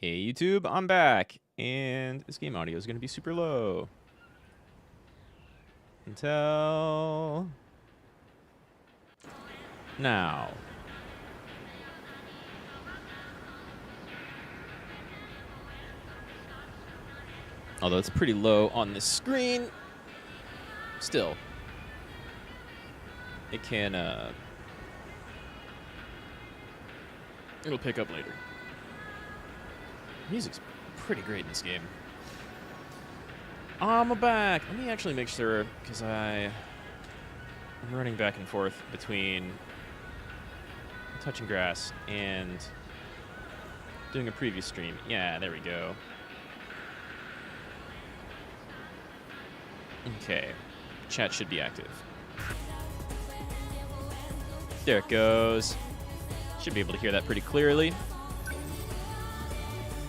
Hey YouTube, I'm back, and this game audio is going to be super low. Until now. Although it's pretty low on the screen, still, it can, it'll pick up later. Music's pretty great in this game. I'm back. Let me actually make sure, because I'm running back and forth between touching grass and doing a previous stream. Yeah, there we go. Okay, chat should be active. There it goes. Should be able to hear that pretty clearly.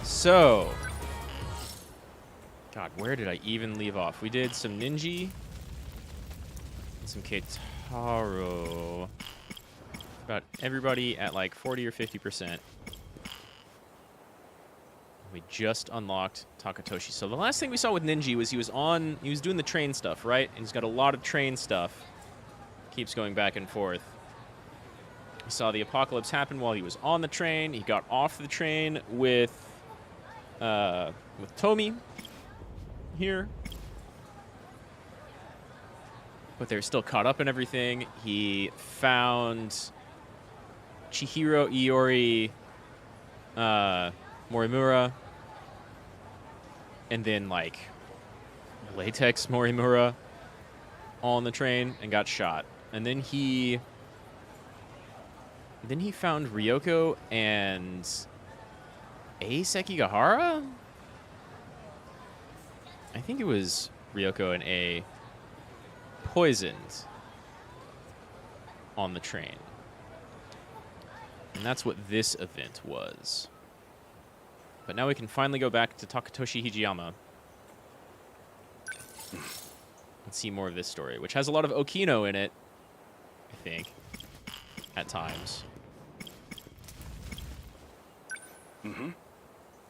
So, God, where did I even leave off? We did some Ninji, some Keitaro, about everybody at like 40 or 50%. We just unlocked Takatoshi. So the last thing we saw with Ninji was he was doing the train stuff, right? And he's got a lot of train stuff. Keeps going back and forth. We saw the apocalypse happen while he was on the train. He got off the train with Tomi here. But they're still caught up in everything. He found Chihiro, Iori, Morimura, and then, like, Latex Morimura all on the train and got shot. And then he found Ryoko and A Sekigahara? I think it was Ryoko and A poisoned on the train. And that's what this event was. But now we can finally go back to Takatoshi Hijiyama and see more of this story, which has a lot of Okino in it, I think, at times.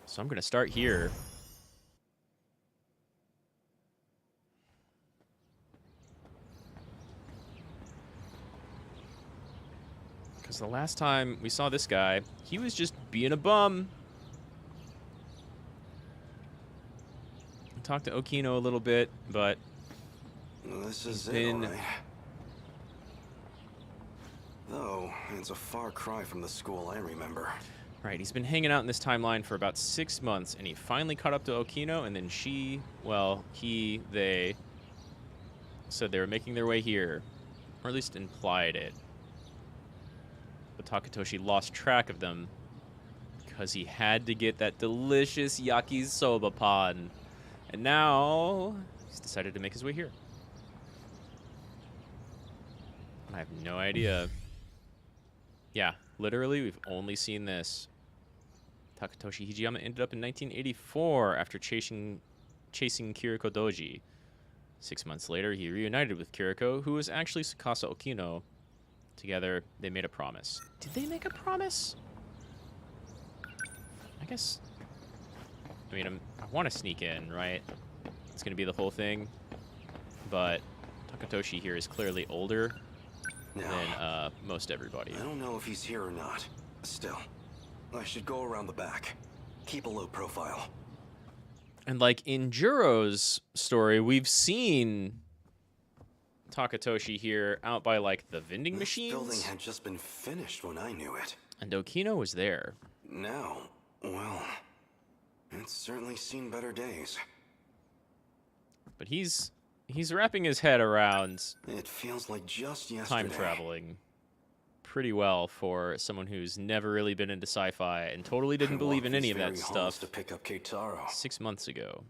So I'm going to start here. Because the last time we saw this guy, he was just being a bum. I talked to Okino a little bit, but this is it, all right. Though, it's a far cry from the school I remember. Right, he's been hanging out in this timeline for about 6 months, and he finally caught up to Okino, and then they said they were making their way here, or at least implied it. But Takatoshi lost track of them because he had to get that delicious yakisoba pan. And now he's decided to make his way here. I have no idea. Yeah, literally, we've only seen this. Takatoshi Hijiyama ended up in 1984 after chasing Kiriko Doji. 6 months later, he reunited with Kiriko, who was actually Tsukasa Okino. Together, they made a promise. Did they make a promise? I guess... I mean, I want to sneak in, right? It's going to be the whole thing. But Takatoshi here is clearly older than most everybody. I don't know if he's here or not. Still, I should go around the back. Keep a low profile. And like in Juro's story, we've seen Takatoshi here out by like the vending machines. This building had just been finished when I knew it. And Okino was there. Now, well, it's certainly seen better days. But he's wrapping his head around it feels like just yesterday. Time traveling pretty well for someone who's never really been into sci-fi and totally didn't believe in any of that stuff to pick up Keitaro 6 months ago.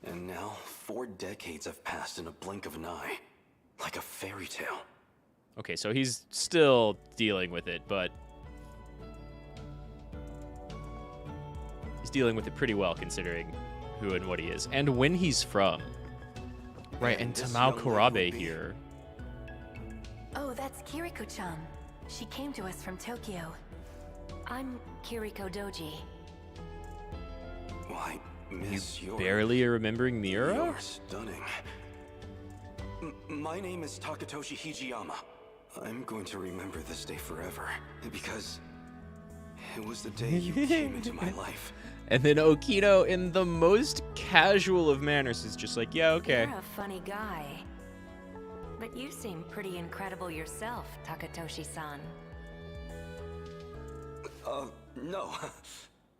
And now 4 decades have passed in a blink of an eye, like a fairy tale. Okay, so he's still dealing with it, but he's dealing with it pretty well considering who and what he is and when he's from. Right, and Tamao Kurabe here. Oh, that's Kiriko-chan. She came to us from Tokyo. I'm Kiriko Doji. Why, Miss, you're... Barely remembering Miura? You're stunning. My name is Takatoshi Hijiyama. I'm going to remember this day forever, because it was the day you came into my life. And then Okino, in the most casual of manners, is just like, yeah, okay. You're a funny guy. But you seem pretty incredible yourself, Takatoshi-san. No.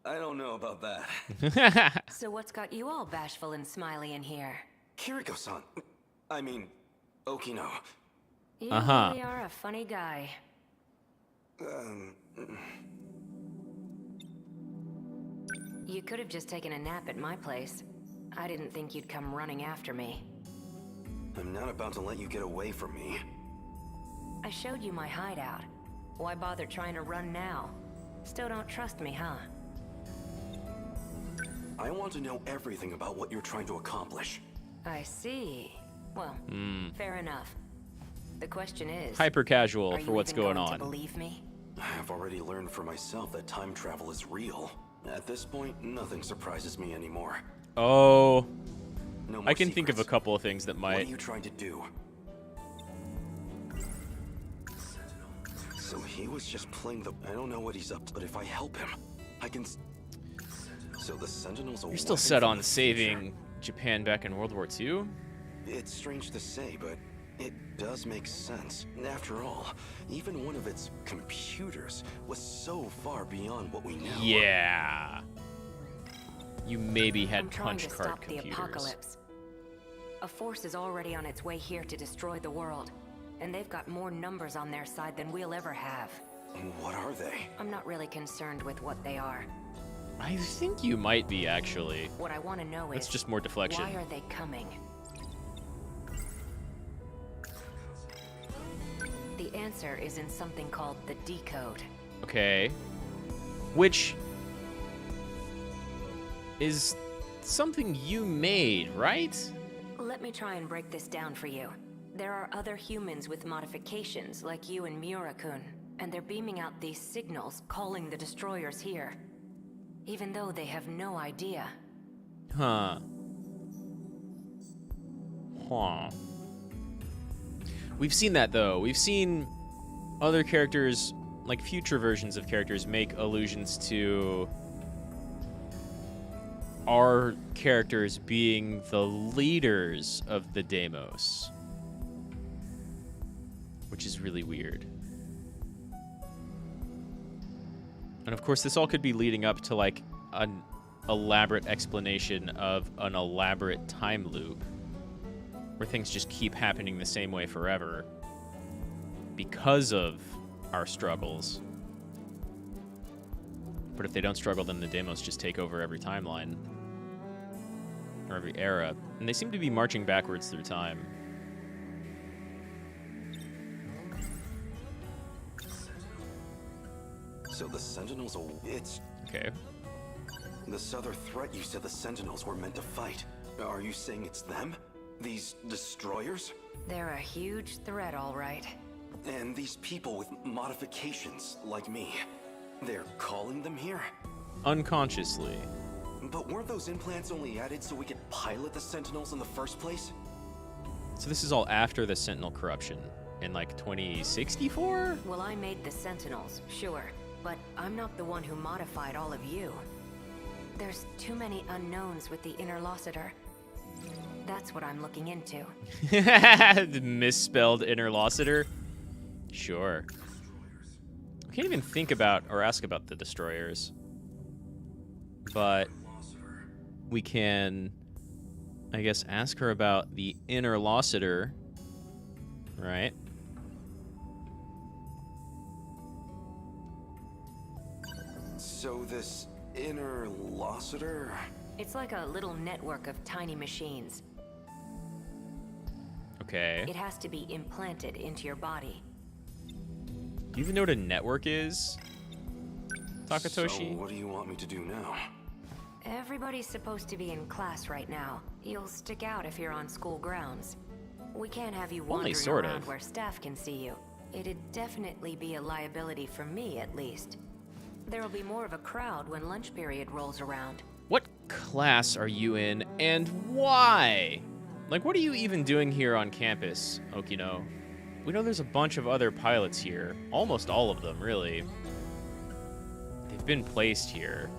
I don't know about that. So what's got you all bashful and smiley in here? Kiriko-san. I mean, Okino. You really are a funny guy. You could have just taken a nap at my place. I didn't think you'd come running after me. I'm not about to let you get away from me. I showed you my hideout. Why bother trying to run now? Still don't trust me, huh? I want to know everything about what you're trying to accomplish. I see. Well, fair enough. The question is... Hyper casual are for you what's even going going on. to believe me? I've already learned for myself that time travel is real. At this point, nothing surprises me anymore. Oh, No more I can think of a secrets. couple of things that What are might... you trying to do? So he was just playing the... I don't know what he's up to, but if I help him, I can... So the Sentinels are... You're still set on saving Japan back in World War II? It's strange to say, but it does make sense. After all, even one of its computers was so far beyond what we know. Yeah. You maybe had I'm trying punch to card stop the computers. apocalypse. A force is already on its way here to destroy the world, and they've got more numbers on their side than we'll ever have. What are they? I'm not really concerned with what they are. I think you might be, actually. What I want to know That's is, just more deflection. why are they coming? The answer is in something called the decode. Okay. Which is something you made, right? Let me try and break this down for you. There are other humans with modifications, like you and Miura-kun, and they're beaming out these signals, calling the destroyers here. Even though they have no idea. Huh. Huh. We've seen that, though. We've seen other characters, like future versions of characters, make allusions to our characters being the leaders of the Deimos. Which is really weird. And of course, this all could be leading up to, like, an elaborate explanation of an elaborate time loop. Where things just keep happening the same way forever. Because of our struggles. But if they don't struggle, then the Deimos just take over every timeline. Or every era. And they seem to be marching backwards through time. So the Sentinels are... It's... Okay. This other threat you said the Sentinels were meant to fight. Are you saying it's them? These destroyers? They're a huge threat, all right. And these people with modifications, like me, they're calling them here? Unconsciously. But weren't those implants only added so we could pilot the Sentinels in the first place? So this is all after the Sentinel corruption. In, like, 2064? Well, I made the Sentinels, sure. But I'm not the one who modified all of you. There's too many unknowns with the Interlocutor. That's what I'm looking into. The misspelled Interlocutor? Sure. We can't even think about or ask about the destroyers. But we can, I guess, ask her about the Interlocutor, right? So this Interlocutor... It's like a little network of tiny machines. Okay. It has to be implanted into your body. Do you even know what a network is, Takatoshi? So what do you want me to do now? Everybody's supposed to be in class right now. You'll stick out if you're on school grounds. We can't have you wandering sort around of. where staff can see you. It'd definitely be a liability for me, at least. There'll be more of a crowd when lunch period rolls around. What class are you in, and why? Like, what are you even doing here on campus, Okino? We know there's a bunch of other pilots here. Almost all of them, really. They've been placed here.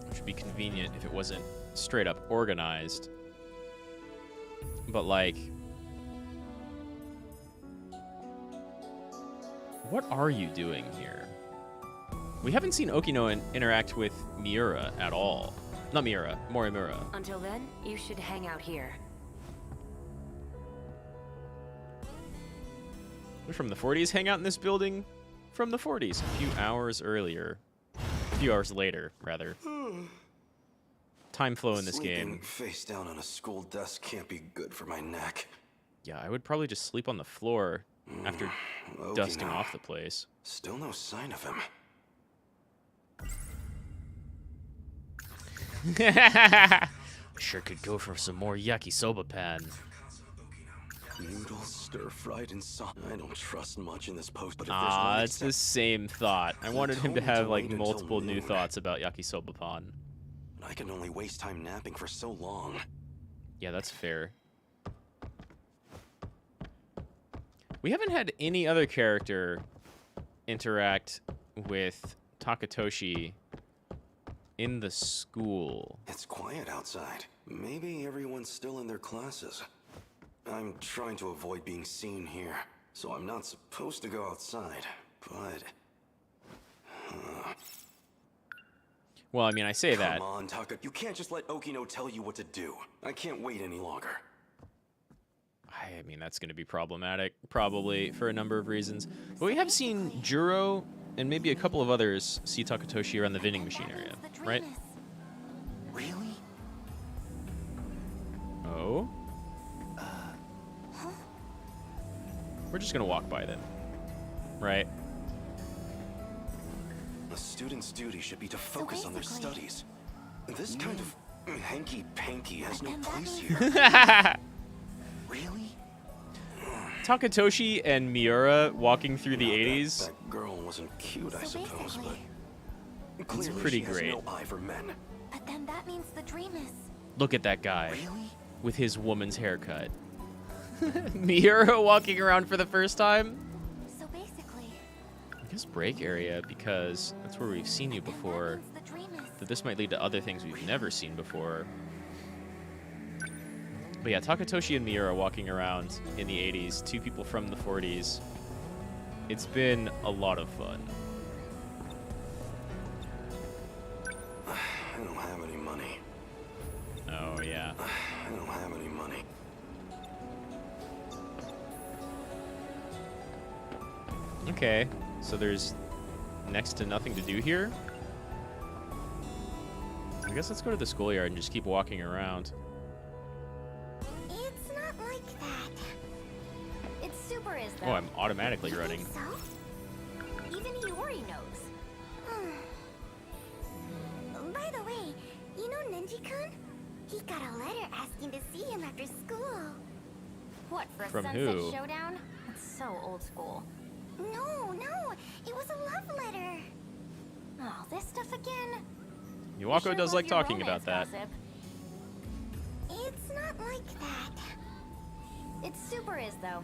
Which would be convenient if it wasn't straight up organized. But, like... what are you doing here? We haven't seen Okino interact with Miura at all. Not Miura, Morimura. Until then, you should hang out here. We're from the 40s hang out in this building? From the 40s, a few hours earlier. A few hours later, rather. Time flow in this Sleeping game. face down on a school desk can't be good for my neck. Yeah, I would probably just sleep on the floor after dusting off the place. Still no sign of him. Sure could go for some more yakisoba pan. Noodles stir-fried in sauce. I don't trust much in this post, but if there's Ah, one it's the same thought. I wanted him to told me have to like wait until multiple new noon. thoughts about yakisoba pan. I can only waste time napping for so long. Yeah, that's fair. We haven't had any other character interact with Takatoshi in the school. It's quiet outside. Maybe everyone's still in their classes. I'm trying to avoid being seen here, so I'm not supposed to go outside, but... Well, I mean, I say that. Come on, Taka. You can't just let Okino tell you what to do. I can't wait any longer. I mean, that's going to be problematic, probably, for a number of reasons. But we have seen Juro and maybe a couple of others see Takatoshi around the vending machine area, right? Really? Oh? We're just going to walk by them, right? A student's duty should be to focus on their studies. This kind of hanky-panky has no place here. Really? Takatoshi and Miura walking through the Now, 80s. That girl wasn't cute, I suppose, but clearly pretty she has great. no eye for men. But then that means the dream is... Look at that guy Really? with his woman's haircut. Miura walking around for the first time? So basically... I guess break area, because that's where we've seen you then before. that means the dream is... But this might lead to other things we've never seen before. But yeah, Takatoshi and Miura walking around in the 80s, two people from the 40s. It's been a lot of fun. I don't have any money. Oh, yeah. I don't have any money. Okay, so there's next to nothing to do here? I guess let's go to the schoolyard and just keep walking around. It's not like that. It's super is though. Oh, I'm automatically You running. think so? Even Iori knows. By the way, you know Nenji-kun? He got a letter asking to see him after school. What, for a From sunset who? showdown? That's so old school. No, it was a love letter. Oh, this stuff again? You Yuako sure does love like your talking about romance that. gossip. It's not like that. It's super is though.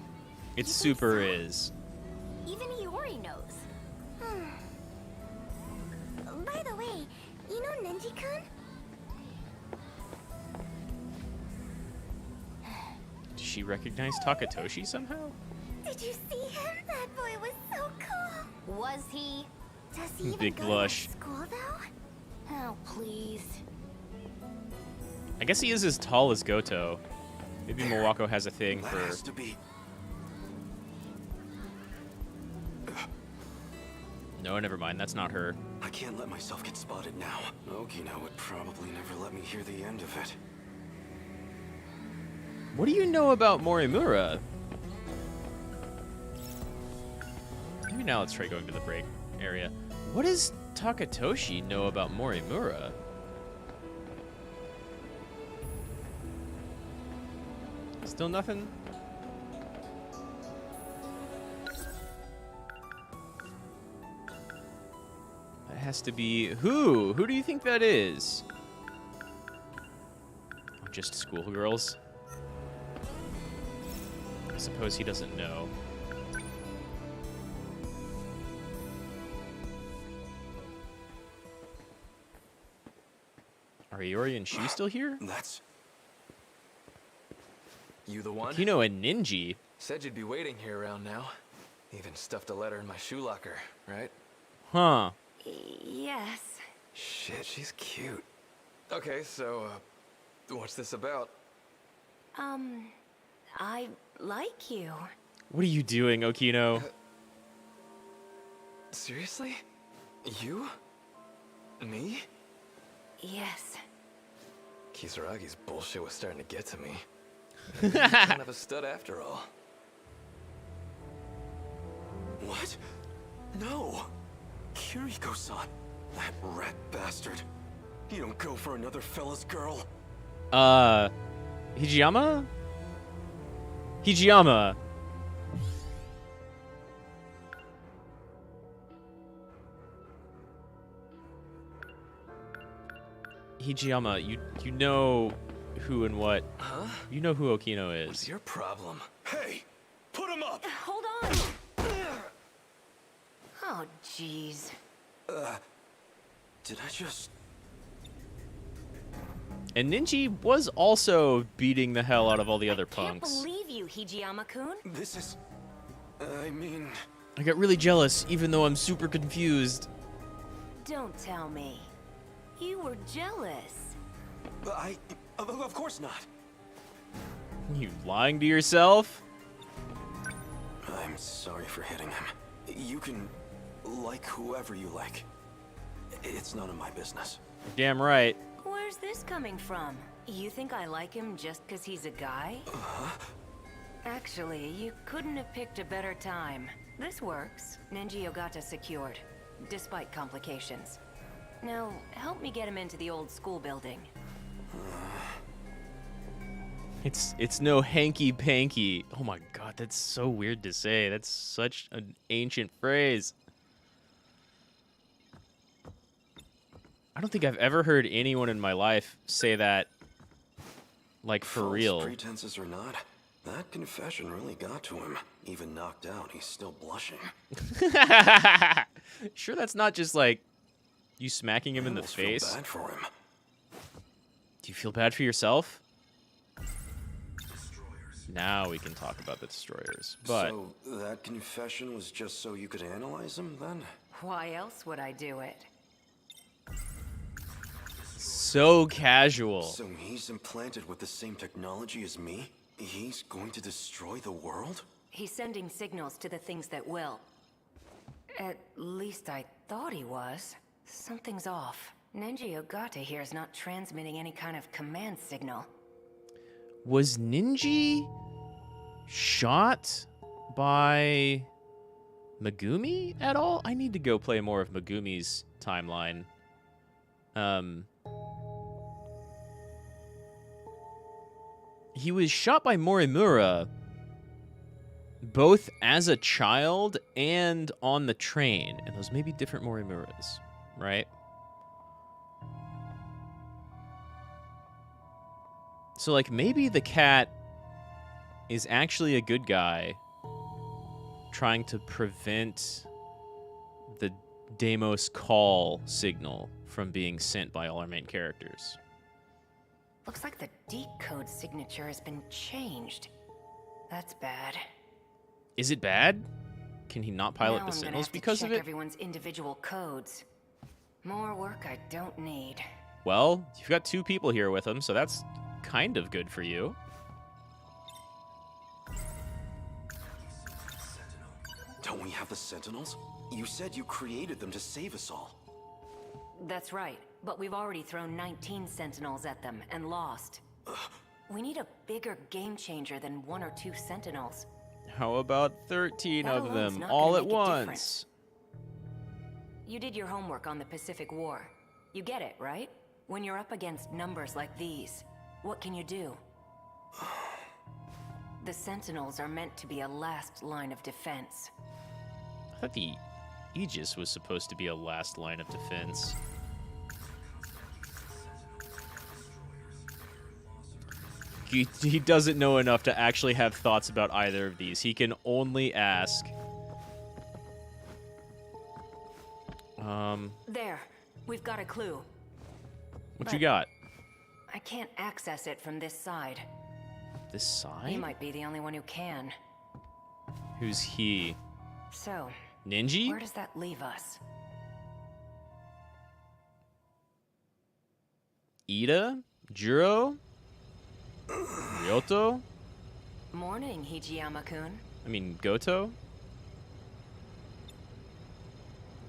It's You think super so? is. Even Iori knows. By the way, you know Nenji-kun? Does she recognize Takatoshi somehow? Did you see him? That boy was so cool. Was he? Does he even Big go blush. to that school though? Oh, please. I guess he is as tall as Goto. Maybe Mawako has a thing That for... has to be... No, never mind. That's not her. I can't let myself get spotted now. Okino would probably never let me hear the end of it. What do you know about Morimura? Maybe now let's try going to the break area. What does Takatoshi know about Morimura? Still nothing? has to be who? Who do you think that is? Oh, just schoolgirls. I suppose he doesn't know. Are Iori and Shu still here? That's... You the one? Okino and Ninji. Said you'd be waiting here around now. Even stuffed a letter in my shoe locker, right? Huh. Yes. Shit, she's cute. Okay, so, what's this about? I like you. What are you doing, Okino? Seriously? You? Me? Yes. Kisaragi's bullshit was starting to get to me. He's kind of a stud after all. What? No! Kiriko-san, that rat bastard. You don't go for another fella's girl. Hijiyama? Hijiyama. Hijiyama, you know who and what. Huh? You know who Okino What's is. your problem? Hey! Put him up! Hold on. Oh, jeez. Did I just... And Ninji was also beating the hell out of all the other punks. Can't believe you, Hijiyama-kun. This is... I mean... I got really jealous, even though I'm super confused. Don't tell me. You were jealous. Of course not. You lying to yourself? I'm sorry for hitting him. You can like whoever you like. It's none of my business. Damn right. Where's this coming from? You think I like him just because he's a guy? Actually, you couldn't have picked a better time. This works. Nenji Ogata secured, despite complications. Now, help me get him into the old school building. It's no hanky-panky. Oh my god, that's so weird to say. That's such an ancient phrase. I don't think I've ever heard anyone in my life say that, like, for False real. pretenses or not, that confession really got to him. Even knocked out, he's still blushing. Sure that's not just, like, you smacking him I in the almost feel face? bad for him. Do you feel bad for yourself? Now we can talk about the destroyers. But So, that confession was just so you could analyze him, then? Why else would I do it? so casual. So he's implanted with the same technology as me? He's going to destroy the world? He's sending signals to the things that will. At least I thought he was. Something's off. Nenji Ogata here is not transmitting any kind of command signal. Was Ninji shot by Megumi at all? I need to go play more of Megumi's timeline. He was shot by Morimura both as a child and on the train. And those may be different Morimuras, right? So, like, maybe the cat is actually a good guy trying to prevent the Deimos call signal from being sent by all our main characters. Looks like the decode signature has been changed. That's bad. Is it bad? Can he not pilot Now the I'm gonna Sentinels have to because of check it? everyone's individual codes. More work I don't need. Well, you've got 2 people here with him, so that's kind of good for you. Don't we have the Sentinels? You said you created them to save us all. That's right, but we've already thrown 19 Sentinels at them and lost. We need a bigger game changer than 1 or 2 Sentinels. How about 13 That of alone's them not all gonna at make a once? difference. You did your homework on the Pacific War. You get it, right? When you're up against numbers like these, what can you do? The Sentinels are meant to be a last line of defense. I thought the Aegis was supposed to be a last line of defense. He doesn't know enough to actually have thoughts about either of these. He can only ask. There. We've got a clue. What you got? I can't access it from this side. This side? He might be the only one who can. Who's he? So, Ninji? where does that leave us? Ida? Juro? Ryoto? Morning, Hijiyama-kun. I mean, Goto?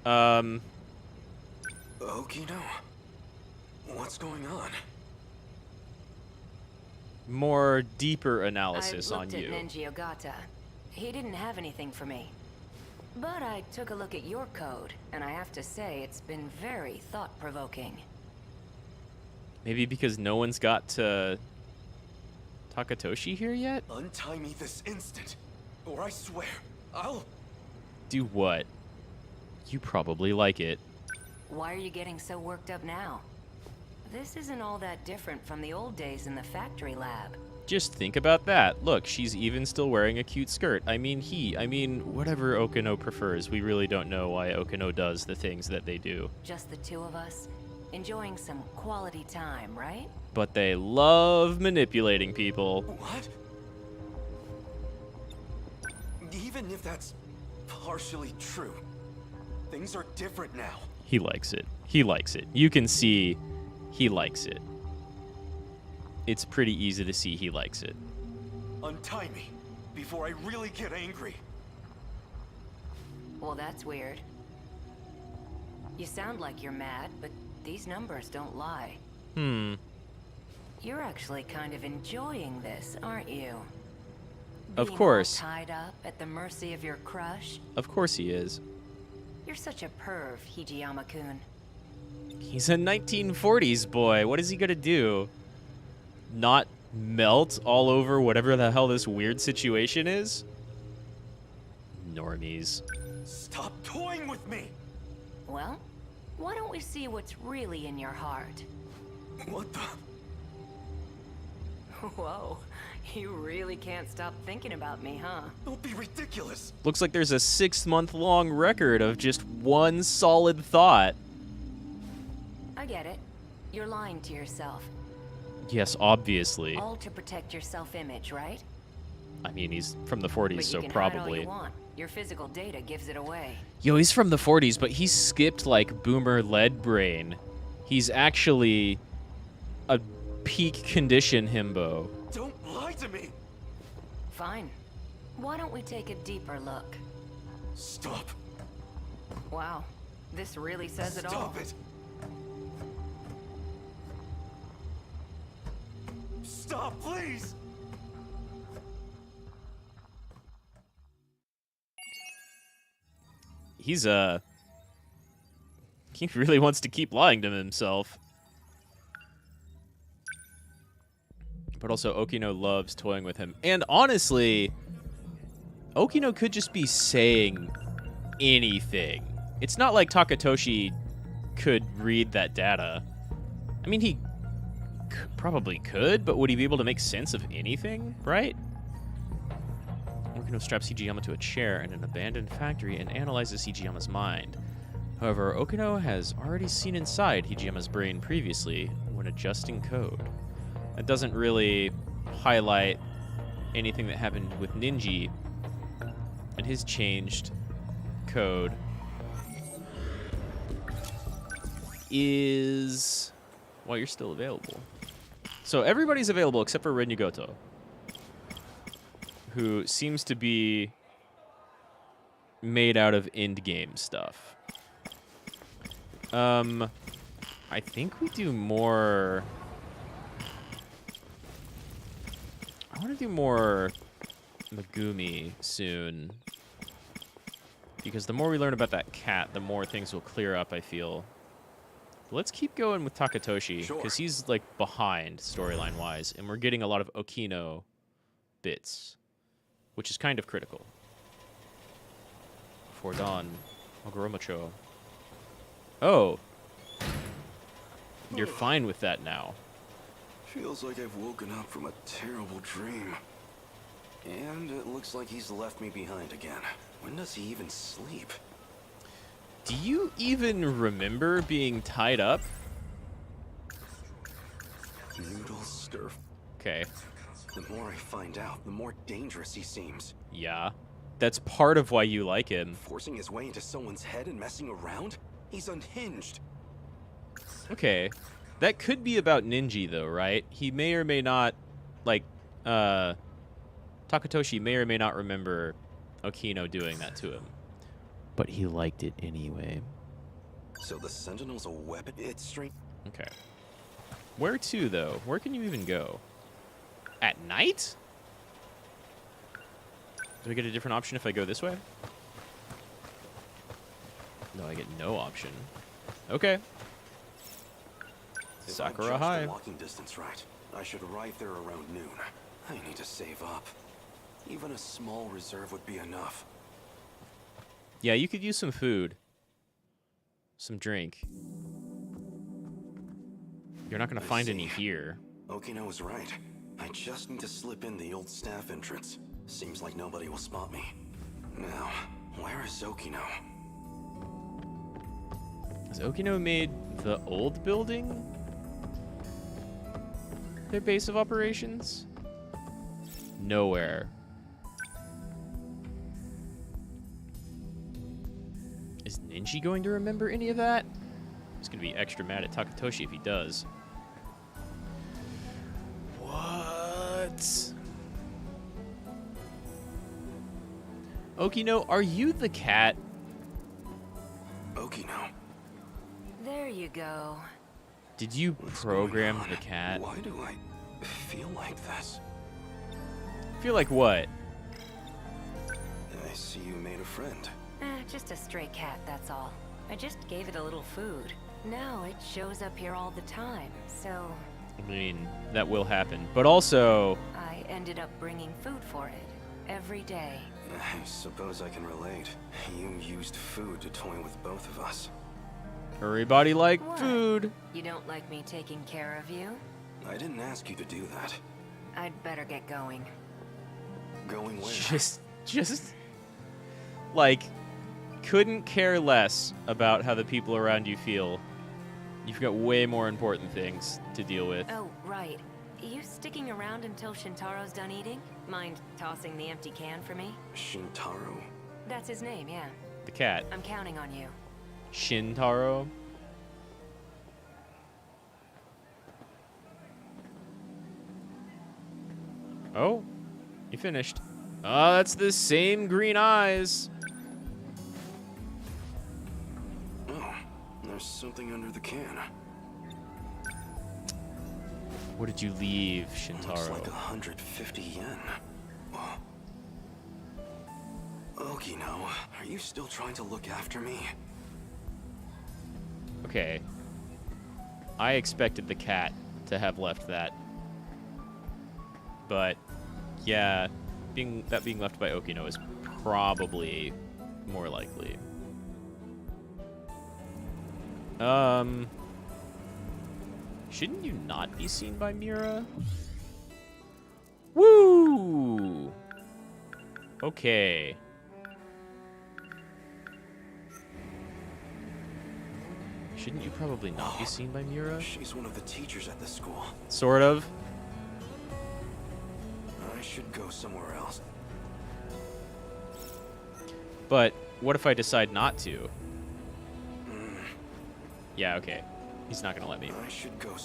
Okino? What's going on? More deeper analysis I on looked at you. Nenji Ogata. He didn't have anything for me. But I took a look at your code, and I have to say it's been very thought-provoking. Maybe because no one's got to Takatoshi here yet? Untie me this instant, or I swear, I'll... Do what? You probably like it. Why are you getting so worked up now? This isn't all that different from the old days in the factory lab. Just think about that. Look, she's even still wearing a cute skirt. I mean, whatever Okino prefers. We really don't know why Okino does the things that they do. Just the two of us, enjoying some quality time, right? But they love manipulating people. What? Even if that's partially true, things are different now. He likes it. He likes it. You can see he likes it. It's pretty easy to see he likes it. Untie me before I really get angry. Well, that's weird. You sound like you're mad, but these numbers don't lie. You're actually kind of enjoying this, aren't you? Of Being course. all tied up at the mercy of your crush? Of course he is. You're such a perv, Hijiyama-kun. He's a 1940s boy. What is he gonna do? Not melt all over whatever the hell this weird situation is? Normies. Stop toying with me! Well, why don't we see what's really in your heart? What the... Whoa, you really can't stop thinking about me, huh? Don't be ridiculous! Looks like there's a 6-month-long record of just one solid thought. I get it. You're lying to yourself. Yes, obviously. All to protect your self-image, right? I mean, he's from the 40s, But so you can hide all probably. you want. Your physical data gives it away. Yo, he's from the 40s, but he skipped like boomer lead brain. He's actually a peak condition himbo. Don't lie to me! Fine. Why don't we take a deeper look? Stop! Wow, this really says it all. Stop it! Stop, please! He really wants to keep lying to himself. But also, Okino loves toying with him. And honestly, Okino could just be saying anything. It's not like Takatoshi could read that data. I mean, he probably could, but would he be able to make sense of anything, right? Okino straps Hijiyama to a chair in an abandoned factory and analyzes Hijiyama's mind. However, Okino has already seen inside Hijiyama's brain previously when adjusting code. That doesn't really highlight anything that happened with Ninji and his changed code. Is... Well, you're still available. So everybody's available except for Ren Yugoto, who seems to be made out of endgame stuff. I think we do more... I want to do more Megumi soon. Because the more we learn about that cat, the more things will clear up, I feel. Let's keep going with Takatoshi, because he's, like, behind storyline-wise, and we're getting a lot of Okino bits, which is kind of critical. Before dawn, Ogoromocho. Oh. You're fine with that now. Feels like I've woken up from a terrible dream. And it looks like he's left me behind again. When does he even sleep? Do you even remember being tied up? Noodle stir. Okay. The more I find out, the more dangerous he seems. Yeah. That's part of why you like him. Forcing his way into someone's head and messing around? He's unhinged. Okay. That could be about Ninji, though, right? He may or may not, like, Takatoshi may or may not remember Okino doing that to him. But he liked it anyway. So the Sentinel's a weapon? It's strange. Okay. Where to, though? Where can you even go? At night? Do I get a different option if I go this way? No, I get no option. Okay. If Sakura I judge High. the walking distance right, I should arrive there around noon. I need to save up. Even a small reserve would be enough. Yeah, you could use some food. Some drink. You're not going to I find any see. here. Okino was right. I just need to slip in the old staff entrance. Seems like nobody will spot me. Now, where is Okino? Has Okino made the old building their base of operations? Nowhere. Is Ninji going to remember any of that? He's going to be extra mad at Takatoshi if he does. What? Okino, are you the cat? Okino. There you go. Did you What's program going on? the cat? Why do I feel like this? Feel like what? I see you made a friend. Just a stray cat, that's all. I just gave it a little food. Now it shows up here all the time, so I mean, that will happen. But also, I ended up bringing food for it every day. I suppose I can relate. You used food to toy with both of us. everybody like What? food. You don't like me taking care of you? I didn't ask you to do that. I'd better get going. Going where? Just, like, couldn't care less about how the people around you feel. You've got way more important things to deal with. Oh, right. You sticking around until Shintaro's done eating? Mind tossing the empty can for me? Shintaro? That's his name, yeah. The cat. I'm counting on you. Shintaro. Oh, you finished. Oh, that's the same green eyes. Oh, there's something under the can. What did you leave, Looks Shintaro? like 150 yen. Whoa. Okino, are you still trying to look after me? Okay. I expected the cat to have left that. But, yeah, being left by Okino is probably more likely. Shouldn't you not be seen by Mira? Woo! Okay. Shouldn't you probably not be seen by Mira? She's one of the teachers at the school. Sort of. I should go somewhere else. But what if I decide not to? Yeah, okay. He's not gonna let me. I should go.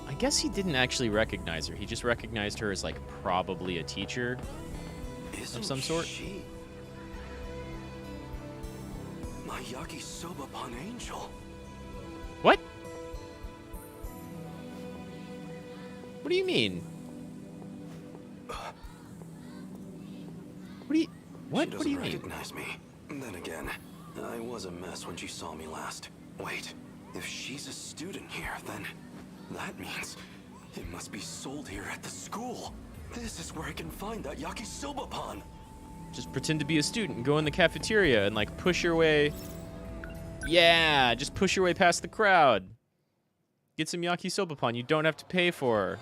I guess he didn't actually recognize her. He just recognized her as, like, probably a teacher. Isn't some sort? She? My Yakisoba Pun Angel. What? What do you mean? What do you... What? She What do you doesn't mean? recognize me. Then again, I was a mess when she saw me last. Wait, if she's a student here, then that means It must be sold here at the school. This is where I can find that yakisoba pan. Just pretend to be a student and go in the cafeteria and like push your way. Yeah, just push your way past the crowd. Get some yakisoba pan you don't have to pay for.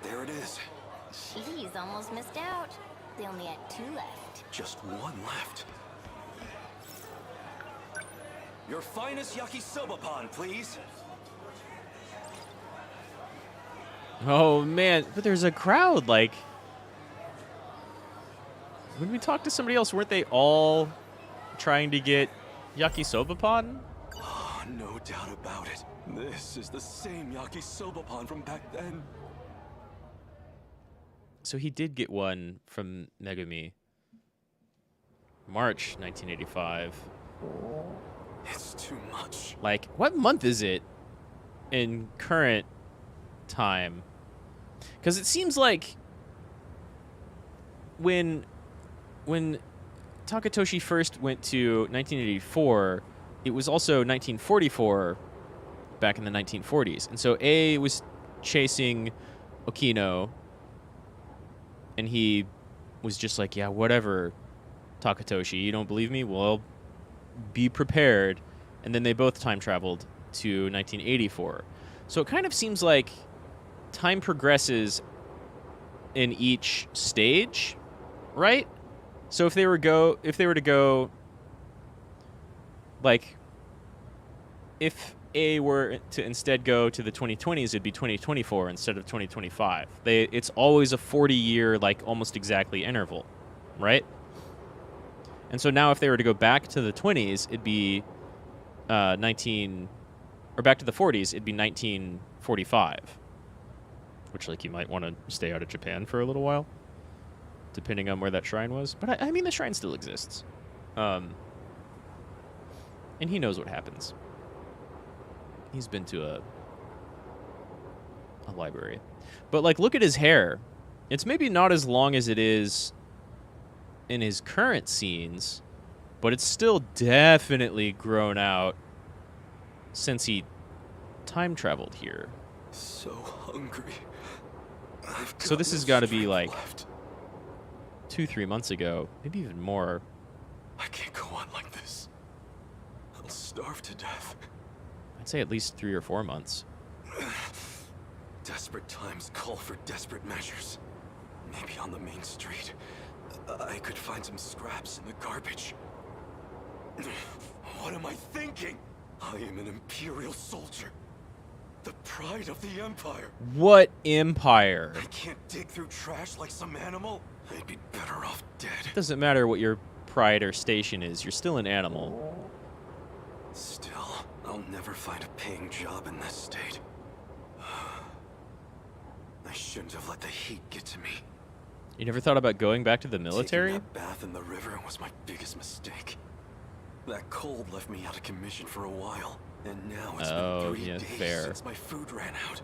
There it is. She's almost missed out. They only had 2 left. Just one left. Your finest yakisoba pan, please. Oh man, but there's a crowd. Like, when we talked to somebody else, weren't they all trying to get yakisoba pan? Oh, no doubt about it. This is the same yakisoba pan from back then. So he did get one from Megami. March 1985. It's too much. Like, what month is it in current time? Because it seems like when Takatoshi first went to 1984, it was also 1944 back in the 1940s. And so A was chasing Okino, and he was just like, yeah, whatever, Takatoshi, you don't believe me? Well, be prepared. And then they both time traveled to 1984. So it kind of seems like time progresses in each stage, right? So if they were to go like, if A were to instead go to the 2020s, it'd be 2024 instead of 2025. It's always a 40-year, like, almost exactly interval, right? And so now if they were to go back to the 20s, it'd be or back to the 40s, it'd be 1945. Which, like, you might want to stay out of Japan for a little while, depending on where that shrine was. But, I mean, the shrine still exists. And he knows what happens. He's been to a library. But, like, look at his hair. It's maybe not as long as it is in his current scenes, but it's still definitely grown out since he time traveled here. So hungry. So this has got to be like 2-3 months ago, maybe even more. I can't go on like this. I'll starve to death. I'd say at least 3 or 4 months. Desperate times call for desperate measures. Maybe on the main street, I could find some scraps in the garbage. What am I thinking? I am an Imperial soldier. The pride of the Empire. What Empire? I can't dig through trash like some animal. I'd be better off dead. Doesn't matter what your pride or station is, you're still an animal. Still, I'll never find a paying job in this state. I shouldn't have let the heat get to me. You never thought about going back to the military? Taking that bath in the river was my biggest mistake. That cold left me out of commission for a while, and now it's been 3 days fair. since my food ran out.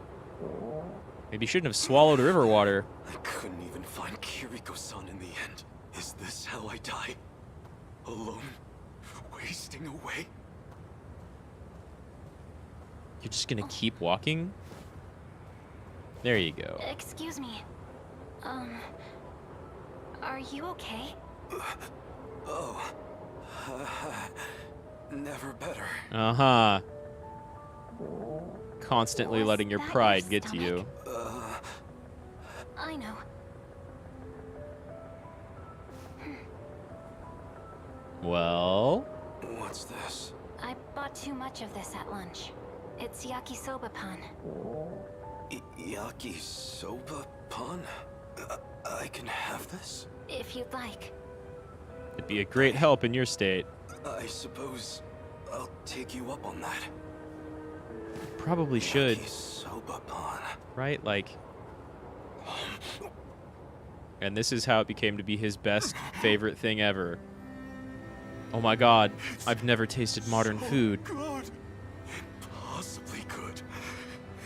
Maybe you shouldn't have swallowed river water. I couldn't even find Kiriko-san in the end. Is this how I die? Alone? Wasting away? You're just gonna keep walking? There you go. Excuse me. Are you okay? Oh. Never better. Uh-huh. Constantly Was letting your that pride your get to you. I know. Well? What's this? I bought too much of this at lunch. It's yakisoba pan. Yakisoba pan? I can have this? If you'd like. It'd be a great help in your state. I suppose I'll take you up on that. Probably should, Yakisoba pan. right? Like... And this is how it became to be his best favorite thing ever. Oh my god, I've never tasted modern food. Good. Impossibly good.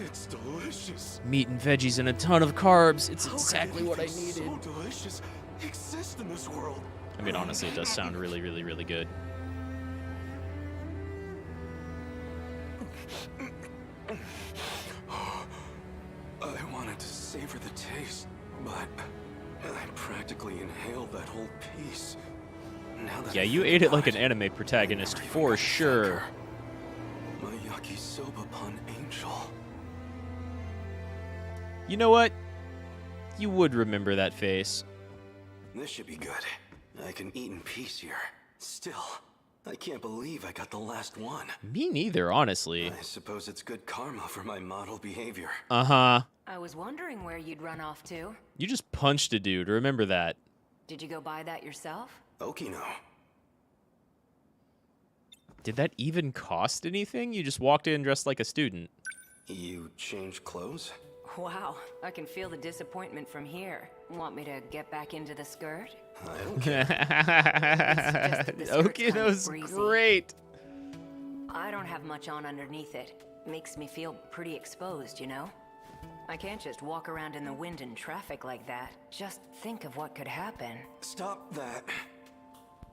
It's delicious. Meat and veggies and a ton of carbs. It's How exactly can what I anything needed. So delicious exist in this world. I mean, honestly, it does sound really, really, really good. savor the taste, but I practically inhaled that whole piece. Now that Yeah, I you think ate it about like an anime protagonist I never for got to thank sure. her. My yakisoba pun angel. You know what? You would remember that face. This should be good. I can eat in peace here. Still, I can't believe I got the last one. Me neither, honestly. I suppose it's good karma for my model behavior. Uh-huh. I was wondering where you'd run off to. You just punched a dude, remember that. Did you go buy that yourself? Okino. Did that even cost anything? You just walked in dressed like a student. You changed clothes? Wow, I can feel the disappointment from here. Want me to get back into the skirt? I don't care. just that the skirt's kind of Okino's breezy. great. I don't have much on underneath it. Makes me feel pretty exposed, you know? I can't just walk around in the wind and traffic like that. Just think of what could happen. Stop that.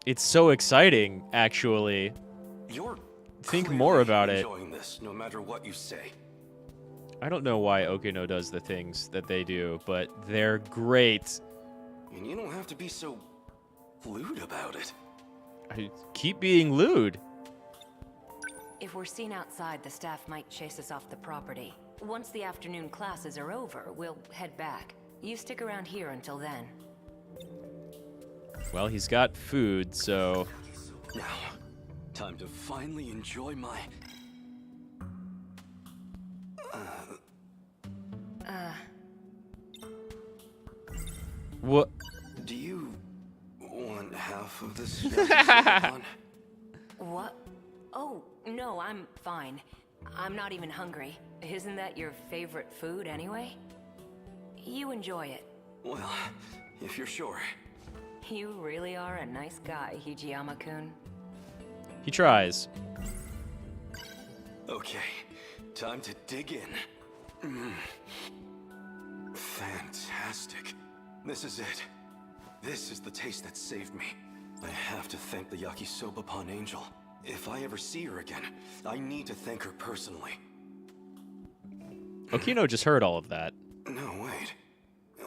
It's so exciting, actually. You're Think clearly more about it. enjoying this, no matter what you say. I don't know why Okino does the things that they do, but they're great. And you don't have to be so lewd about it. I keep being lewd. If we're seen outside, the staff might chase us off the property. Once the afternoon classes are over, we'll head back. You stick around here until then. Well, he's got food, so... Now, time to finally enjoy my... What? Do you want half of this yakisoba? What? Oh, no, I'm fine. I'm not even hungry. Isn't that your favorite food anyway? You enjoy it. Well, if you're sure. You really are a nice guy, Hijiyama-kun. He tries. Okay, time to dig in. Fantastic. This is it. This is the taste that saved me. I have to thank the yakisoba pun angel. If I ever see her again, I need to thank her personally. Okino just heard all of that. No, wait.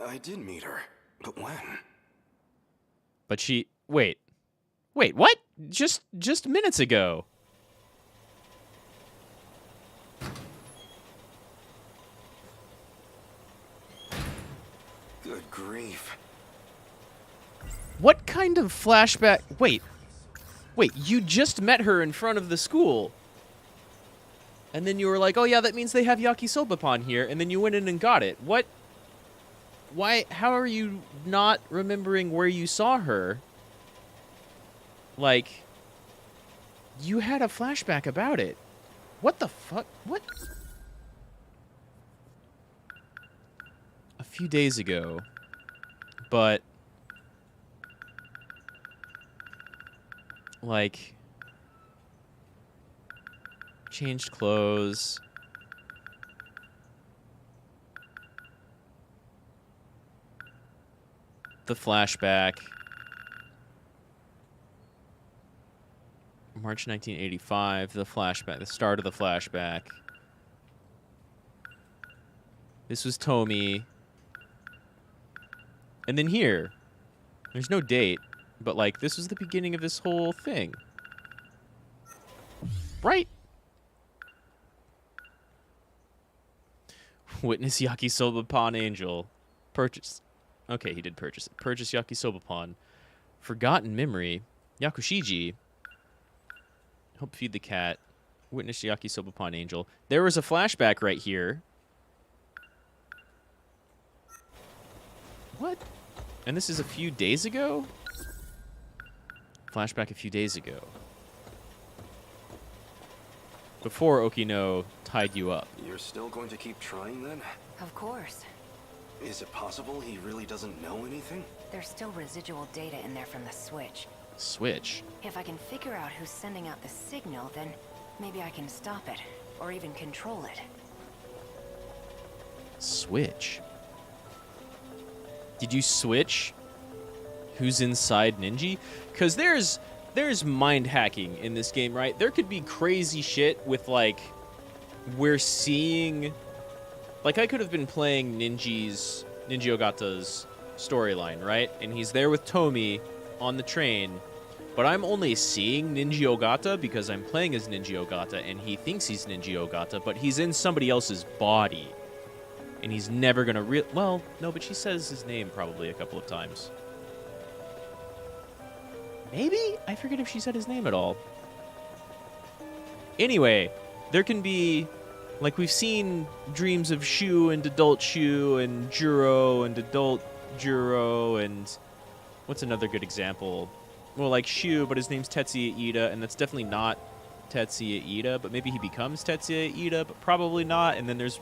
I did meet her. But when? But she... Wait. Wait, what? Just minutes ago. Good grief. What kind of flashback... Wait, you just met her in front of the school. And then you were like, oh yeah, that means they have yakisoba pon here, and then you went in and got it. What? Why, how are you not remembering where you saw her? Like, you had a flashback about it. What the fuck? What? A few days ago. But... like, changed clothes. The flashback. March 1985, the flashback, the start of the flashback. This was Tomi. And then here, there's no date. But, like, this was the beginning of this whole thing. Right? Witness yakisoba pon angel. Purchase. Okay, he did purchase it. Purchase yakisoba pon. Forgotten memory. Yakushiji. Help feed the cat. Witness yakisoba pon angel. There was a flashback right here. What? And this is a few days ago? Flashback a few days ago. Before Okino tied you up. You're still going to keep trying then? Of course. Is it possible he really doesn't know anything? There's still residual data in there from the switch. Switch. If I can figure out who's sending out the signal, then maybe I can stop it, or even control it. Switch. Did you switch who's inside Ninja? Because there's mind hacking in this game, right? There could be crazy shit with, like, we're seeing Like, I could have been playing Ninji Ogata's storyline, right? And he's there with Tomi on the train, but I'm only seeing Ninji Ogata because I'm playing as Ninji Ogata, and he thinks he's Ninji Ogata, but he's in somebody else's body. And he's never gonna well, no, but she says his name probably a couple of times. Maybe? I forget if she said his name at all. Anyway, there can be, like, we've seen dreams of Shu and adult Shu and Juro and adult Juro, and what's another good example? Well, like Shu, but his name's Tetsuya Ida, and that's definitely not Tetsuya Ida, but maybe he becomes Tetsuya Ida, but probably not. And then there's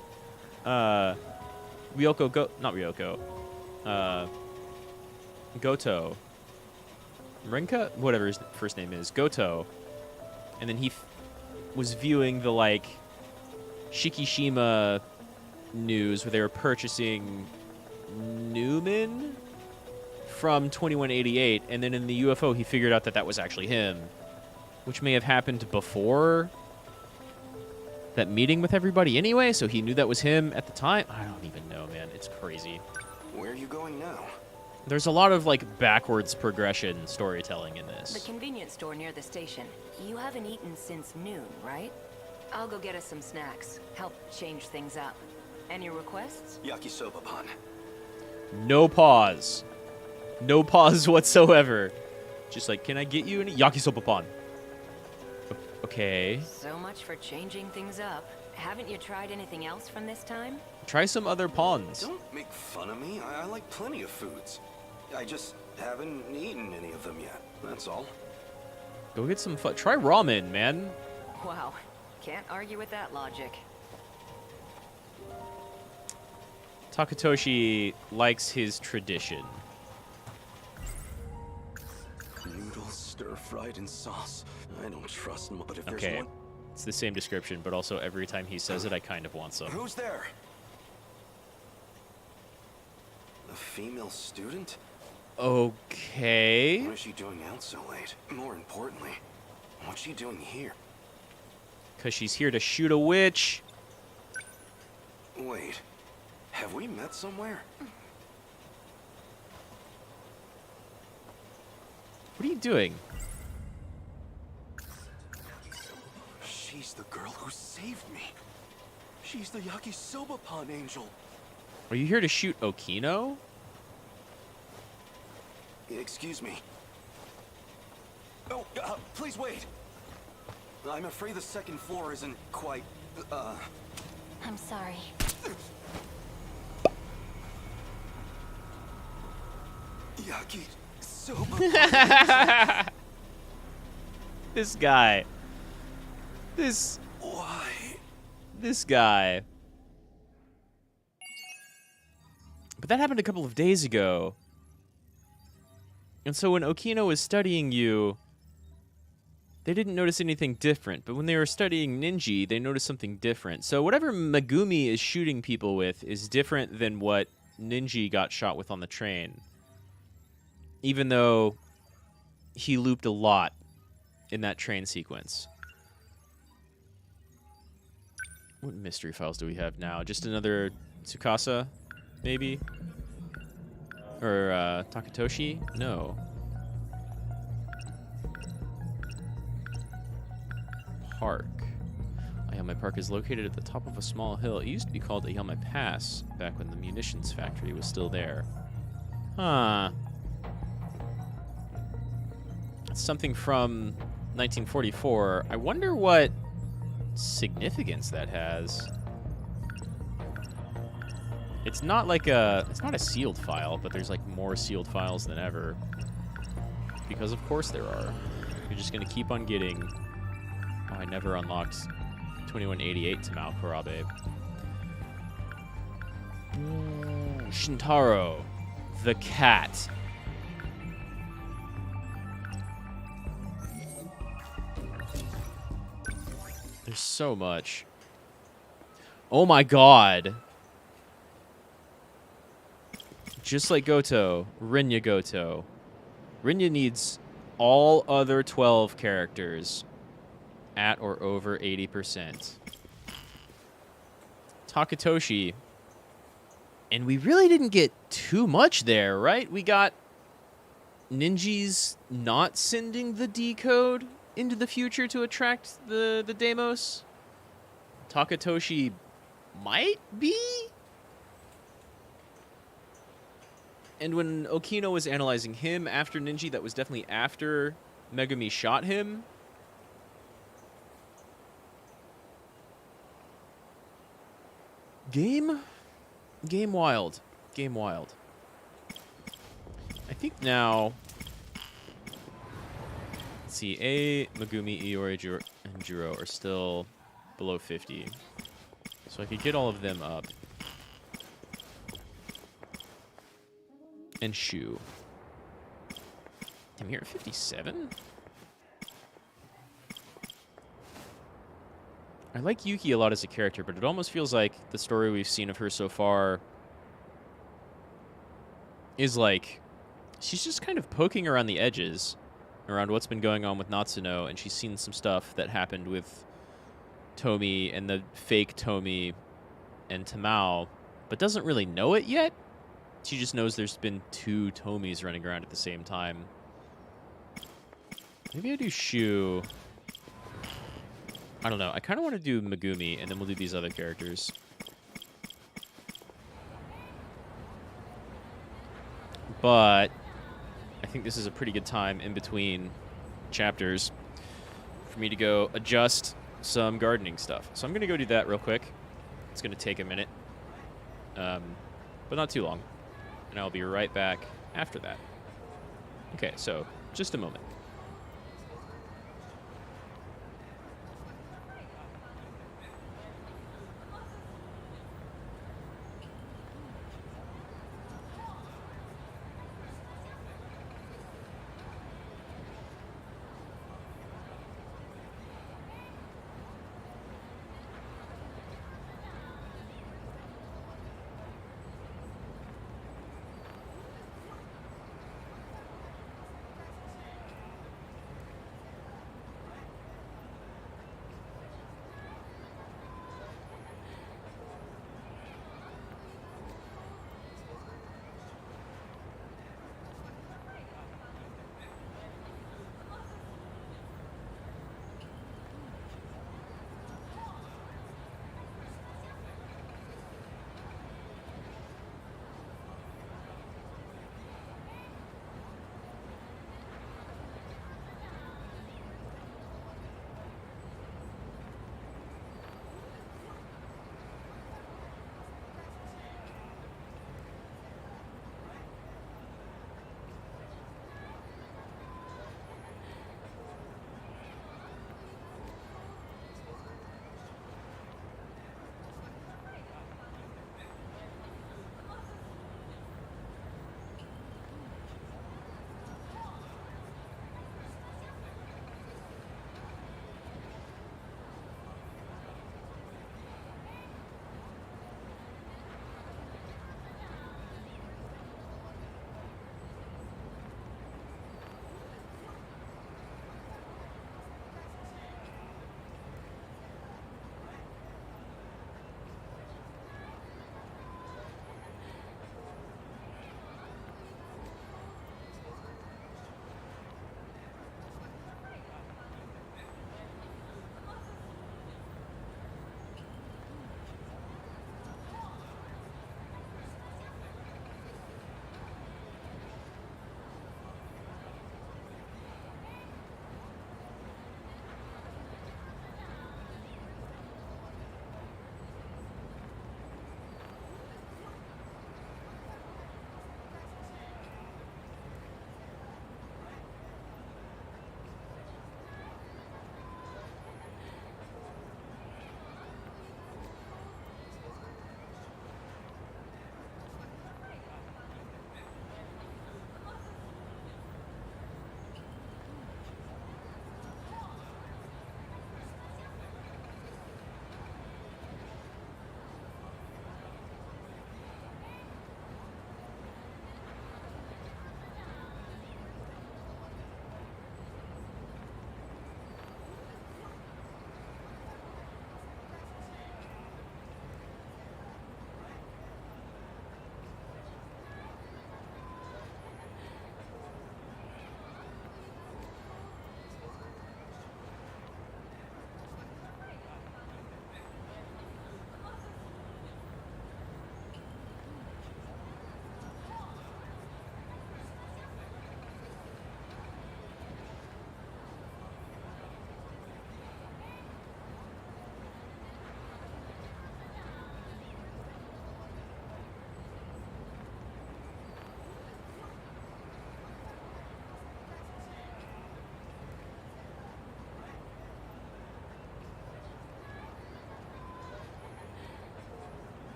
Goto. Rinka? Whatever his first name is. Goto. And then he was viewing the, like, Shikishima news where they were purchasing Newman from 2188, and then in the UFO he figured out that that was actually him, which may have happened before that meeting with everybody anyway, so he knew that was him at the time. I don't even know, man. It's crazy. Where are you going now? There's a lot of, like, backwards progression storytelling in The this. convenience store near the station. You haven't eaten since noon, right? I'll go get us some snacks. Help change things up. Any requests? Yakisoba pan. No pause. No pause whatsoever. Just like, can I get you any yakisoba pan? Okay. So much for changing things up. Haven't you tried anything else from this time? Try some other pawns. Don't make fun of me. I like plenty of foods. I just haven't eaten any of them yet. That's all. Go get some fun. Try ramen, man. Wow. Can't argue with that logic. Takatoshi likes his tradition. Noodles stir-fried in sauce. I don't trust them, but if there's Okay. one... It's the same description, but also every time he says it, I kind of want some. Who's there? A female student? Okay. What is she doing out so late? More importantly, what's she doing here? Because she's here to shoot a witch. Wait, have we met somewhere? What are you doing? She's the girl who saved me. She's the Yakisoba Pan angel. Are you here to shoot Okino? Excuse me. Oh, please wait. I'm afraid the second floor isn't quite, I'm sorry. Yakisoba. This guy. Why? This guy. But that happened a couple of days ago. And so when Okino was studying you, they didn't notice anything different. But when they were studying Ninji, they noticed something different. So whatever Megumi is shooting people with is different than what Ninji got shot with on the train. Even though he looped a lot in that train sequence. What mystery files do we have now? Just another Tsukasa, maybe? Or Takatoshi? No. Park. Ayame Park is located at the top of a small hill. It used to be called Ayame Pass back when the munitions factory was still there. Huh. It's something from 1944. I wonder what significance that has. It's not like it's not a sealed file, but there's like more sealed files than ever. Because of course there are. You're just gonna keep on getting. Oh, I never unlocked 2188 to Mao Kurabe. Shintaro, the cat. There's so much. Oh my god. Just like Goto, Rinya Goto. Rinya needs all other 12 characters at or over 80%. Takatoshi And we really didn't get too much there, right? We got Ninji's not sending the decode into the future to attract the Deimos. Takatoshi might be? And when Okino was analyzing him after Ninji, that was definitely after Megumi shot him. Game wild. Game wild. I think now... Let's see, A, Megumi, Iori, and Juro are still below 50. So I could get all of them up. And Shu. I'm here at 57? I like Yuki a lot as a character, but it almost feels like the story we've seen of her so far is like she's just kind of poking around the edges around what's been going on with Natsuno, and she's seen some stuff that happened with Tomi and the fake Tomi and Tamao, but doesn't really know it yet. She just knows there's been 2 Tomis running around at the same time. Maybe I do Shu. I don't know. I kind of want to do Megumi, and then we'll do these other characters. But I think this is a pretty good time in between chapters for me to go adjust some gardening stuff. So I'm going to go do that real quick. It's going to take a minute, but not too long. And I'll be right back after that. Okay, so just a moment.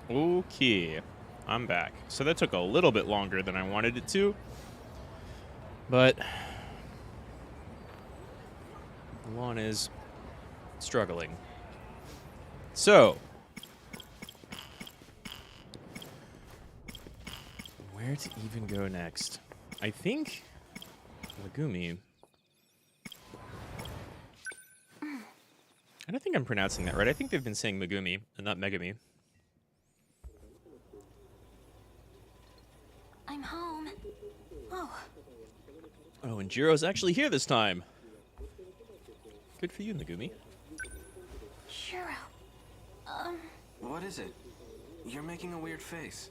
Okay, I'm back. So that took a little bit longer than I wanted it to, but the lawn is struggling. So, where to even go next? I think Megumi. I don't think I'm pronouncing that right. I think they've been saying Megumi and not Megami. I'm home. Oh, Oh, and Jiro's actually here this time. Good for you, Megumi. Shiro. What is it? You're making a weird face.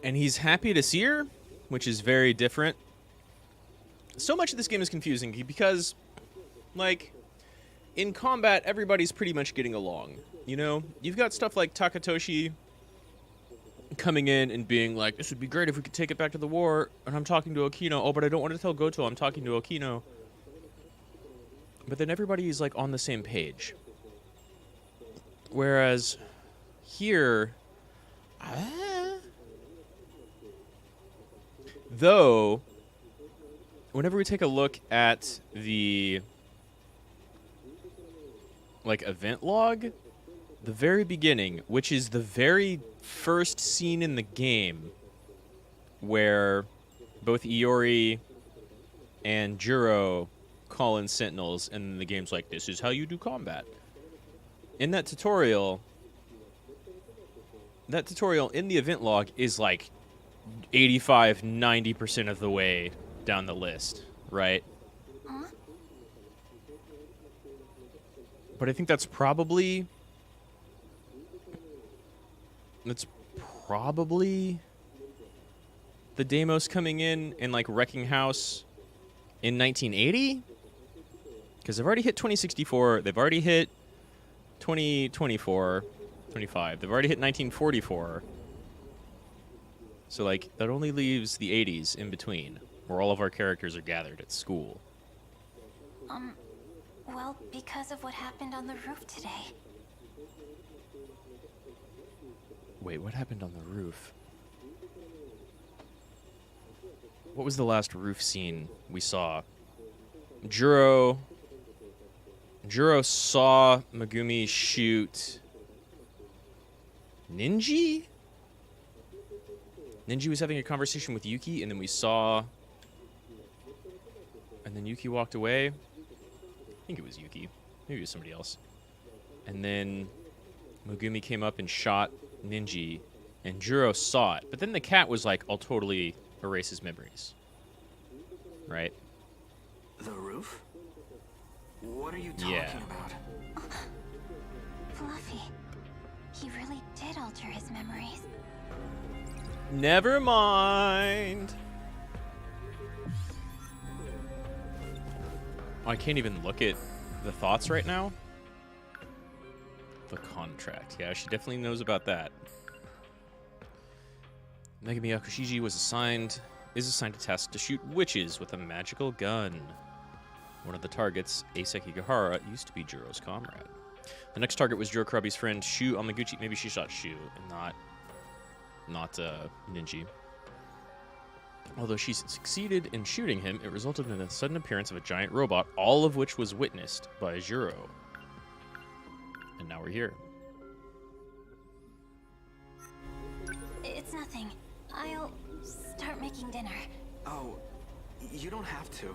And he's happy to see her, which is very different. So much of this game is confusing because, like, in combat, everybody's pretty much getting along. You know, you've got stuff like Takatoshi coming in and being like, this would be great if we could take it back to the war, and I'm talking to Okino. Oh, but I don't want to tell Goto I'm talking to Okino. But then everybody's, like, on the same page. Whereas here, though, whenever we take a look at the, like, event log, the very beginning, which is the very first scene in the game where both Iori and Jiro call in Sentinels, and then the game's like, this is how you do combat. In that tutorial in the event log is like 85, 90% of the way down the list, right? Huh? But I think that's probably the Deimos coming in and like wrecking house in 1980, because they've already hit 2064, they've already hit 2024, 25, they've already hit 1944. So like that only leaves the 80s in between, where all of our characters are gathered at school. Well, because of what happened on the roof today. Wait, what happened on the roof? What was the last roof scene we saw? Jiro saw Megumi shoot Ninji? Ninji was having a conversation with Yuki, and then we saw... And then Yuki walked away. I think it was Yuki. Maybe it was somebody else. And then Megumi came up and shot Ninji, and Jiro saw it. But then the cat was like, I'll totally erase his memories. Right? The roof? What are you talking about? Fluffy. He really did alter his memories. Never mind. Oh, I can't even look at the thoughts right now. The contract. Yeah, she definitely knows about that. Megami Yakushiji is assigned to task to shoot witches with a magical gun. One of the targets, Eiseki Gahara, used to be Jiro's comrade. The next target was Jiro Karabi's friend Shu Amaguchi. Maybe she shot Shu and not Ninji. Although she succeeded in shooting him, it resulted in the sudden appearance of a giant robot, all of which was witnessed by Jiro. And now we're here. It's nothing. I'll start making dinner. Oh, you don't have to.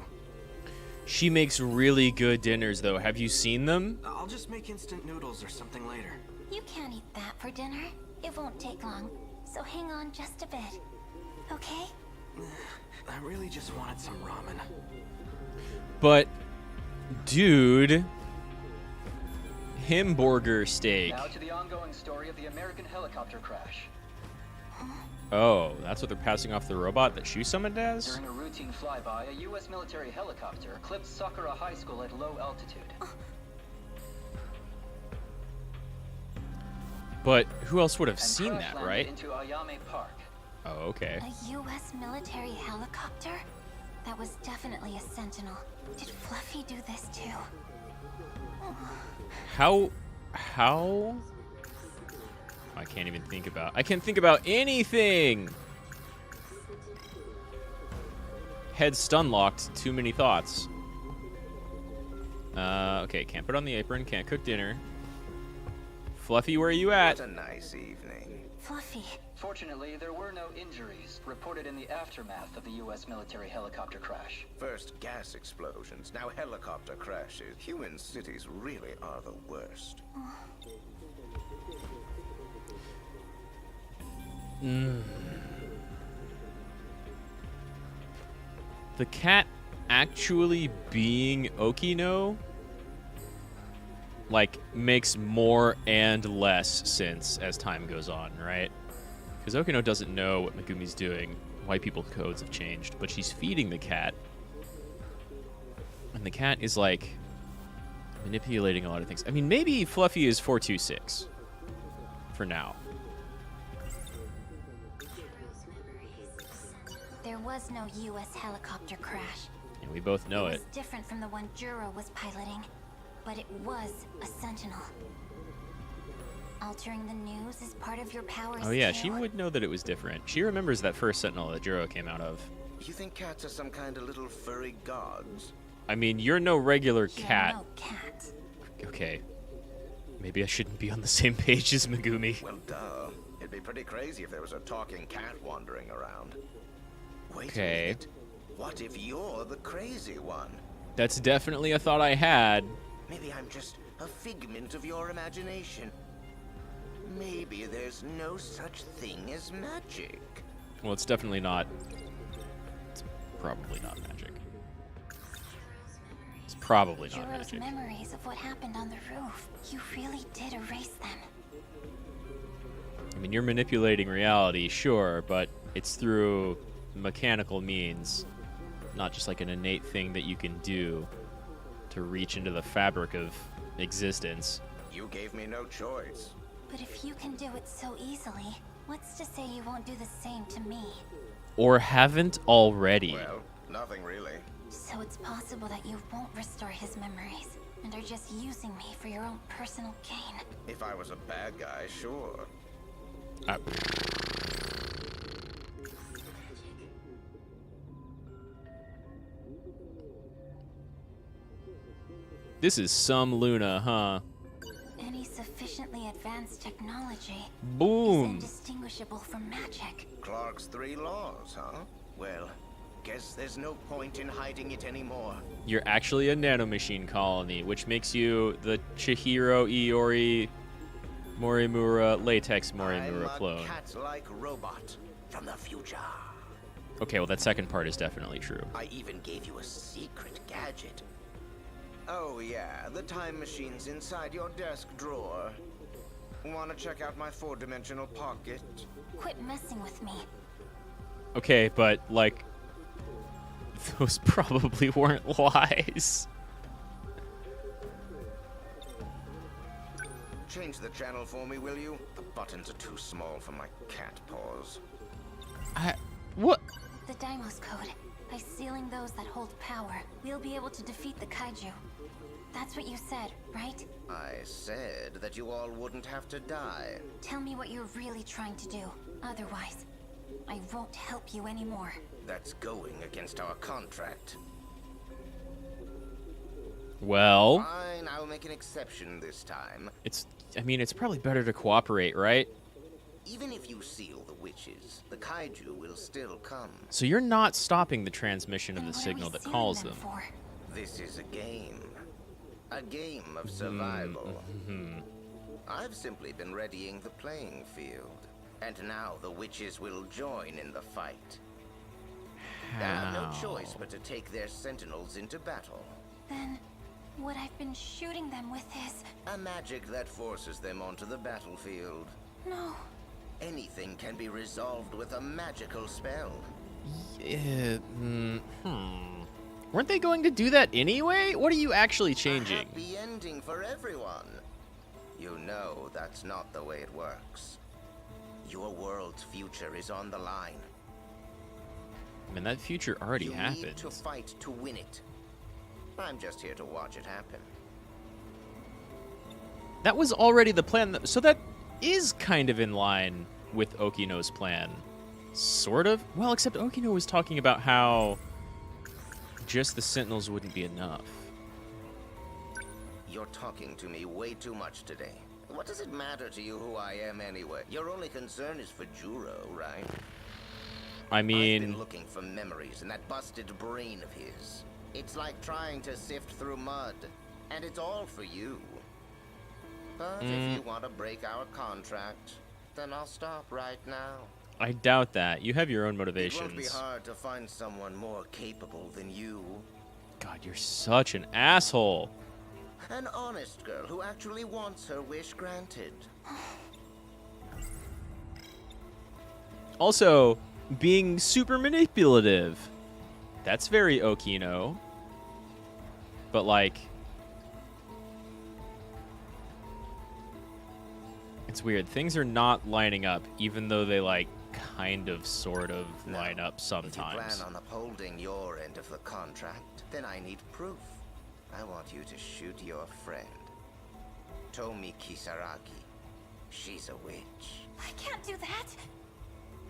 She makes really good dinners, though. Have you seen them? I'll just make instant noodles or something later. You can't eat that for dinner. It won't take long. So hang on just a bit. Okay? I really just wanted some ramen. But, dude, Himburger steak. Now to the ongoing story of the American helicopter crash. Oh, that's what they're passing off the robot that Shu summoned as? During a routine flyby, a U.S. military helicopter clipped Sakura High School at low altitude. But who else would have and seen crash that, landed right? into Ayame Park. Oh, okay. A U.S. military helicopter? That was definitely a Sentinel. Did Fluffy do this too? How I can't even think about. I can't think about anything. Head stun locked. Too many thoughts. Okay, can't put on the apron. Can't cook dinner. Fluffy, where are you at? What a nice evening. Fluffy. Fortunately, there were no injuries reported in the aftermath of the U.S. military helicopter crash. First gas explosions, now helicopter crashes. Human cities really are the worst. The cat actually being Okino, like, makes more and less sense as time goes on, right? Because Okino doesn't know what Megumi's doing. White people codes have changed, but she's feeding the cat. And the cat is, like, manipulating a lot of things. I mean, maybe Fluffy is 426 for now. There was no U.S. helicopter crash. And we both know It it. was different from the one Juro was piloting, but it was a Sentinel. Altering the news is part of your powers. Oh yeah, too. she would know that it was different. She remembers that first Sentinel that Juro came out of. You think cats are some kind of little furry gods? I mean, you're no regular You're cat. no cat. Okay. Maybe I shouldn't be on the same page as Megumi. Well, duh. It'd be pretty crazy if there was a talking cat wandering around. Wait a Okay. minute. What if you're the crazy one? That's definitely a thought I had. Maybe I'm just a figment of your imagination. Maybe there's no such thing as magic. Well, it's definitely not. It's probably not magic. It's probably not Juro's magic. memories of what happened on the roof. You really did erase them. I mean, you're manipulating reality, sure, but it's through mechanical means, not just like an innate thing that you can do to reach into the fabric of existence. You gave me no choice. But if you can do it so easily, what's to say you won't do the same to me? Or haven't already. Well, nothing really. So it's possible that you won't restore his memories, and are just using me for your own personal gain. If I was a bad guy, sure. This is some Luna, huh? Any sufficiently advanced technology is Boom. indistinguishable from magic. Clark's 3 laws, huh? Well, guess there's no point in hiding it anymore. You're actually a nanomachine colony, which makes you the Chihiro Iori Morimura latex Morimura I'm a clone. cat-like robot from the future. Okay, well that second part is definitely true. I even gave you a secret gadget. Oh yeah, the time machine's inside your desk drawer. Wanna check out my 4-dimensional pocket? Quit messing with me. Okay, but like those probably weren't lies. Change the channel for me, will you? The buttons are too small for my cat paws. What? The Daimos code. By sealing those that hold power, we'll be able to defeat the kaiju. That's what you said, right? I said that you all wouldn't have to die. Tell me what you're really trying to do. Otherwise, I won't help you anymore. That's going against our contract. Well, Fine, I'll make an exception this time. I mean, it's probably better to cooperate, right? Even if you seal the witches, the kaiju will still come. So you're not stopping the transmission of Then the what are we signal that sealing calls them. for? This is a game. A game of survival. I've simply been readying the playing field. And now the witches will join in the fight. I have no choice but to take their sentinels into battle. Then, what I've been shooting them with is... A magic that forces them onto the battlefield. No. Anything can be resolved with a magical spell. Yeah, Weren't they going to do that anyway? What are you actually A changing? happy ending for everyone. You know that's not the way it works. Your world's future is on the line. I mean, that future already You happened. need to fight to win it. I'm just here to watch it happen. That was already the plan. So that is kind of in line with Okino's plan. Sort of. Well, except Okino was talking about how just the Sentinels wouldn't be enough. You're talking to me way too much today. What does it matter to you who I am anyway? Your only concern is for Juro, right? I I've mean, been looking for memories in that busted brain of his. It's like trying to sift through mud, and it's all for you. But if you want to break our contract, then I'll stop right now. I doubt that. You have your own It won't be motivations. hard to find someone more capable than you. God, you're such an asshole. An honest girl who actually wants her wish granted. Also, being super manipulative. That's very Okino. But, like, it's weird. Things are not lining up, even though they, like, kind of, sort of line up If you sometimes. plan on upholding your end of the contract, then I need proof. I want you to shoot your friend, Tomi Kisaragi. She's a witch. I can't do that.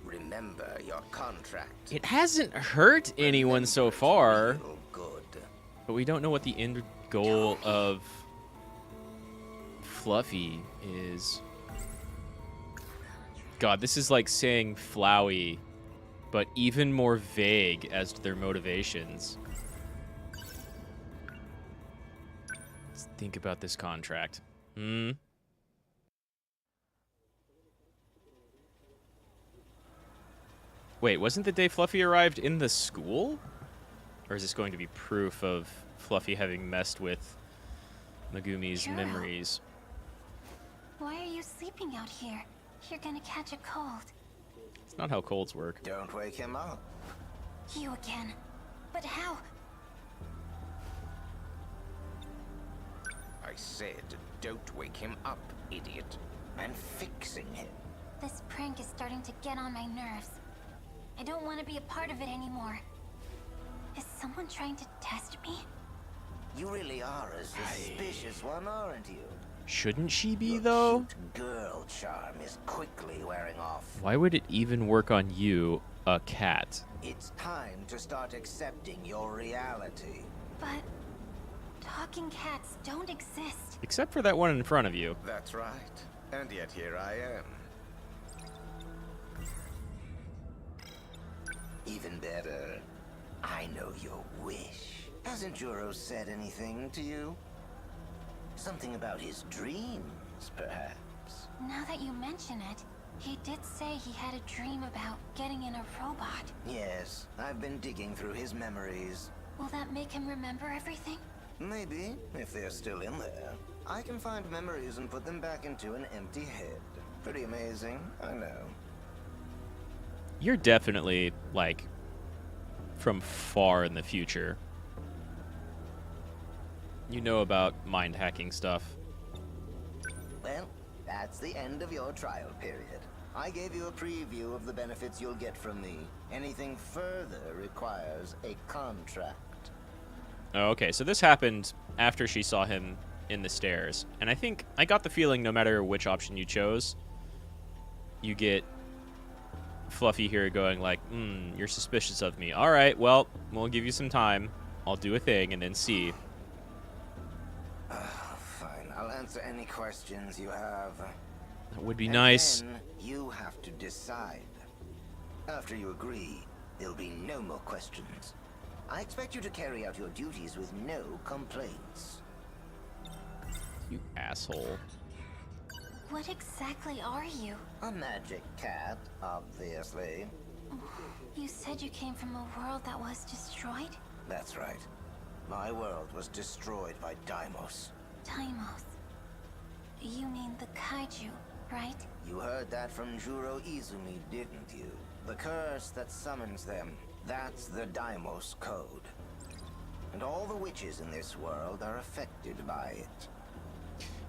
Remember your contract. It hasn't hurt anyone so Remember to far, feel good. but we don't know what the end goal of Fluffy is. God, this is like saying Flowey, but even more vague as to their motivations. Let's think about this contract. Wait, wasn't the day Fluffy arrived in the school? Or is this going to be proof of Fluffy having messed with Megumi's Juro. memories? Why are you sleeping out here? You're gonna catch a cold. It's not how colds work. Don't wake him up. You again. But how? I said, don't wake him up, idiot. I'm fixing him. This prank is starting to get on my nerves. I don't want to be a part of it anymore. Is someone trying to test me? You really are a suspicious one, aren't you? Shouldn't she be, Your though? cute girl charm is quickly wearing off. Why would it even work on you, a cat? It's time to start accepting your reality. But talking cats don't exist. Except for that one in front of you. That's right. And yet here I am. Even better, I know your wish. Hasn't Juro said anything to you? Something about his dreams, perhaps? Now that you mention it, he did say he had a dream about getting in a robot. Yes, I've been digging through his memories. Will that make him remember everything? Maybe, if they're still in there. I can find memories and put them back into an empty head. Pretty amazing, I know. You're definitely, like, from far in the future. You know about mind hacking stuff. Well, that's the end of your trial period. I gave you a preview of the benefits you'll get from me. Anything further requires a contract. Oh, okay, so this happened after she saw him in the stairs. And I think I got the feeling no matter which option you chose, you get Fluffy here going like, you're suspicious of me. All right, well, we'll give you some time. I'll do a thing and then see. Fine, I'll answer any questions you have. That would be And nice. then you have to decide. After you agree, there'll be no more questions. I expect you to carry out your duties with no complaints. You asshole. What exactly are you? A magic cat, obviously. You said you came from a world that was destroyed? That's right. My world was destroyed by Daimos. Daimos. You mean the kaiju, right? You heard that from Juro Izumi, didn't you? The curse that summons them, that's the Daimos code. And all the witches in this world are affected by it.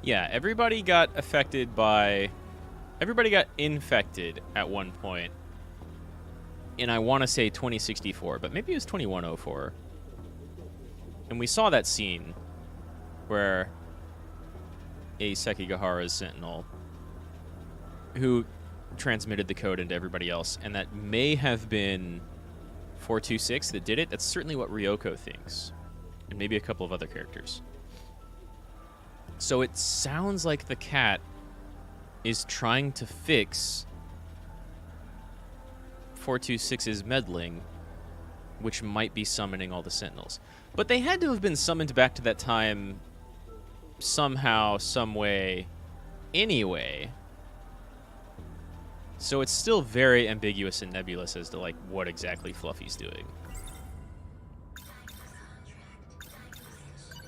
Yeah, everybody got affected by... Everybody got infected at one point. And I want to say 2064, but maybe it was 2104. And we saw that scene where a Sekigahara's sentinel who transmitted the code into everybody else, and that may have been 426 that did it. That's certainly what Ryoko thinks, and maybe a couple of other characters. So it sounds like the cat is trying to fix 426's meddling, which might be summoning all the Sentinels. But they had to have been summoned back to that time somehow, some way, anyway. So it's still very ambiguous and nebulous as to, like, what exactly Fluffy's doing.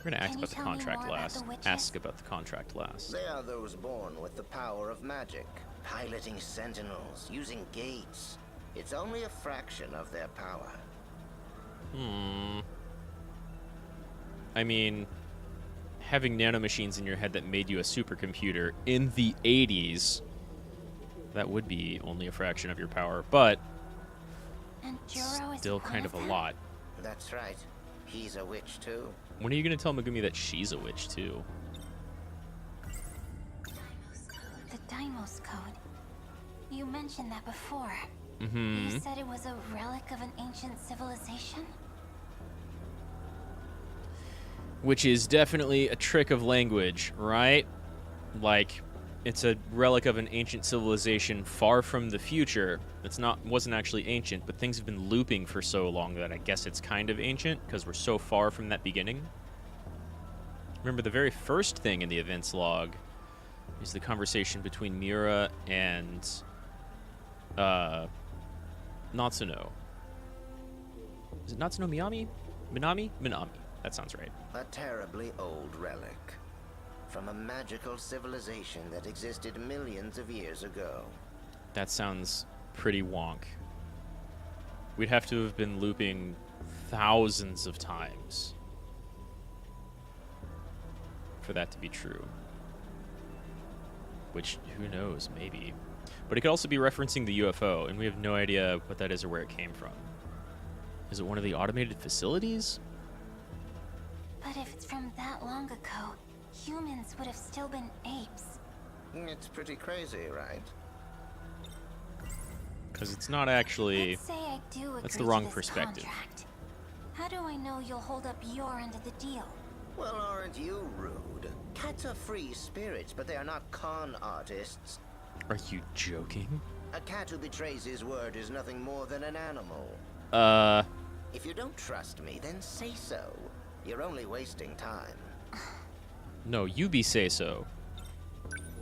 We're going to ask about the contract last. Ask about the contract last. They are those born with the power of magic, piloting sentinels, using gates. It's only a fraction of their power. I mean, having nanomachines in your head that made you a supercomputer in the 80s, that would be only a fraction of your power, but And Juro is still one kind of a them? lot. That's right. He's a witch too. When are you going to tell Megumi that she's a witch, too? The Deimos Code. You mentioned that before. Mm-hmm. You said it was a relic of an ancient civilization? Which is definitely a trick of language, right? Like, it's a relic of an ancient civilization far from the future. Wasn't actually ancient, but things have been looping for so long that I guess it's kind of ancient because we're so far from that beginning. Remember, the very first thing in the events log is the conversation between Miura and Natsuno. Is it Natsuno Minami? Minami. That sounds right. A terribly old relic. From a magical civilization that existed millions of years ago. That sounds pretty wonk. We'd have to have been looping thousands of times for that to be true. Which, who knows, maybe. But it could also be referencing the UFO, and we have no idea what that is or where it came from. Is it one of the automated facilities? But if it's from that long ago, humans would have still been apes. It's pretty crazy, right? Because it's not actually... Let's say I do agree That's the wrong to this perspective. contract. How do I know you'll hold up your end of the deal? Well, aren't you rude? Cats are free spirits, but they are not con artists. Are you joking? A cat who betrays his word is nothing more than an animal. If you don't trust me, then say so. You're only wasting time. No, you be say so.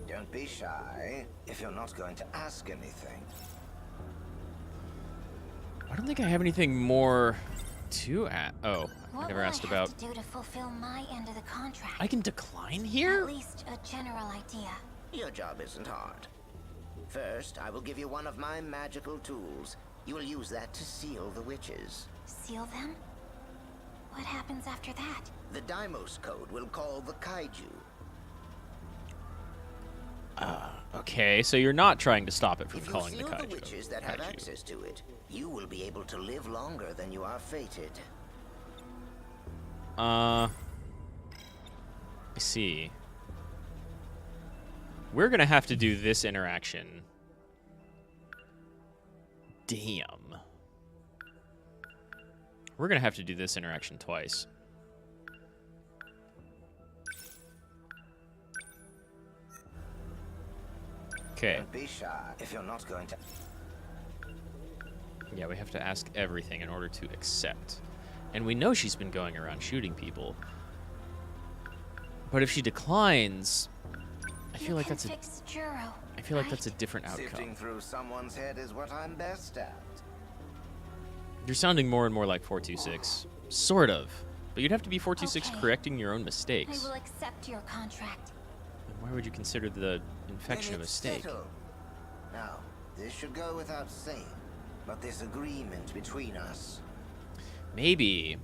Don't be shy if you're not going to ask anything. I don't think I have anything more to add. Oh, What I never will asked I about... have to do to fulfill my end of the contract? I can decline At here? least a general idea. Your job isn't hard. First, I will give you one of my magical tools. You will use that to seal the witches. Seal them? What happens after that? The Deimos Code will call the kaiju. Okay, so you're not trying to stop it from If you calling the seal the kaiju. witches that have Kaiju. access to it, you will be able to live longer than you are fated. I see. We're gonna have to do this interaction. Damn. We're gonna have to do this interaction twice. Okay. Don't be shy if you're not going to. Yeah, we have to ask everything in order to accept. And we know she's been going around shooting people. But if she declines, I feel like that's a fix Juro, I feel like right? that's a different outcome. Sifting through someone's head is what I'm best at. You're sounding more and more like 426. Sort of. But you'd have to be 426 Okay. correcting your own I mistakes. will accept your contract. And why would you consider the infection a Then it's mistake? settled. Now, this should go without saying, but this agreement between us. Maybe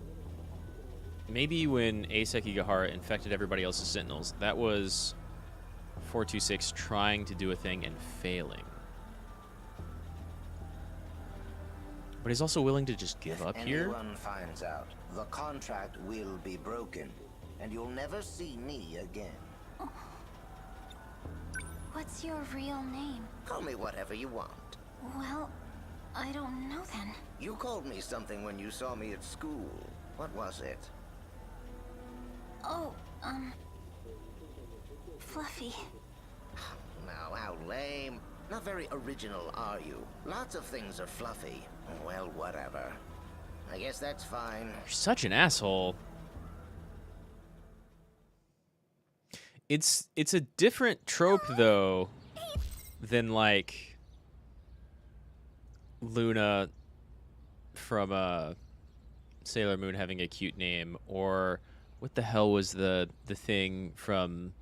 when Sekigahara infected everybody else's Sentinels, that was 426 trying to do a thing and failing. But he's also willing to just give up If here? anyone finds out, the contract will be broken, and you'll never see me again. What's your real name? Call me whatever you want. Well, I don't know then. You called me something when you saw me at school. What was it? Oh, Fluffy. Now, how lame. Not very original, are you? Lots of things are fluffy. Well, whatever. I guess that's fine. You're such an asshole. It's a different trope though than like Luna from Sailor Moon having a cute name, or what the hell was the thing from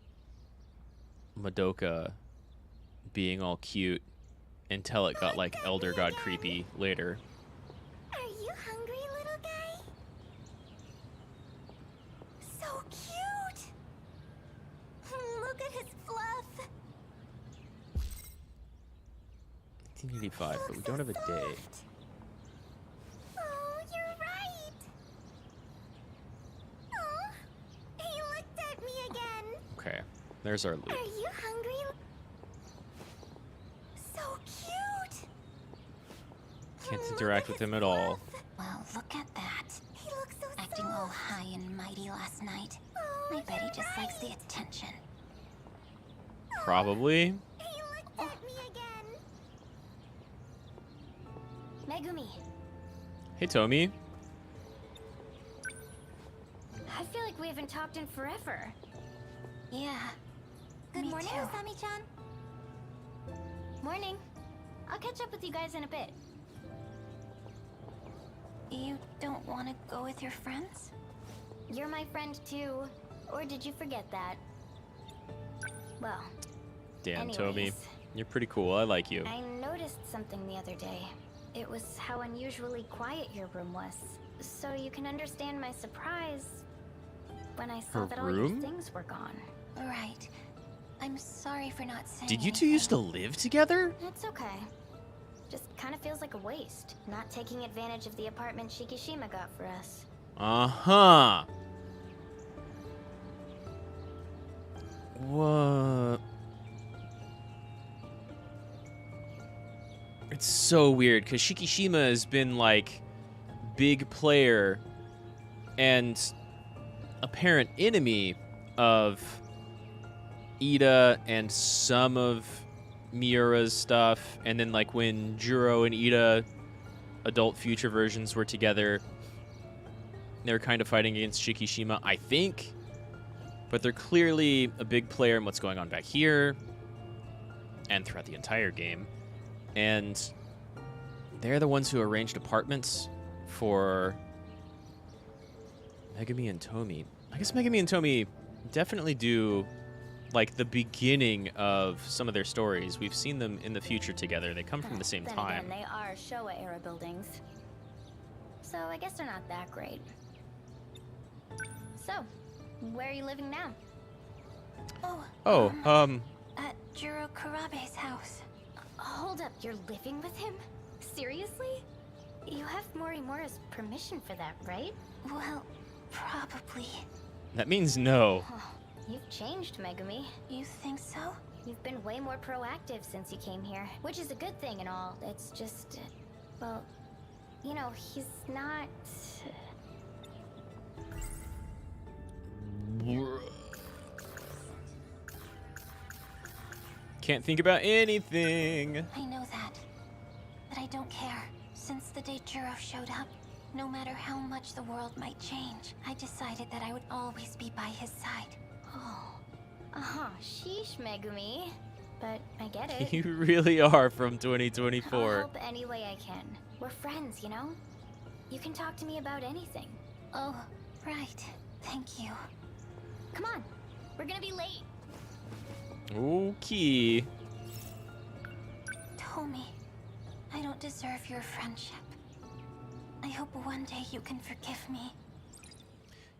Madoka being all cute until it got like Elder God creepy later. Are you hungry, little guy? So cute! Look at his fluff. 1985, but we don't have a day. Oh, you're right. Oh, he looked at me again. Okay, there's our loop. Are you hungry? So cute. Can't interact with him at all. Well, look at that. He looks so acting all high and mighty last night. I bet he just likes the attention. Probably. He looked at me again. Megumi. Hey, Tomi. I feel like we haven't talked in forever. Yeah. Good morning, Asami-chan. Morning. I'll catch up with you guys in a bit. You don't want to go with your friends? You're my friend too. Or did you forget that? Well, Damn, Tomi. anyways, You're pretty cool. I like you. I noticed something the other day. It was how unusually quiet your room was. So you can understand my surprise when I saw Her that all your room? things were gone. Right. I'm sorry for not saying Did you two used to live together? It's okay. Just kind of feels like a waste, not taking advantage of the apartment Shikishima got for us. Uh-huh. What? It's so weird, because Shikishima has been, like, big player and apparent enemy of Ida and some of Miura's stuff, and then like when Juro and Ida adult future versions were together, they were kind of fighting against Shikishima, I think, but they're clearly a big player in what's going on back here and throughout the entire game, and they're the ones who arranged apartments for Megumi and Tomi. I guess Megumi and Tomi definitely do like the beginning of some of their stories. We've seen them in the future together. They come from the same Then time. Again, they are Showa era buildings, so I guess they're not that great. So, where are you living now? At Juro Kurabe's house. Hold up, you're living with him? Seriously? You have Morimura's permission for that, right? Well, probably. That means no. You've changed, Megumi. You think so? You've been way more proactive since you came here, which is a good thing and all. It's just, well, you know, he's not... Can't think about anything. I know that, but I don't care. Since the day Juro showed up, no matter how much the world might change, I decided that I would always be by his side. Oh. Sheesh, Megumi. But I get it. You really are from I'll 2024. help any way I can. We're friends, you know? You can talk to me about anything. Oh, right. Thank you. Come on. We're gonna be late. Okay. Tomi, I don't deserve your friendship. I hope one day you can forgive me.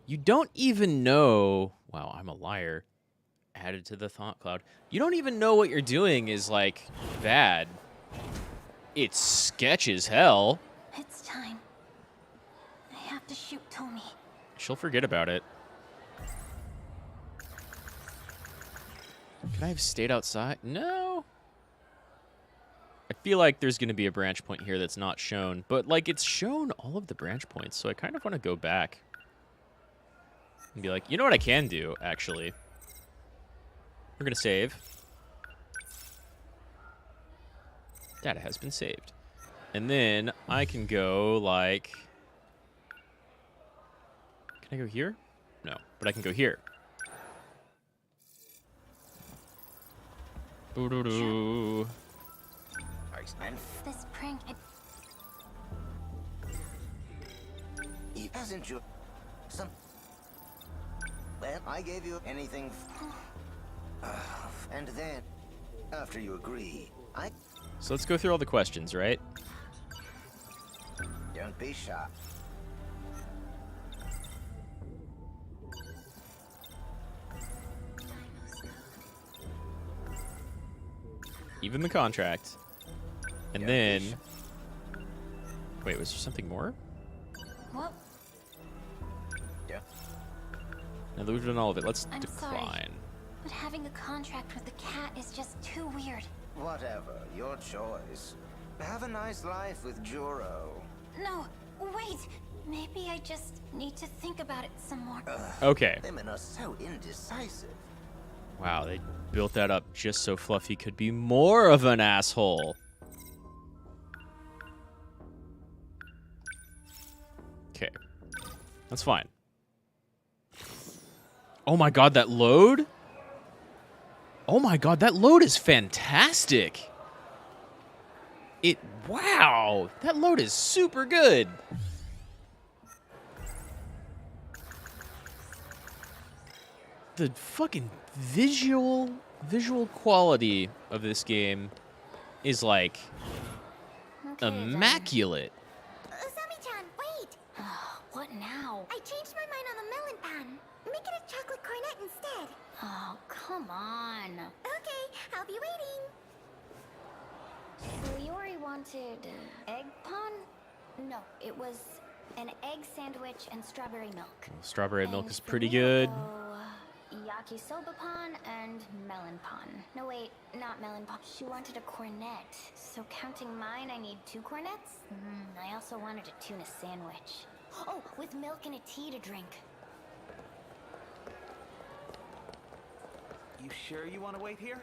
You don't even know... Wow, I'm a liar. Added to the thought cloud. You don't even know what you're doing is, like, bad. It's sketch as hell. It's time. I have to shoot Tomi. She'll forget about it. Could I have stayed outside? No. I feel like there's going to be a branch point here that's not shown. But, like, it's shown all of the branch points. So I kind of want to go back. And be like, you know what I can do, actually? We're going to save. Data has been saved. And then I can go, like... Can I go here? No, but I can go here. Boo-doo-doo. This prank, He hasn't you some. Well, I gave you anything. And then, after you agree, I So let's go through all the questions, right? don't be shy. Even the contract. And Yeah, then... fish. Wait, was there something more? what? Yeah. Now that we've done all of it, let's I'm decline. sorry. But having a contract with the cat is just too weird. Whatever, your choice. Have a nice life with Juro. No, wait. Maybe I just need to think about it some more. Okay. Women are so indecisive. Wow, they built that up just so Fluffy could be more of an asshole. Okay. That's fine. Oh my god, that load? Oh my god, that load is fantastic. Wow, that load is super good. The fucking visual quality of this game is like Okay, then. immaculate. Usami-chan, wait! What now? I changed my mind on the melon pan. Make it a chocolate cornet instead. Oh, come on. Okay, I'll be waiting. So Yori wanted egg pun? No, it was an egg sandwich and strawberry milk. Strawberry milk And is for pretty me, good. Yakisoba pan and melon pan. No, wait, not melon pan. She wanted a cornet. So counting mine, I need 2 cornets? I also wanted a tuna sandwich. Oh, with milk and a tea to drink. You sure you want to wait here?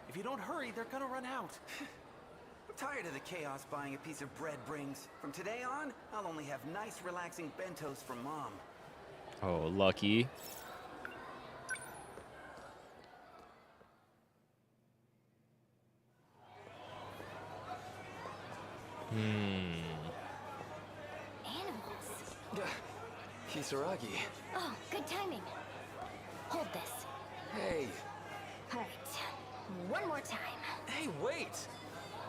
If you don't hurry, they're gonna run out. I'm tired of the chaos buying a piece of bread brings. From today on, I'll only have nice, relaxing bentos from Mom. Oh, lucky. Animals. Kisaragi. Oh, good timing. Hold this. Hey. All right. One more time. Hey, wait!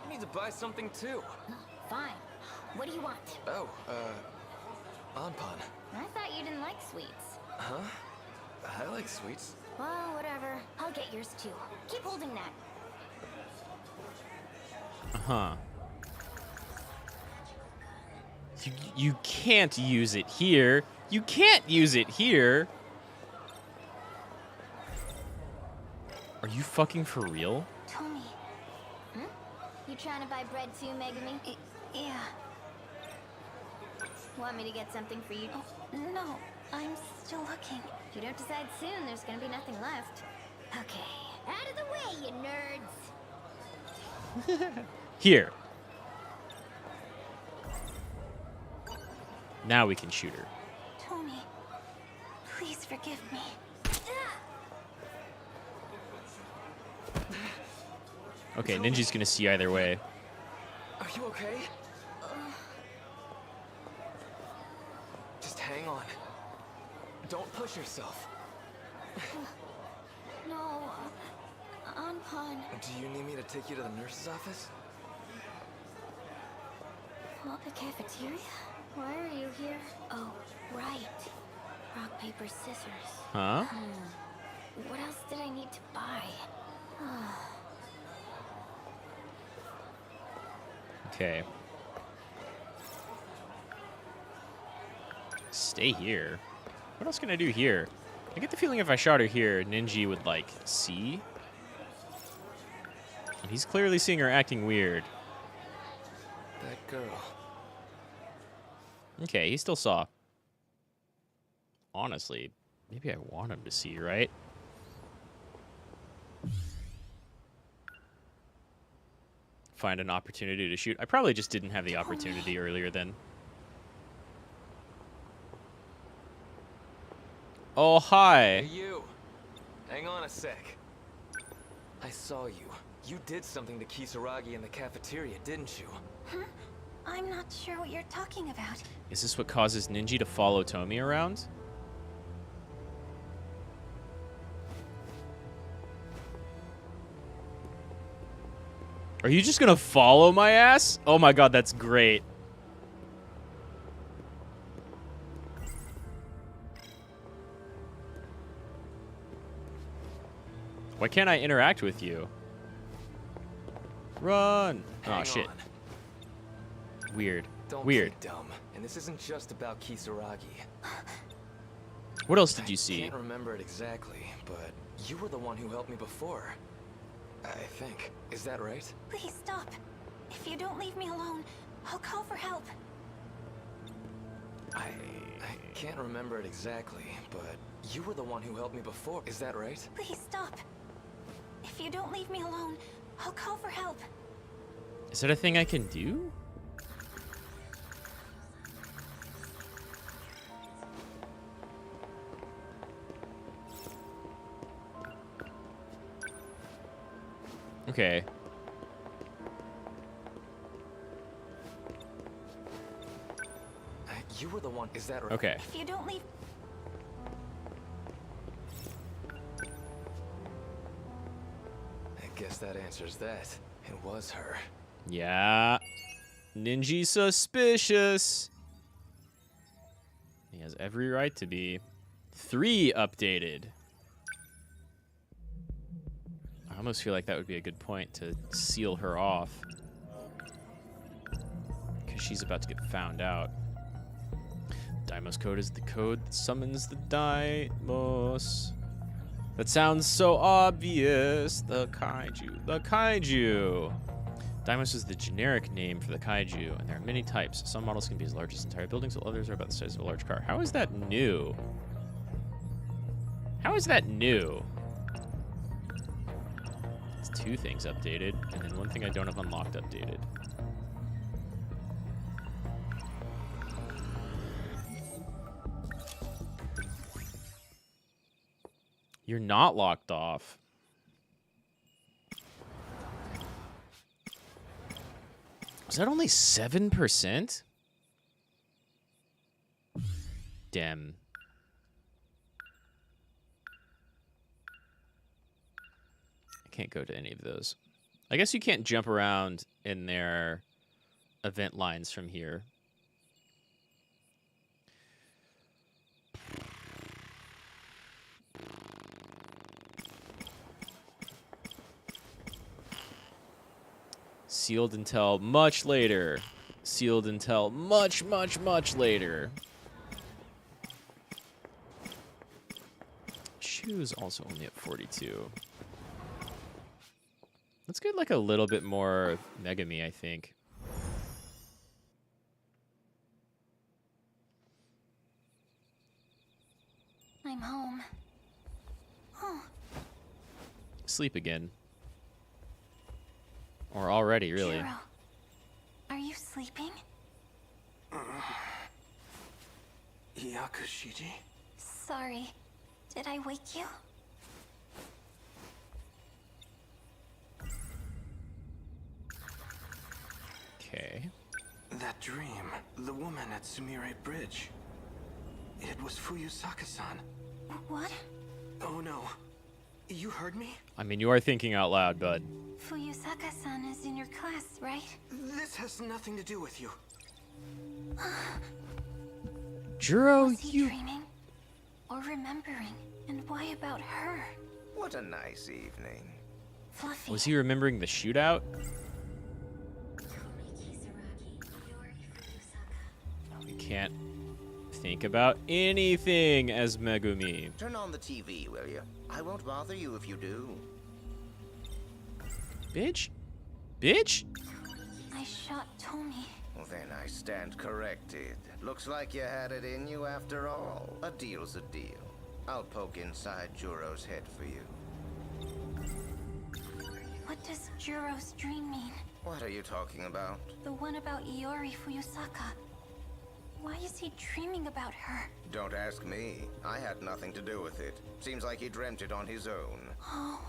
I need to buy something too. Oh, fine. What do you want? Oh, Anpan. I thought you didn't like sweets. Huh? I like sweets. Well, whatever. I'll get yours too. Keep holding that. Uh-huh. You can't use it here. You can't use it here. Are you fucking for real? Tommy. You trying to buy bread too, Megami? Yeah. Want me to get something for you? Oh, no, I'm still looking. If you don't decide soon, there's gonna be nothing left. Okay. Out of the way, you nerds! Here. Now we can shoot her. Tommy, please forgive me. Okay, Ninja's gonna see either way. Are you okay? Just hang on. Don't push yourself. No, Anpan. Do you need me to take you to the nurse's office? What, the cafeteria? Why are you here? Oh, right. Rock, paper, scissors. Huh? What else did I need to buy? Okay. Stay here. What else can I do here? I get the feeling if I shot her here, Ninja would, like, see. he's clearly seeing her acting weird. That girl. Okay, he still saw. Honestly, maybe I want him to see, right? Find an opportunity to shoot. I probably just didn't have the opportunity earlier then. Oh, hi. Hey, you. Hang on a sec. I saw you. You did something to Kisaragi in the cafeteria, didn't you? Huh? I'm not sure what you're talking about. Is this what causes Ninji to follow Tomi around? Are you just gonna follow my ass? Oh my god, that's great. Why can't I interact with you? Run! Oh shit. Weird. Don't Weird. be dumb. And this isn't just about Kisaragi. What else did you see? I can't remember it exactly, but you were the one who helped me before. I think. Is that right? Please stop. If you don't leave me alone, I'll call for help. I can't remember it exactly, but you were the one who helped me before. Is that right? Please stop. If you don't leave me alone, I'll call for help. Is that a thing I can do? Okay. You were the one. Is that right? Okay. If you don't leave... I guess that answers that. It was her. Yeah. Ninji suspicious. He has every right to be. 3 updated. I almost feel like that would be a good point to seal her off. Because she's about to get found out. Daimos code is the code that summons the Daimos. That sounds so obvious. The kaiju. The kaiju. Daimos is the generic name for the kaiju, and there are many types. Some models can be as large as entire buildings, while others are about the size of a large car. How is that new? How is that new? It's 2 things updated, and then 1 thing I don't have unlocked updated. You're not locked off. Was that only 7%? Damn. I can't go to any of those. I guess you can't jump around in their event lines from here. Sealed until much later. Sealed until much, much, much later. Shoes also only at 42. Let's get like a little bit more Megami, I think. I'm home. Oh. Sleep again. Or already, really. Jiro, are you sleeping? Yakushiji? Sorry. Did I wake you? Okay. That dream, the woman at Sumire Bridge. It was Fuyusaka-san. What? Oh no. You heard me? I mean, you are thinking out loud, bud. Fuyusaka-san is in your class, right? This has nothing to do with you. Jiro, Was he dreaming? Or remembering? And why about her? What a nice evening. Fluffy. Was he remembering the shootout? We can't think about anything as Megumi. Turn on the TV, will you? I won't bother you if you do. Bitch, Bitch! I shot Tomi. Well, then I stand corrected. Looks like you had it in you after all. A deal's a deal. I'll poke inside Juro's head for you. What does Juro's dream mean? What are you talking about? The one about Iori Fuyusaka. Why is he dreaming about her? Don't ask me. I had nothing to do with it. Seems like he dreamt it on his own. Oh.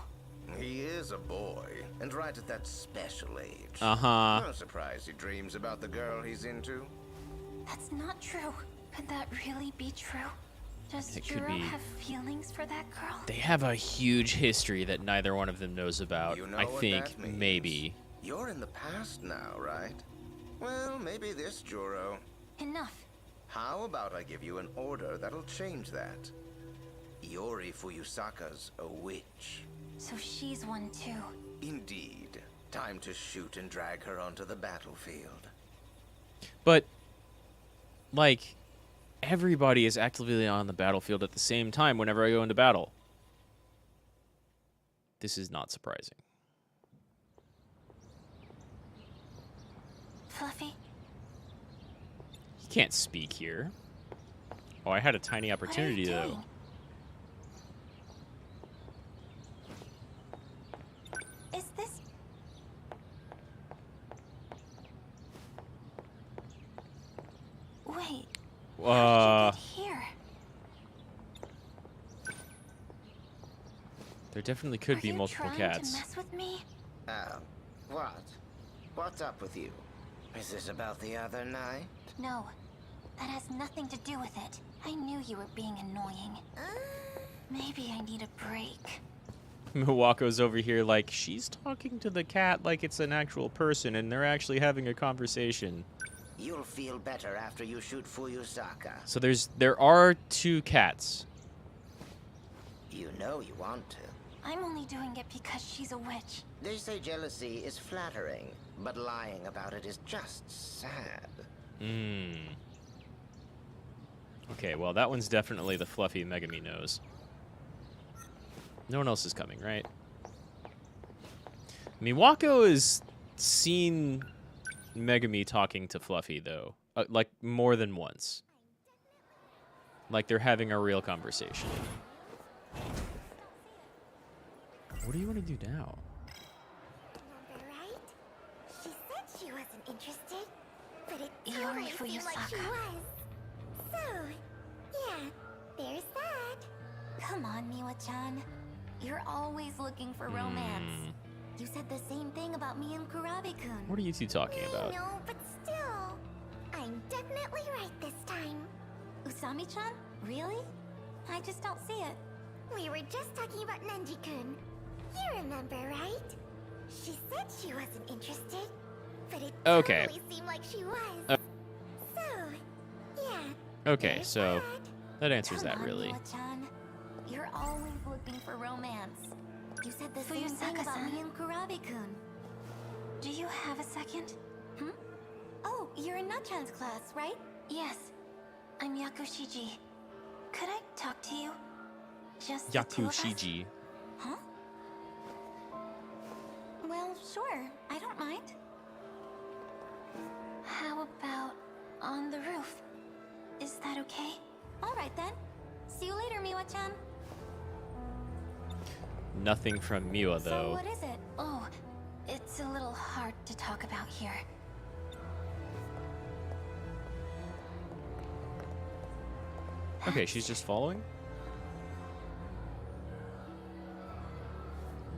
He is a boy, and right at that special age. Uh-huh. No surprise he dreams about the girl he's into. That's not true. Could that really be true? Does It could Juro be. have feelings for that girl? They have a huge history that neither one of them knows about. You know I what think that means? maybe. You're in the past now, right? Well, maybe this, Juro. Enough. How about I give you an order that'll change that? Iori Fuyusaka's a witch. So she's one too. Indeed. Time to shoot and drag her onto the battlefield. But, like, everybody is actively on the battlefield at the same time whenever I go into battle. This is not surprising. Fluffy? He can't speak here. Oh, I had a tiny opportunity, What are you though. doing? Is this... Wait, how did you get here? There definitely could Are be you multiple trying cats. to mess with me? What? What's up with you? Is this about the other night? No, that has nothing to do with it. I knew you were being annoying. Maybe I need a break. Miwako's over here like, she's talking to the cat like it's an actual person and they're actually having a conversation. You'll feel better after you shoot Fuyusaka. So there are two cats. You know you want to. I'm only doing it because she's a witch. They say jealousy is flattering, but lying about it is just sad. Okay, well, that one's definitely the fluffy Megami nose. No one else is coming, right? Miwako has seen Megami talking to Fluffy, though. Like, more than once. Like, they're having a real conversation. What do you want to do now? Remember, right? She said she wasn't interested, but it Iori totally seemed like she Fuyusaka. was. So, yeah, there's that. Come on, Miwa-chan. You're always looking for romance. You said the same thing about me and Kurabe-kun. What are you two talking about? I know, but still, I'm definitely right this time. Usami-chan? Really? I just don't see it. We were just talking about Nenji-kun. You remember, right? She said she wasn't interested, but it Okay. totally seemed like she was. So, yeah. Okay, there's so that. that answers Come that, on, really. Miwa-chan. You're always looking for romance. You said the same thing about Fuyusaka-san. me and Kurabe-kun. Do you have a second? Oh, you're in Nachan's class, right? Yes. I'm Yakushiji. Could I talk to you? Just the two of us? Yakushiji. Huh? Well, sure. I don't mind. How about on the roof? Is that okay? All right then. See you later, Miwa-chan. Nothing from Miwa, So though. what is it? Oh, it's a little hard to talk about here. Okay, she's just following?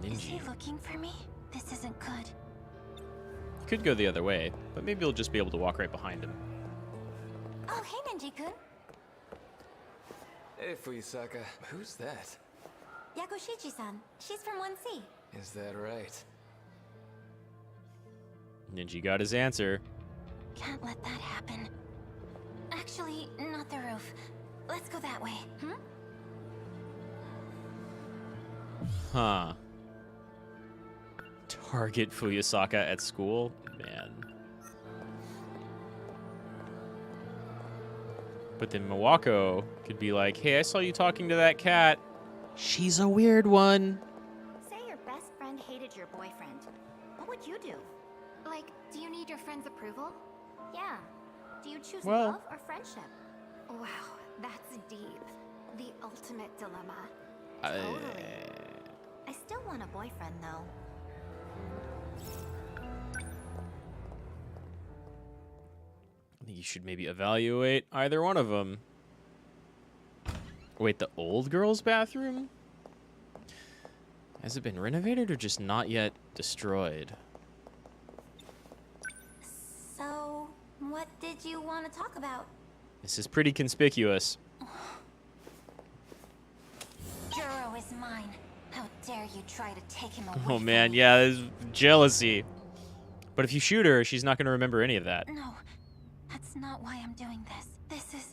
Is he Ninji. looking for me? This isn't good. Could go the other way, but maybe you'll just be able to walk right behind him. Oh, hey, Nenji-kun. Hey, Fuyusaka. Who's that? Yakushiji-san. She's from 1C. Is that right? Ninji got his answer. Can't let that happen. Actually, not the roof. Let's go that way. Huh. Target Fuyusaka at school? Man. But then Miwako could be like, hey, I saw you talking to that cat. She's a weird one. Say your best friend hated your boyfriend. What would you do? Like, do you need your friend's approval? Yeah. Do you choose Well- love or friendship? Wow, that's deep. The ultimate dilemma. Totally. I still want a boyfriend, though. I think you should maybe evaluate either one of them. Wait, the old girl's bathroom? Has it been renovated or just not yet destroyed? So, what did you want to talk about? This is pretty conspicuous. Juro is mine. How dare you try to take him away Oh from man, me. yeah, there's jealousy. But if you shoot her, she's not going to remember any of that. No, that's not why I'm doing this. This is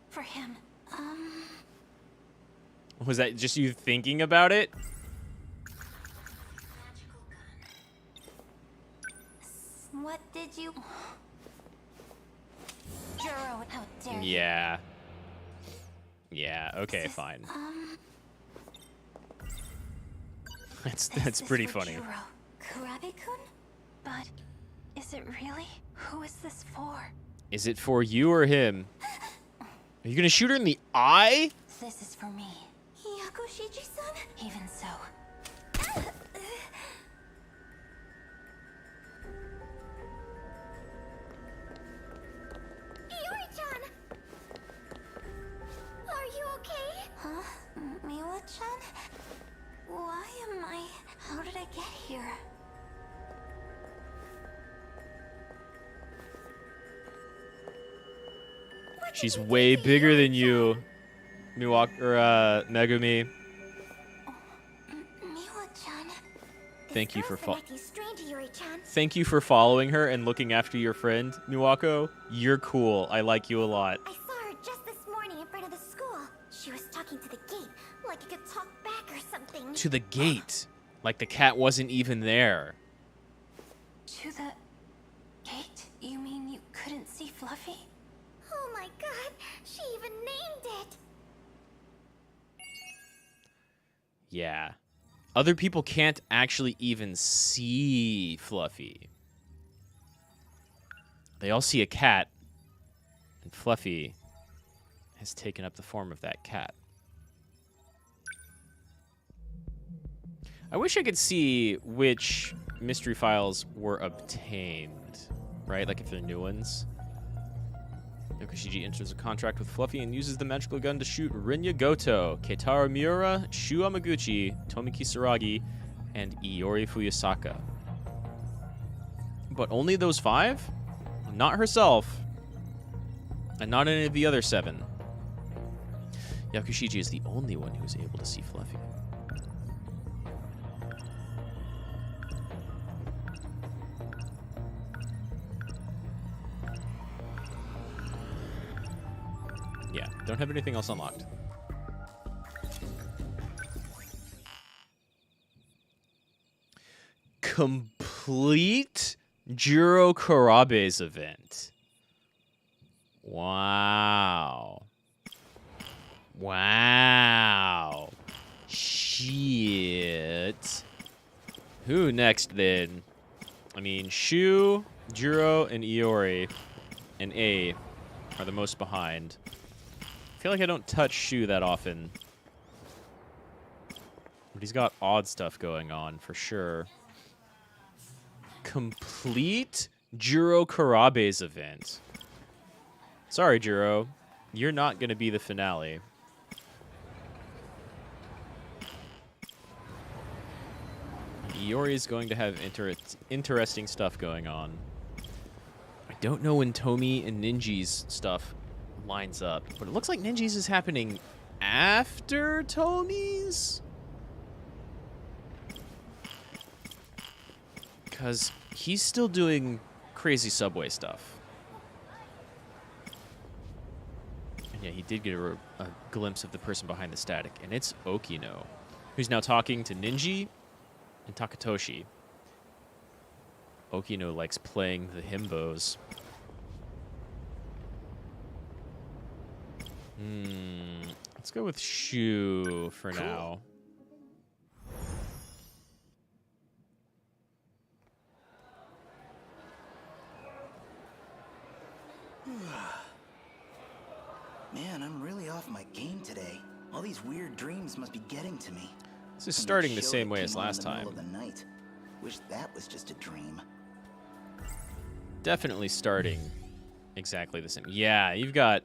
for him. Was that just you thinking about it? What did you... Juro, how dare you. Yeah. Yeah, okay, This is, fine. This That's is pretty for funny. Juro. Kurabe-kun? But is it really? Who is this for? Is it for you or him? Are you going to shoot her in the eye? This is for me. Yakushiji-san? Even so. Iori-chan! Are you okay? Huh? Miwa-chan? Why am I... How did I get here? She's way bigger than you, Megumi. Miwa-chan? Thank you for Acting strange, Iori-chan. Thank you for following her and looking after your friend, Miwako. You're cool. I like you a lot. I saw her just this morning in front of the school. She was talking to the gate, like it could talk back or something. To the gate. Like the cat wasn't even there. To the... gate? You mean you couldn't see Fluffy? Oh my god, she even named it! Yeah. Other people can't actually even see Fluffy. They all see a cat, and Fluffy has taken up the form of that cat. I wish I could see which mystery files were obtained, right? Like if they're new ones. Yokoshiji enters a contract with Fluffy and uses the magical gun to shoot Rinya Goto, Keitaro Miura, Shu Amaguchi, Tomi Kisaragi, and Iori Fuyasaka. But only those 5? Not herself. And not any of the other 7. Yakushiji is the only one who is able to see Fluffy. Yeah, don't have anything else unlocked. Complete Juro Karabe's event. Wow. Wow. Shit. Who next then? I mean, Shu, Juro, and Iori, and A are the most behind. I feel like I don't touch Shu that often. But he's got odd stuff going on, for sure. Complete Juro Karabe's event. Sorry, Juro. You're not going to be the finale. Iori is going to have interesting stuff going on. I don't know when Tomi and Ninji's stuff lines up, but it looks like Ninji's is happening after Tomi's? Because he's still doing crazy subway stuff. And yeah, he did get a glimpse of the person behind the static, and it's Okino, who's now talking to Ninji and Takatoshi. Okino likes playing the himbos. Let's go with Shu for now. Man, I'm really off my game today. All these weird dreams must be getting to me. This is And that starting the show same that way as came on in last the middle time. of the night. Wish that was just a dream. Definitely starting exactly the same. Yeah, you've got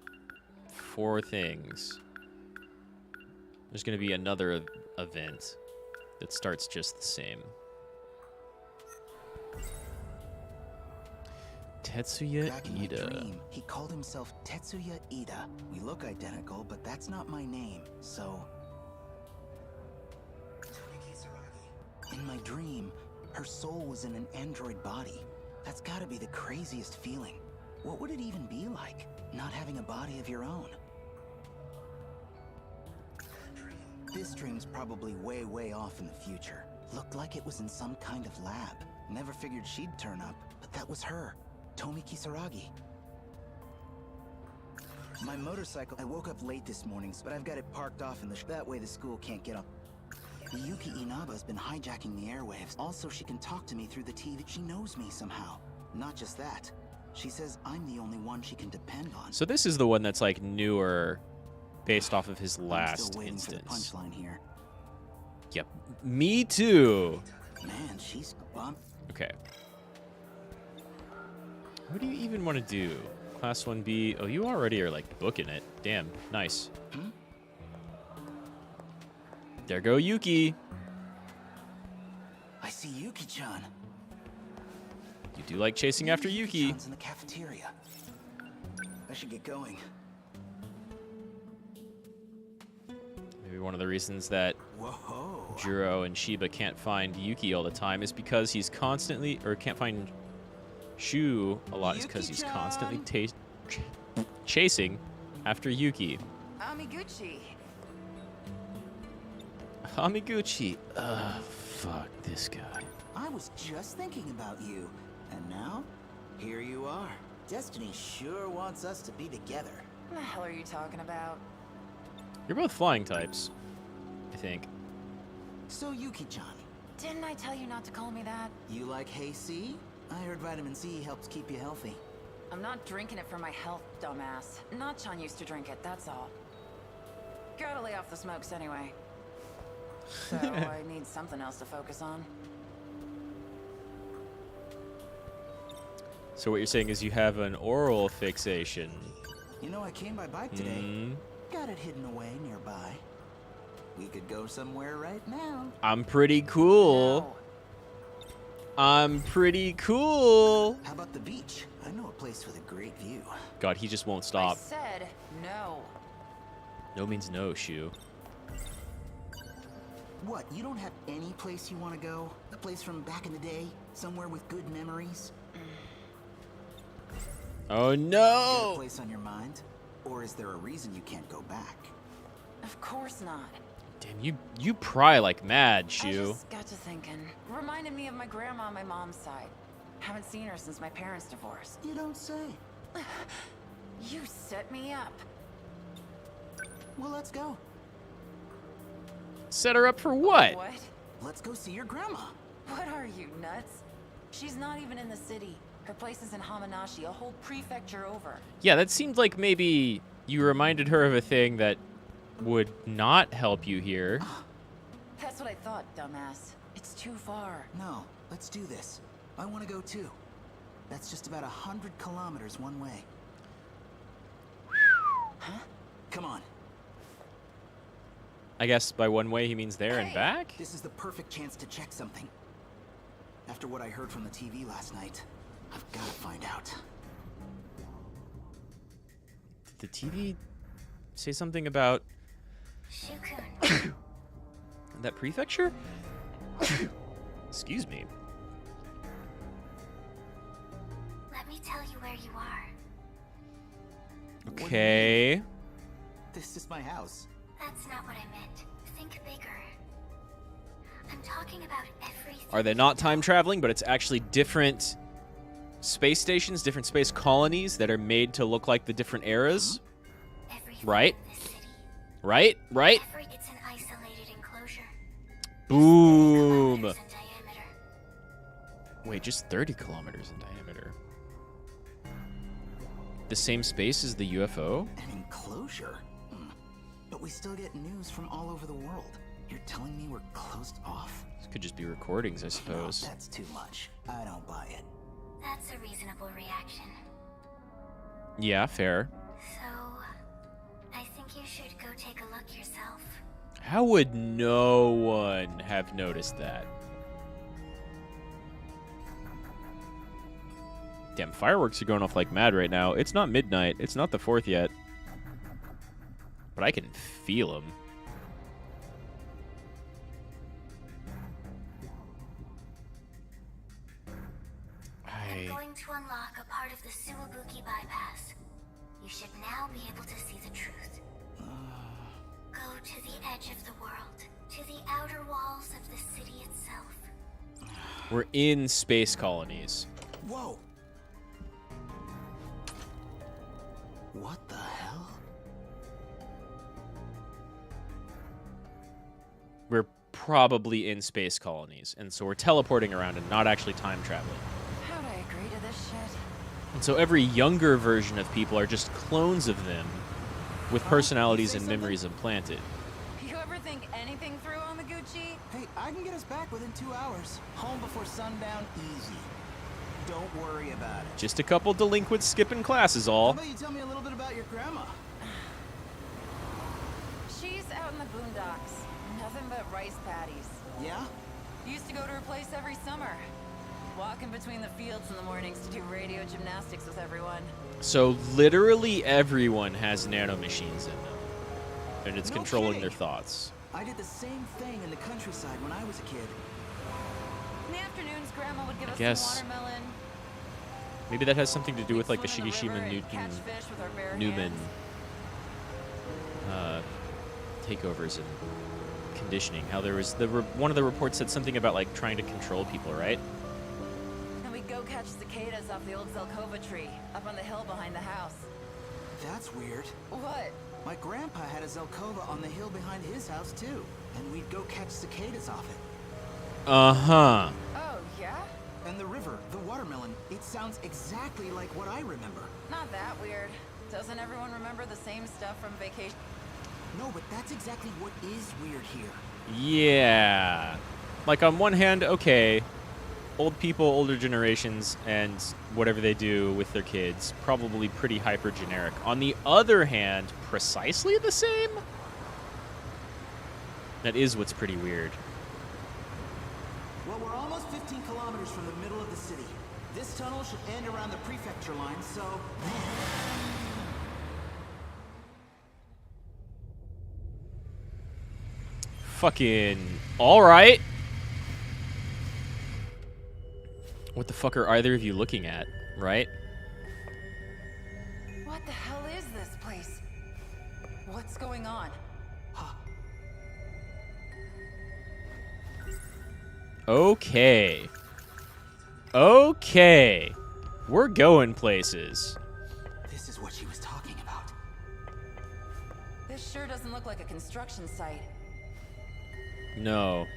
4 things. There's going to be another event that starts just the same. Tetsuya Back in my Ida. dream, he called himself Tetsuya Ida. We look identical, but that's not my name, so... In my dream, her soul was in an android body. That's gotta be the craziest feeling. What would it even be like, not having a body of your own? This dream's probably way, way off in the future. Looked like it was in some kind of lab. Never figured she'd turn up, but that was her. Tomi Kisaragi. My motorcycle, I woke up late this morning, but I've got it parked off in the that way the school can't get up. Yuki Inaba's been hijacking the airwaves. Also, she can talk to me through the TV. She knows me somehow. Not just that. She says I'm the only one she can depend on. So this is the one that's like newer, based off of his I'm last still waiting instance. for the punchline here. Yep. Me too. Man, she's bump. Okay. What do you even want to do? Class 1B. Oh, you already are like booking it. Damn. Nice. Hmm? There go Yuki. I see Yuki-chan. You do like chasing after Yuki. Yuki-chan's in the cafeteria. I should get going. Maybe one of the reasons that Whoa. Juro and Shiba can't find Yuki all the time is because he's constantly, or can't find Shu a lot, is because he's constantly chasing after Yuki. Amiguchi. Amiguchi. Ugh, fuck this guy. I was just thinking about you. And now, here you are. Destiny sure wants us to be together. What the hell are you talking about? You're both flying types, I think. So Yuki-chan, Didn't I tell you not to call me that? you like Hey C? I heard vitamin C helps keep you healthy. I'm not drinking it for my health, dumbass. Nachan used to drink it, that's all. Gotta lay off the smokes anyway. So I need something else to focus on. So what you're saying is you have an oral fixation. You know, I came by bike today. Mm. Got it hidden away nearby. We could go somewhere right now. I'm pretty cool. No. I'm pretty cool. How about the beach? I know a place with a great view. God, he just won't I stop. said no. No means no, Shu. What, you don't have any place you want to go? A place from back in the day? Somewhere with good memories? Oh Got a no! place on your mind? Or is there a reason you can't go back? Of course not. Damn, you pry like mad, I Shu. just got to thinking. Reminded me of my grandma on my mom's side. Haven't seen her since my parents divorced. You don't say. You set me up. Well, let's go. Set her up for what? What? Let's go see your grandma. What are you, nuts? She's not even in the city. Her place is in Hamanashi, a whole prefecture over. Yeah, that seemed like maybe you reminded her of a thing that would not help you here. That's what I thought, dumbass. It's too far. No, let's do this. I want to go too. That's just about 100 kilometers one way. Huh? Come on. I guess by one way he means there and Hey. back? This is the perfect chance to check something. After what I heard from the TV last night, I've got to find out. Did the TV say something about Shukun. that prefecture? Excuse me. Let me tell you where you are. Okay. This is my house. That's not what I meant. Think bigger. I'm talking about everything. Are they not time traveling, but it's actually different space stations, different space colonies that are made to look like the different eras? Everything Right? in this city. Right? Right? It's an isolated enclosure. Boom. Kilometers in diameter. Wait, just 30 kilometers in diameter. The same space as the UFO? An enclosure? But we still get news from all over the world. You're telling me we're closed off? This could just be recordings, I suppose. No, that's too much. I don't buy it. That's a reasonable reaction. Yeah, fair. So, I think you should go take a look yourself. How would no one have noticed that? Damn, fireworks are going off like mad right now. It's not midnight. It's not the 4th yet. But I can feel them. I'm going to unlock a part of the Suwabuki bypass. You should now be able to see the truth. Go to the edge of the world, to the outer walls of the city itself. We're in space colonies. Whoa! What the hell? We're probably in space colonies, and so we're teleporting around and not actually time traveling. How'd I agree to this shit? And so every younger version of people are just clones of them with personalities and memories implanted. You ever think anything through on the Gucci? Hey, I can get us back within 2 hours. Home before sundown, easy. Don't worry about it. Just a couple delinquents skipping class is How all. about you tell me a little bit about your grandma? She's out in the boondocks. Nothing but rice paddies. Yeah? Used to go to her place every summer. Walking between the fields in the mornings to do radio gymnastics with everyone. So literally everyone has nanomachines in them. And it's No controlling kidding. their thoughts. I did the same thing in the countryside when I was a kid. In the afternoons, Grandma would give us guess some watermelon. Maybe that has something to do with like the Swim in the river Shigeshima and Newton catch fish with our bare Newman hands. takeovers and conditioning. How there was one of the reports said something about like trying to control people, right? And we'd go catch cicadas off the old Zelkova tree up on the hill behind the house. That's weird. What? My grandpa had a Zelkova on the hill behind his house too, and we'd go catch cicadas off it. Uh-huh. Oh, yeah? And the river, the watermelon, it sounds exactly like what I remember. Not that weird. Doesn't everyone remember the same stuff from vacation? No, but that's exactly what is weird here. Yeah. Like on one hand, okay, old people, older generations, and whatever they do with their kids, probably pretty hyper generic. On the other hand, precisely the same? That is what's pretty weird. Well, we're almost 15 kilometers from the middle of the city. This tunnel should end around the prefecture line, so... Fucking alright. What the fuck are either of you looking at, right? What the hell is this place? What's going on? Okay. Okay. We're going places. This is what she was talking about. This sure doesn't look like a construction site. No.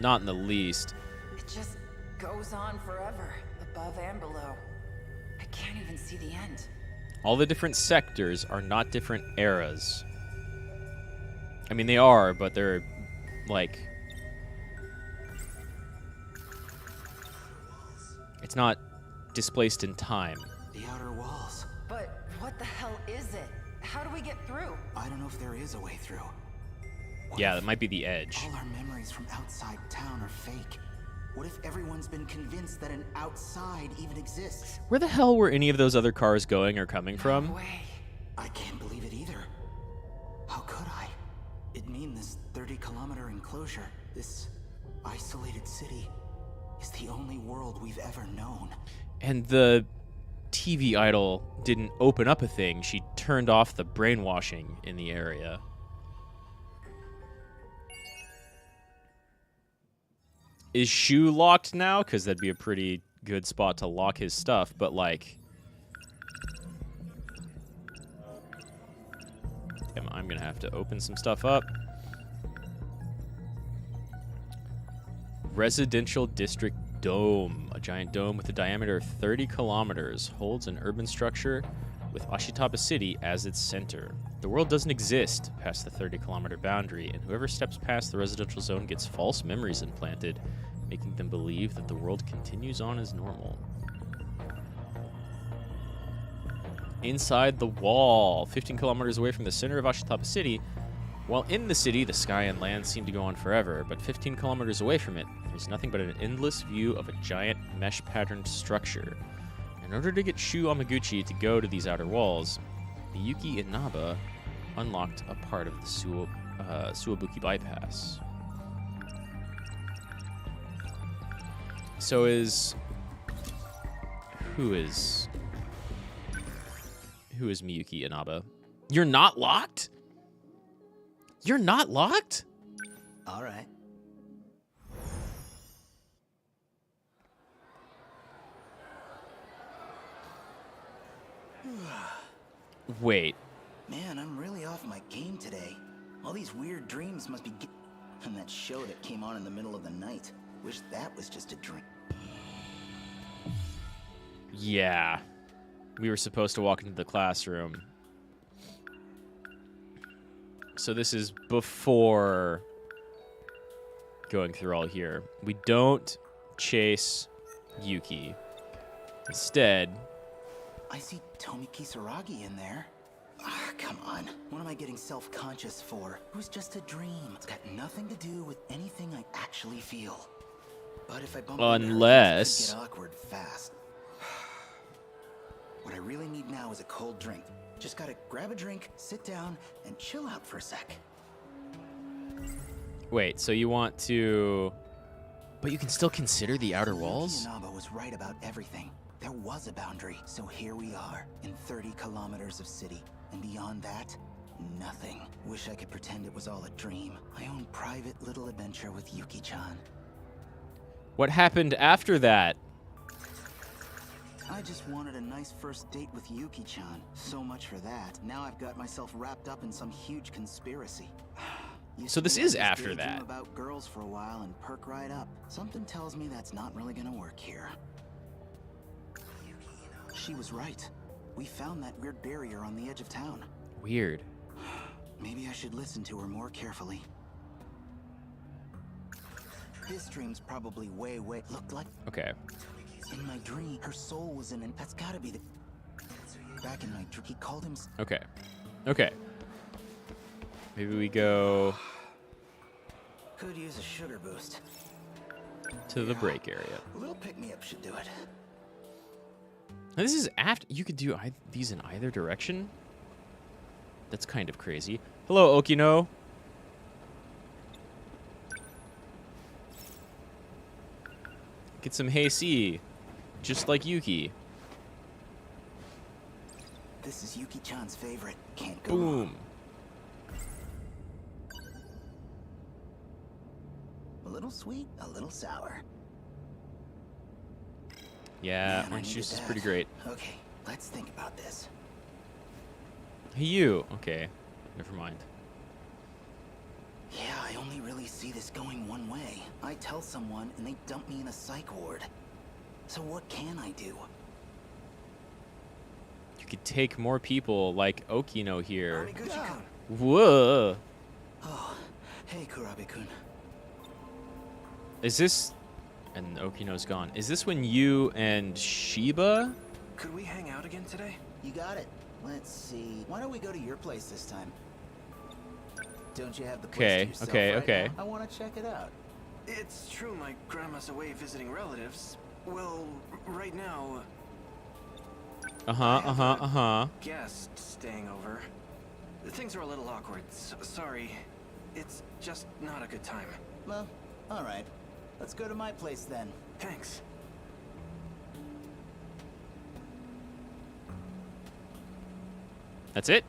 Not in the least. It just goes on forever, above and below. I can't even see the end. All the different sectors are not different eras. I mean, they are, but they're, like... It's not displaced in time. The outer walls. But what the hell is it? How do we get through? I don't know if there is a way through. What Yeah, if that might be the edge. all our memories from outside town are fake? What if everyone's been convinced that an outside even exists? Where the hell were any of those other cars going or coming from? No way. I can't believe it either. How could I? It'd mean this 30-kilometer enclosure, this isolated city, is the only world we've ever known. And the TV idol didn't open up a thing. She turned off the brainwashing in the area. Is Shu locked now? Because that'd be a pretty good spot to lock his stuff, but like... Damn, I'm gonna have to open some stuff up. Residential District Dome. A giant dome with a diameter of 30 kilometers holds an urban structure with Ashitaba City as its center. The world doesn't exist past the 30-kilometer boundary, and whoever steps past the residential zone gets false memories implanted, making them believe that the world continues on as normal. Inside the wall, 15 kilometers away from the center of Ashitaba City. While in the city, the sky and land seem to go on forever, but 15 kilometers away from it, there's nothing but an endless view of a giant mesh-patterned structure. In order to get Shu Amaguchi to go to these outer walls, Miyuki Inaba unlocked a part of the Suwabuki bypass. So who is Miyuki Inaba? You're not locked? You're not locked? All right. Wait. Man, I'm really off my game today. All these weird dreams must be and that show that came on in the middle of the night. Wish that was just a dream. Yeah. We were supposed to walk into the classroom. So this is before going through all here. We don't chase Yuki. Instead, I see Tomi Kisaragi in there. Ah, come on. What am I getting self-conscious for? It was just a dream. It's got nothing to do with anything I actually feel. But if I bump into her, unless it could get awkward fast. What I really need now is a cold drink. Just gotta grab a drink, sit down, and chill out for a sec. Wait, so you want to... But you can still consider the outer walls? Inaba was right about everything. There was a boundary, so here we are, in 30 kilometers of city. And beyond that, nothing. Wish I could pretend it was all a dream. My own private little adventure with Yuki-chan. What happened after that? I just wanted a nice first date with Yuki-chan. So much for that. Now I've got myself wrapped up in some huge conspiracy. So this is after that. About girls for a while and perk right up. Something tells me that's not really gonna work here. She was right. We found that weird barrier on the edge of town. Weird. Maybe I should listen to her more carefully. This dream's probably way looked like. Okay. In my dream, her soul was in, and that's gotta be the. Back in my dream, he called him. Okay. Okay. Maybe we go Could use a sugar boost. to the break area. A little pick-me-up should do it. Now this is after. You could do these in either direction. That's kind of crazy. Hello, Okino. Get some Hey C, just like Yuki. This is Yuki-chan's favorite. Can't go Boom. wrong. A little sweet, a little sour. Yeah, Man, I orange needed juice is that. pretty great. Okay, let's think about this. Hey, you. Okay, never mind. Yeah, I only really see this going one way. I tell someone and they dump me in a psych ward. So what can I do? You could take more people like Okino here. Amiguchi-kun. Whoa. Oh, hey Kurabe-kun. Is this... And Okino's gone. Is this when you and Shiba? Could we hang out again today? You got it. Let's see. Why don't we go to your place this time? Don't you have the place to yourself right okay. now? I want to check it out. It's true my grandma's away visiting relatives. Well, right now... guest staying over. Things are a little awkward. Sorry. It's just not a good time. Well, all right. Let's go to my place then. Thanks. That's it?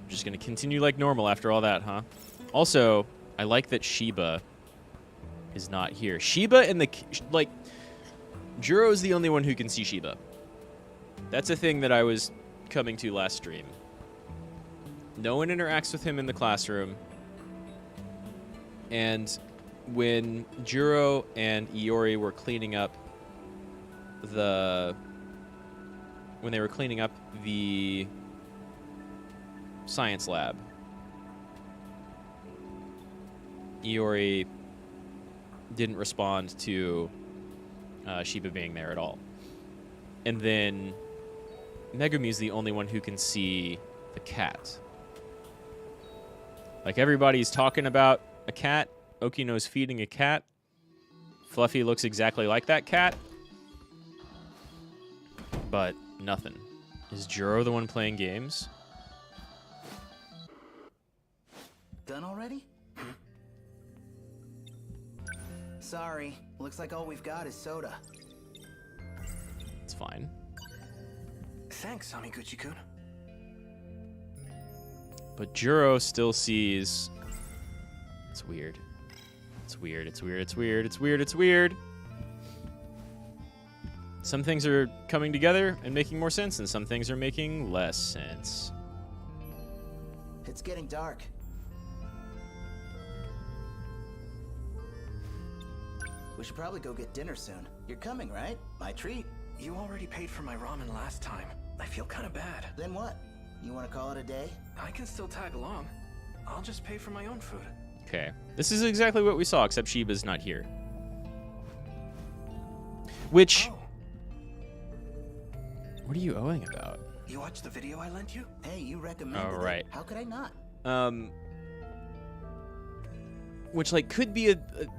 Just gonna continue like normal after all that, huh? Also, I like that Shiba is not here. Shiba and the... Like, Juro's the only one who can see Shiba. That's a thing that I was coming to last stream. No one interacts with him in the classroom. And when Juro and Iori were cleaning up the science lab, Iori didn't respond to Shiba being there at all. And then Megumi's the only one who can see the cat. Like, everybody's talking about a cat. Okino's feeding a cat. Fluffy looks exactly like that cat. But nothing. Is Juro the one playing games? Done already? Sorry. Looks like all we've got is soda. It's fine. Thanks, Amiguchi-kun. But Juro still sees... It's weird. It's weird, it's weird, it's weird, it's weird, it's weird. Some things are coming together and making more sense, and some things are making less sense. It's getting dark. We should probably go get dinner soon. You're coming, right? My treat. You already paid for my ramen last time. I feel kind of bad. Then what? You want to call it a day? I can still tag along. I'll just pay for my own food. Okay. This is exactly what we saw, except Shiba's not here. Which... Oh. What are you owing about? You watched the video I lent you? Hey, you recommended Oh, right. it. How could I not? Which, like, could be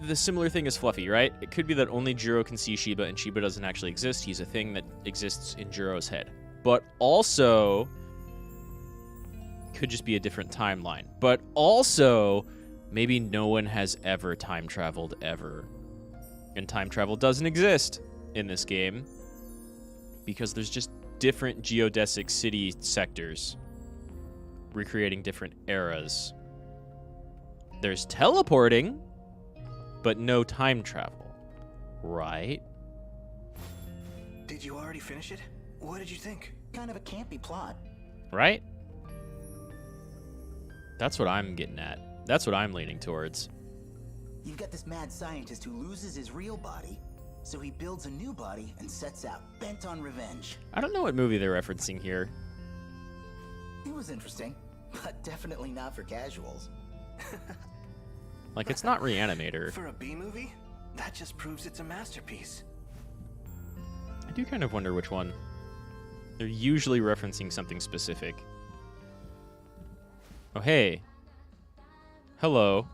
the similar thing as Fluffy, right? It could be that only Juro can see Shiba, and Shiba doesn't actually exist. He's a thing that exists in Juro's head. But also... could just be a different timeline. But also... maybe no one has ever time traveled ever. And time travel doesn't exist in this game. Because there's just different geodesic city sectors. Recreating different eras. There's teleporting, but no time travel. Right? Did you already finish it? What did you think? Kind of a campy plot. Right? That's what I'm getting at. That's what I'm leaning towards. You've got this mad scientist who loses his real body, so he builds a new body and sets out, bent on revenge. I don't know what movie they're referencing here. It was interesting, but definitely not for casuals. Like, it's not Reanimator. For a B-movie? That just proves it's a masterpiece. I do kind of wonder which one. They're usually referencing something specific. Oh, hey. Hello.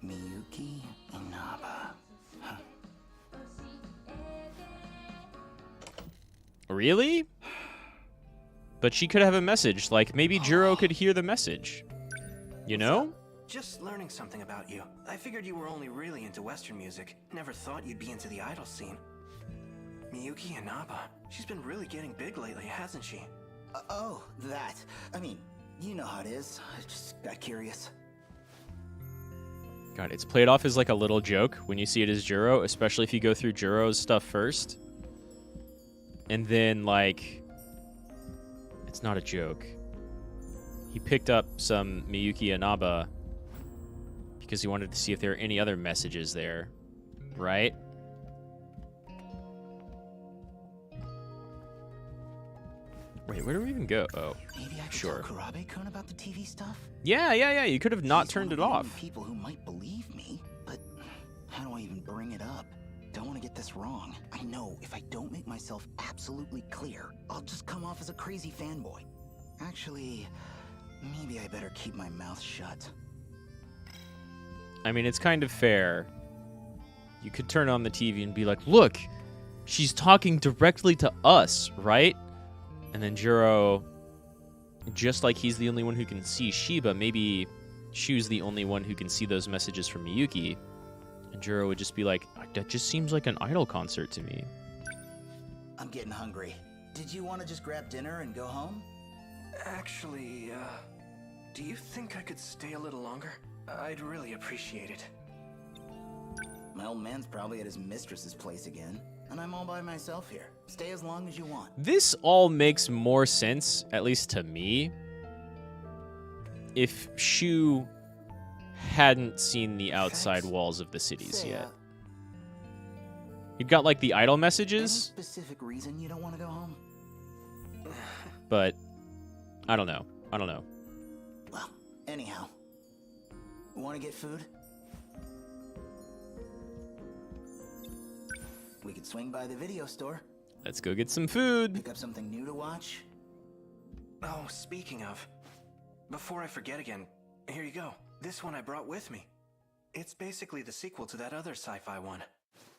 Miyuki Inaba. Huh. Really? But she could have a message. Like, maybe Juro could hear the message. You know? Just learning something about you. I figured you were only really into Western music. Never thought you'd be into the idol scene. Miyuki Inaba. She's been really getting big lately, hasn't she? Oh, that. I mean, you know how it is. I just got curious. God, it's played off as like a little joke when you see it as Juro, especially if you go through Juro's stuff first. And then, like, it's not a joke. He picked up some Miyuki Inaba because he wanted to see if there are any other messages there, right? Wait, where do we even go? Oh, Maybe I could sure. tell Kurabe-kun about the TV stuff? Yeah. You could have not He's turned one it of the off. only people who might believe me, but how do I even bring it up? Don't want to get this wrong. I know if I don't make myself absolutely clear, I'll just come off as a crazy fanboy. Actually, maybe I better keep my mouth shut. I mean, it's kind of fair. You could turn on the TV and be like, look, she's talking directly to us, right? And then Juro, just like he's the only one who can see Shiba, maybe Shu's the only one who can see those messages from Miyuki. And Juro would just be like, that just seems like an idol concert to me. I'm getting hungry. Did you want to just grab dinner and go home? Actually, do you think I could stay a little longer? I'd really appreciate it. My old man's probably at his mistress's place again, and I'm all by myself here. Stay as long as you want. This all makes more sense, at least to me, if Shu hadn't seen the outside Thanks. walls of the cities Say, yet. You've got like the idle Any messages, specific reason you don't want to go home? but I don't know. I don't know. Well, anyhow. Want to get food? We could swing by the video store. Let's go get some food. Pick up something new to watch. Oh, speaking of, before I forget again, here you go. This one I brought with me. It's basically the sequel to that other sci-fi one.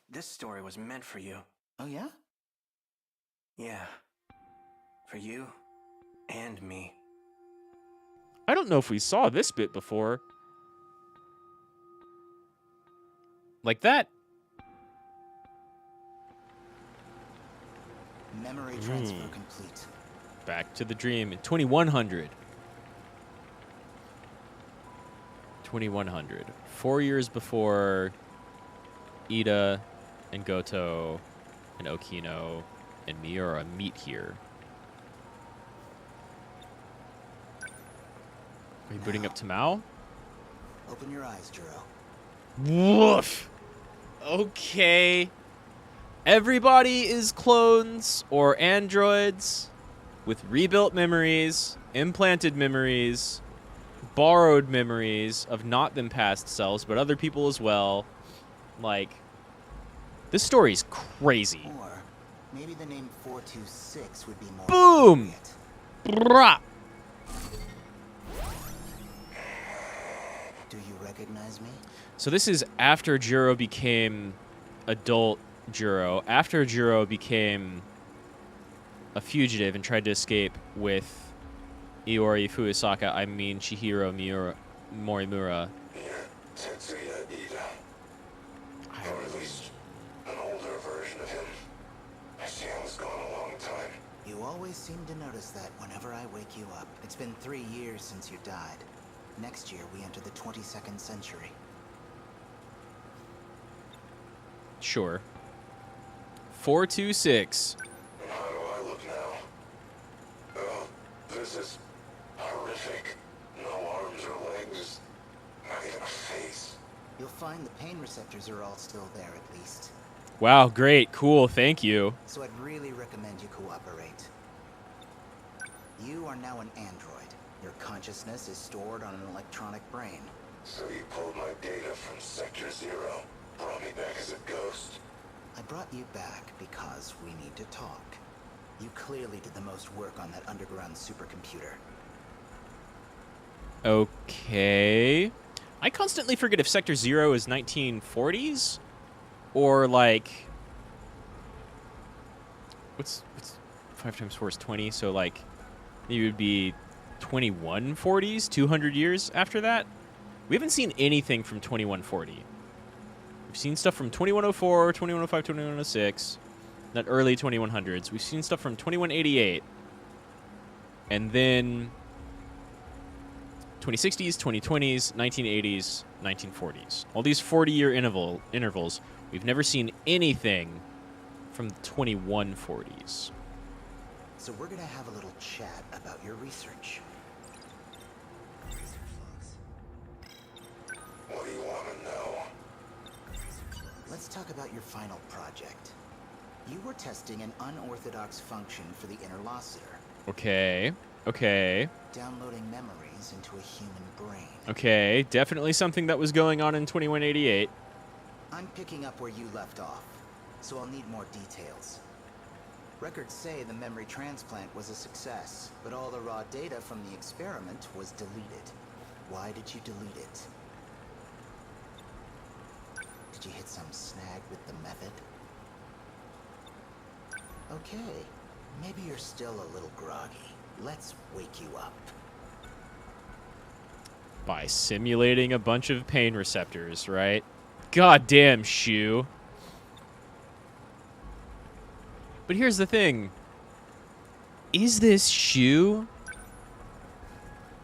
This story was meant for you. Oh yeah? Yeah. For you and me. I don't know if we saw this bit before. Like that. Memory transfer complete. Back to the dream in 2100. 2100. 4 years before Ida and Goto and Okino and Miura meet here. Are you booting up to Mao? Open your eyes, Juro. Woof. Okay. Everybody is clones or androids with rebuilt memories, implanted memories, borrowed memories of not them past selves, but other people as well. Like, this story's crazy. Or maybe the name 426 would be more Boom! appropriate. Brah! Do you recognize me? So this is after Juro became adult Juro, after Juro became a fugitive and tried to escape with Iori Fuusaka, I mean Chihiro Morimura. Tetsuya Ida. Or at least an older version of him. I see him's gone a long time. You always seem to notice that whenever I wake you up. It's been 3 years since you died. Next year, we enter the 22nd century. Sure. 426. How do I look now? Oh, this is horrific. No arms or legs. Not even a face. You'll find the pain receptors are all still there at least. Wow, great, cool, thank you. So I'd really recommend you cooperate. You are now an android. Your consciousness is stored on an electronic brain. So you pulled my data from Sector 0. Brought me back as a ghost. I brought you back because we need to talk. You clearly did the most work on that underground supercomputer. Okay. I constantly forget if Sector 0 is 1940s or like what's 5 times 4 is 20, so like it would be 2140s, 200 years after that. We haven't seen anything from 2140. We've seen stuff from 2104, 2105, 2106, that early 2100s. We've seen stuff from 2188. And then 2060s, 2020s, 1980s, 1940s. All these 40-year intervals. We've never seen anything from the 2140s. So we're gonna have a little chat about your research. What do you want to know? Let's talk about your final project. You were testing an unorthodox function for the interlocutor. Okay. Okay. Downloading memories into a human brain. Okay. Definitely something that was going on in 2188. I'm picking up where you left off, so I'll need more details. Records say the memory transplant was a success, but all the raw data from the experiment was deleted. Why did you delete it? Did you hit some snag with the method? Okay, maybe you're still a little groggy. Let's wake you up. By simulating a bunch of pain receptors, right? Goddamn, Shu. But here's the thing. Is this Shu?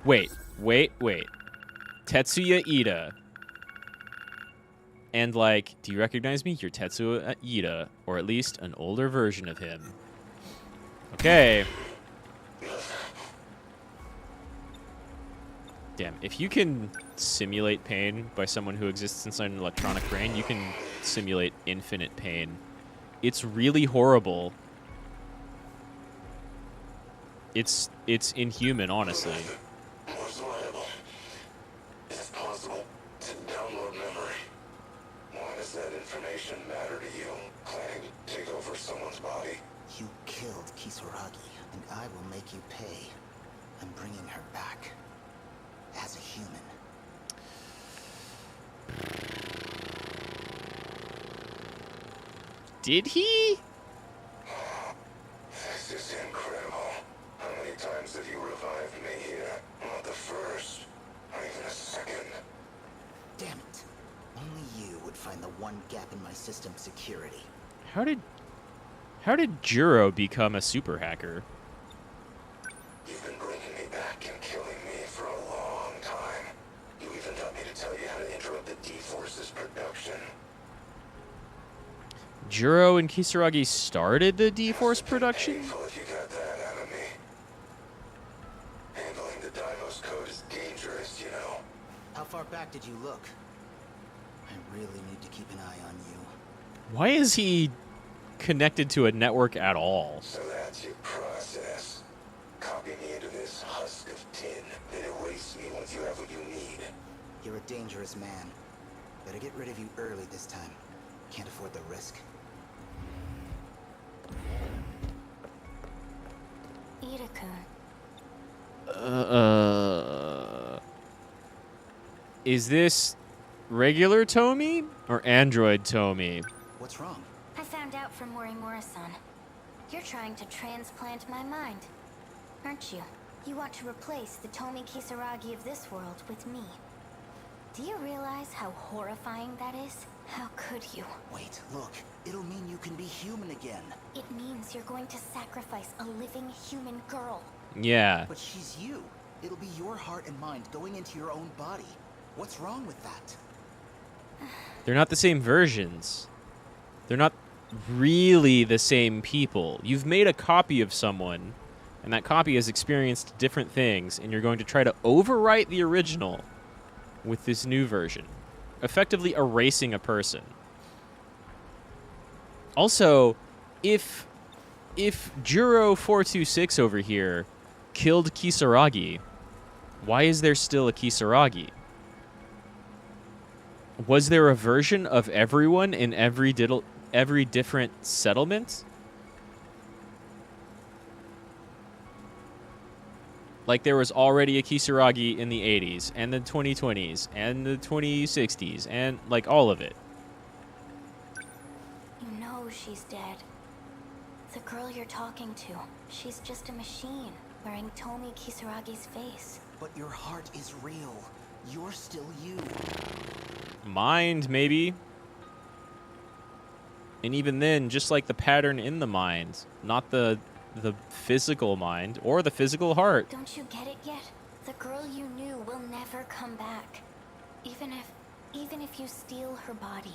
Wait. Tetsuya Ida. And, like, do you recognize me? You're Tetsuya Ida, or at least an older version of him. Okay. Damn, if you can simulate pain by someone who exists inside an electronic brain, you can simulate infinite pain. It's really horrible. It's inhuman, honestly. Most liable. Is it possible to download memory? Why does that information matter to you? Planning to take over someone's body? You killed Kisaragi, and I will make you pay. I'm bringing her back. As a human. Did he? This is incredible. How many times have you revived me here? Not the first. Not even a second. Damn it. Only you would find the one gap in my system security. How did Juro become a super hacker? You've been bringing me back and killing me for a long time. You even got me to tell you how to interrupt the D-Force's production. Juro and Kisaragi started the D-Force production? Painful if you got that out of me. Handling the Deimos code is dangerous, you know. How far back did you look? I really need to keep an eye on you. Why is he connected to a network at all? So that's your process. Copy me into this husk of tin, then erase me once you have what you need. You're a dangerous man. Better get rid of you early this time. Can't afford the risk. Ida-kun. Is this regular Tomy or android Tomy? What's wrong? I found out from Morimura-san. You're trying to transplant my mind, aren't you? You want to replace the Tomi Kisaragi of this world with me. Do you realize how horrifying that is? How could you? Wait, look. It'll mean you can be human again. It means you're going to sacrifice a living human girl. Yeah. But she's you. It'll be your heart and mind going into your own body. What's wrong with that? They're not the same versions. They're not really the same people. You've made a copy of someone, and that copy has experienced different things, and you're going to try to overwrite the original with this new version, effectively erasing a person. Also, if Juro 426 over here killed Kisaragi, why is there still a Kisaragi? Was there a version of everyone in every different settlement? Like there was already a Kisaragi in the 80s and the 2020s and the 2060s and like all of it. You know she's dead. The girl you're talking to, she's just a machine wearing Tomi Kisaragi's face. But your heart is real. You're still you. Mind, maybe. And even then, just like the pattern in the mind, not the physical mind or the physical heart. Don't you get it yet? The girl you knew will never come back. Even if you steal her body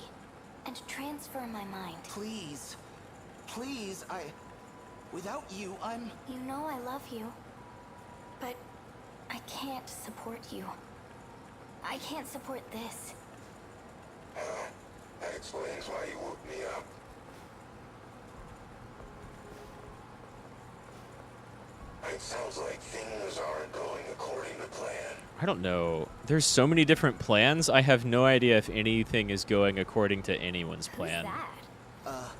and transfer my mind. Please. Please, without you, I'm... You know I love you. But I can't support you. I can't support this. That explains why you woke me up. It sounds like things aren't going according to plan. I don't know. There's so many different plans. I have no idea if anything is going according to anyone's plan. Who's that?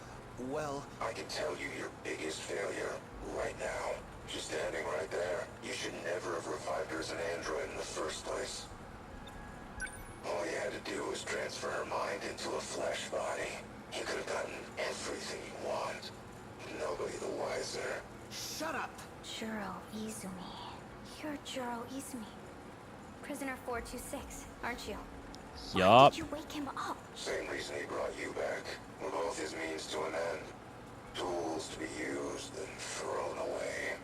Well... I can tell you your biggest failure right now. She's standing right there. You should never have revived her as an android in the first place. All you had to do was transfer her mind into a flesh body. You could have gotten everything you want. Nobody the wiser. Shut up! Juro Izumi. You're Juro Izumi. Prisoner 426, aren't you? Why Yup. did you wake him up? Same reason he brought you back. We're both his means to an end. Tools to be used and thrown away.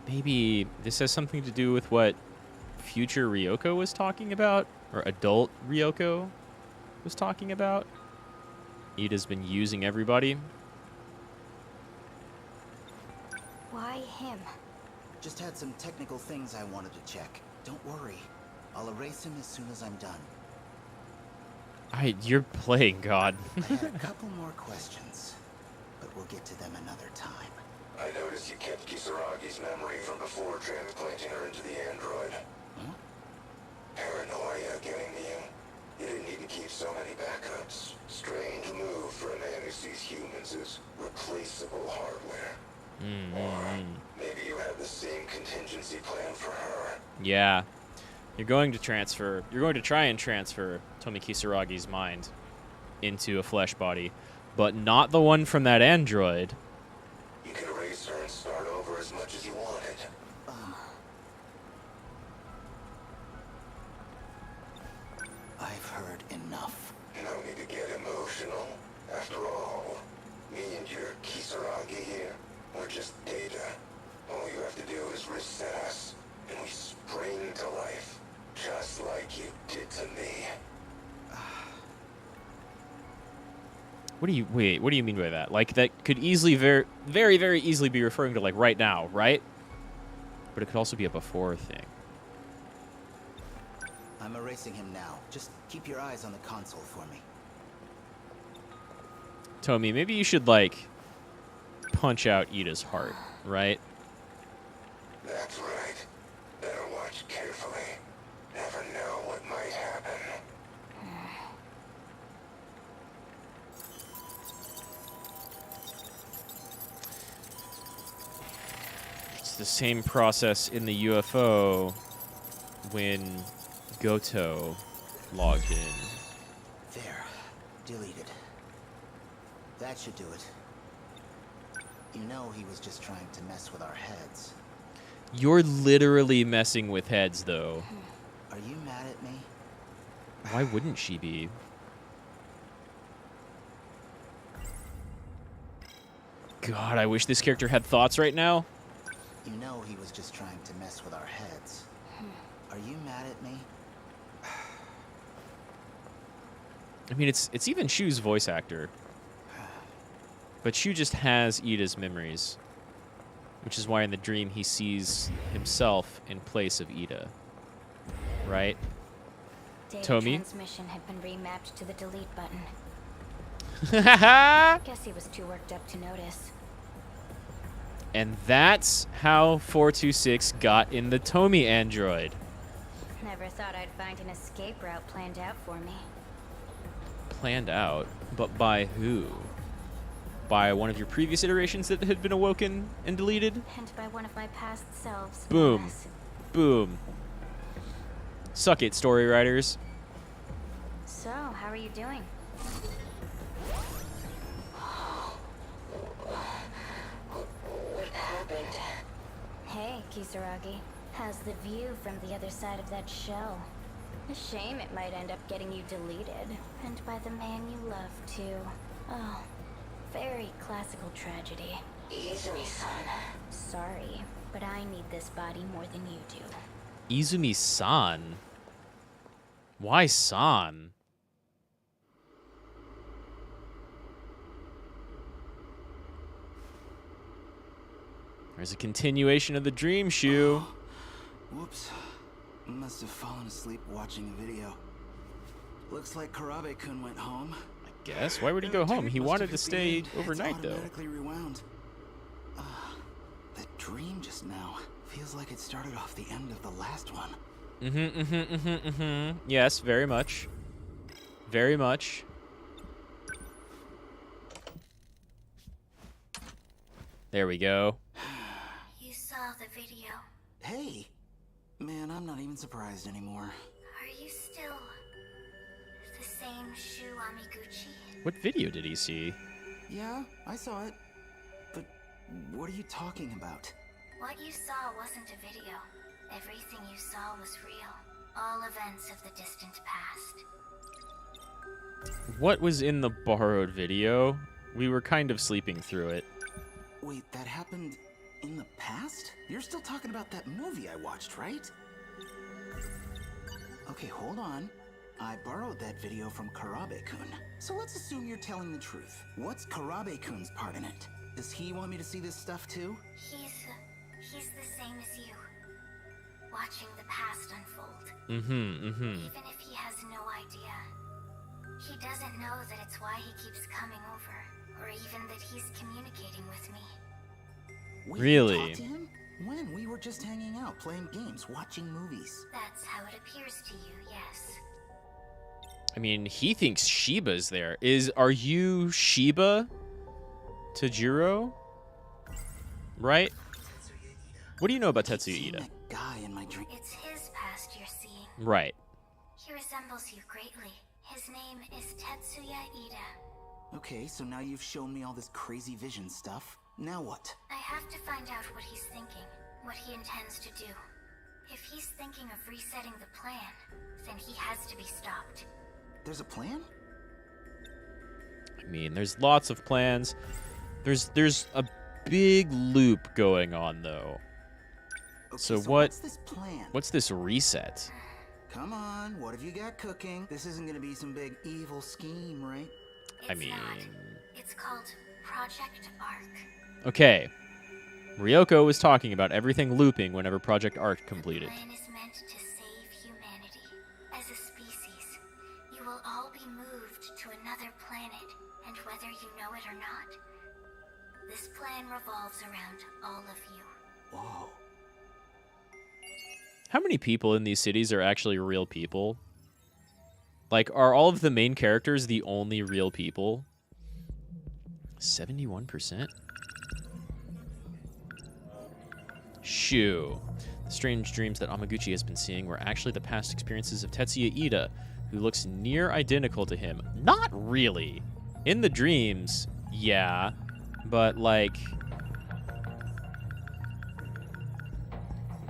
Maybe this has something to do with what future Ryoko was talking about, or adult Ryoko was talking about. Ida's been using everybody. Why him? Just had some technical things I wanted to check. Don't worry. I'll erase him as soon as I'm done. You're playing God. I had a couple more questions, but we'll get to them another time. I noticed you kept Kisaragi's memory from before transplanting her into the android. Huh? Paranoia getting to you? You didn't need to keep so many backups. Strange move for a man who sees humans as replaceable hardware. Or maybe you have the same contingency plan for her. Yeah. You're going to try and transfer Tomi Kisaragi's mind into a flesh body, but not the one from that android. You could erase her and start over as much as you wanted. I've heard enough. No need to get emotional. After all, me and your Kisaragi here, we're just data. All you have to do is reset us, and we spring to life, just like you did to me. What do you mean by that? Like, that could easily, very, very easily be referring to, like, right now, right? But it could also be a before thing. I'm erasing him now. Just keep your eyes on the console for me. Tomi, maybe you should, like, punch out Ida's heart, right? That's right. Better watch carefully. Never know what might happen. It's the same process in the UFO when Goto logged in. There. Deleted. That should do it. You know he was just trying to mess with our heads. You're literally messing with heads, though. Are you mad at me? Why wouldn't she be? God, I wish this character had thoughts right now. You know he was just trying to mess with our heads. Are you mad at me? I mean, it's even Shu's voice actor. But Shu just has Ida's memories. Which is why in the dream he sees himself in place of Ida. Right? Data Tomi? transmission had been remapped to the delete button. Guess he was too worked up to notice. And that's how 426 got in the Tomi android. Never thought I'd find an escape route planned out for me. Planned out? But by who? By one of your previous iterations that had been awoken and deleted? And by one of my past selves. Boom. Yes. Boom. Suck it, story writers. So, how are you doing? What happened? Hey, Kisaragi. How's the view from the other side of that shell? A shame it might end up getting you deleted. And by the man you love, too. Oh, very classical tragedy. Izumi-san. Sorry, but I need this body more than you do. Izumi-san? Why San? There's a continuation of the dream, Shu. Whoops. Must have fallen asleep watching a video. Looks like Karabe-kun went home. I guess. Why would he go home? He wanted to stay overnight, though. Automatically rewound. That dream just now feels like it started off the end of the last one. Yes, very much. Very much. There we go. You saw the video. Hey! Man, I'm not even surprised anymore. Are you still the same Shu Amiguchi? What video did he see? Yeah, I saw it. But what are you talking about? What you saw wasn't a video. Everything you saw was real. All events of the distant past. What was in the borrowed video? We were kind of sleeping through it. Wait, that happened in the past? You're still talking about that movie I watched, right? Okay, hold on. I borrowed that video from Karabe-kun. So let's assume you're telling the truth. What's Karabe-kun's part in it? Does he want me to see this stuff too? He's the same as you. Watching the past unfold. Even if he has no idea. He doesn't know that it's why he keeps coming over, or even that he's communicating with me. Wait, Really? you talked to him? When? We were just hanging out, playing games, watching movies. That's how it appears to you, yes. I mean, he thinks Shiba's there. Are you Shiba to Jiro? Right? What do you know about Tetsuya Seeing Ida? that guy in my dream. It's his past you're seeing. Right. He resembles you greatly. His name is Tetsuya Ida. Okay, so now you've shown me all this crazy vision stuff. Now what? I have to find out what he's thinking, what he intends to do. If he's thinking of resetting the plan, then he has to be stopped. There's a plan? I mean, there's lots of plans. There's a big loop going on, though. Okay, So what's this plan? What's this reset? Come on, what have you got cooking? This isn't gonna be some big evil scheme, right? I mean... It's called Project Arc. Okay. Ryoko was talking about everything looping whenever Project Arc completed. The plan is meant to save humanity. As a species, you will all be moved to another planet, and whether you know it or not, this plan revolves around all of you. Whoa. How many people in these cities are actually real people? Like, are all of the main characters the only real people? 71%? Shoo. The strange dreams that Amaguchi has been seeing were actually the past experiences of Tetsuya Ida, who looks near identical to him. Not really. In the dreams, yeah. But, like...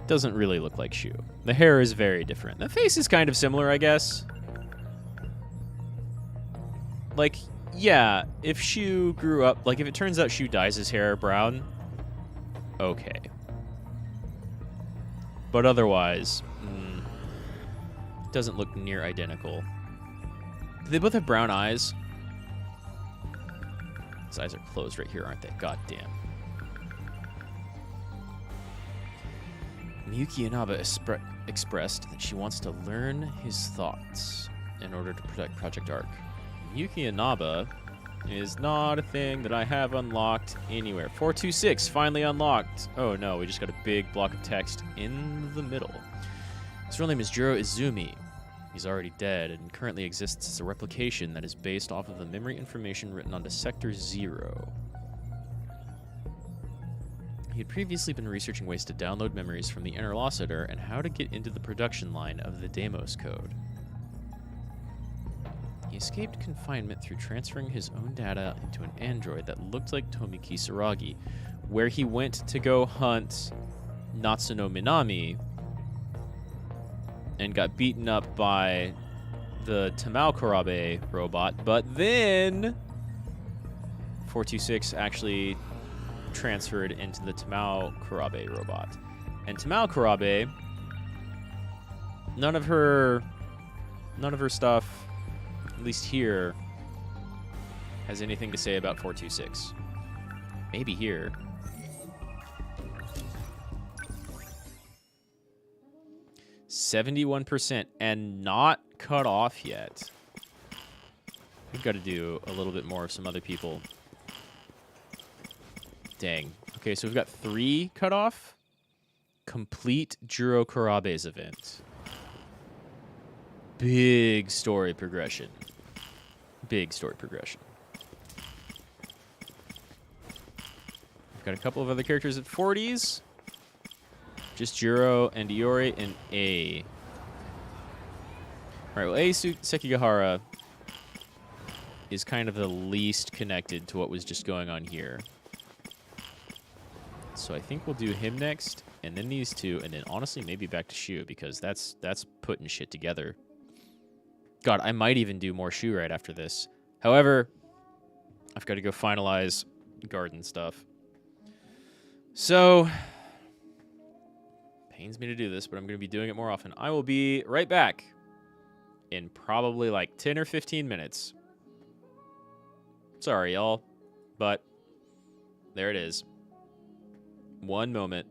doesn't really look like Shu. The hair is very different. The face is kind of similar, I guess. Like, yeah, if Shu grew up... like, if it turns out Shu dyes his hair brown, okay. But otherwise, it doesn't look near identical. Do they both have brown eyes? His eyes are closed right here, aren't they? God damn. Miyuki Inaba expressed that she wants to learn his thoughts in order to protect Project Arc. Miyuki Inaba is not a thing that I have unlocked anywhere. 426 finally unlocked. Oh no, we just got a big block of text in the middle. His real name is Jiro Izumi. He's already dead and currently exists as a replication that is based off of the memory information written onto Sector 0. He had previously been researching ways to download memories from the interlocutor and how to get into the production line of the Deimos code. He escaped confinement through transferring his own data into an android that looked like Tomi Kisaragi, where he went to go hunt Natsuno Minami and got beaten up by the Tamao Kurabe robot, but then 426 actually transferred into the Tamao Kurabe robot. And Tamao Kurabe, none of her stuff, at least here, has anything to say about 426. Maybe here. %71% and not cut off yet. We've got to do a little bit more of some other people. Dang. Okay, so we've got 3 cut off. Complete Jiro Kurabe's event. Big story progression. Big story progression. We've got a couple of other characters at 40s. Just Jiro and Iori and A. Alright, well, A Sekigahara is kind of the least connected to what was just going on here. So I think we'll do him next, and then these two, and then honestly maybe back to Shu, because that's putting shit together. God, I might even do more Shu right after this. However, I've got to go finalize garden stuff. So, pains me to do this, but I'm going to be doing it more often. I will be right back in probably like 10 or 15 minutes. Sorry, y'all, but there it is. One moment.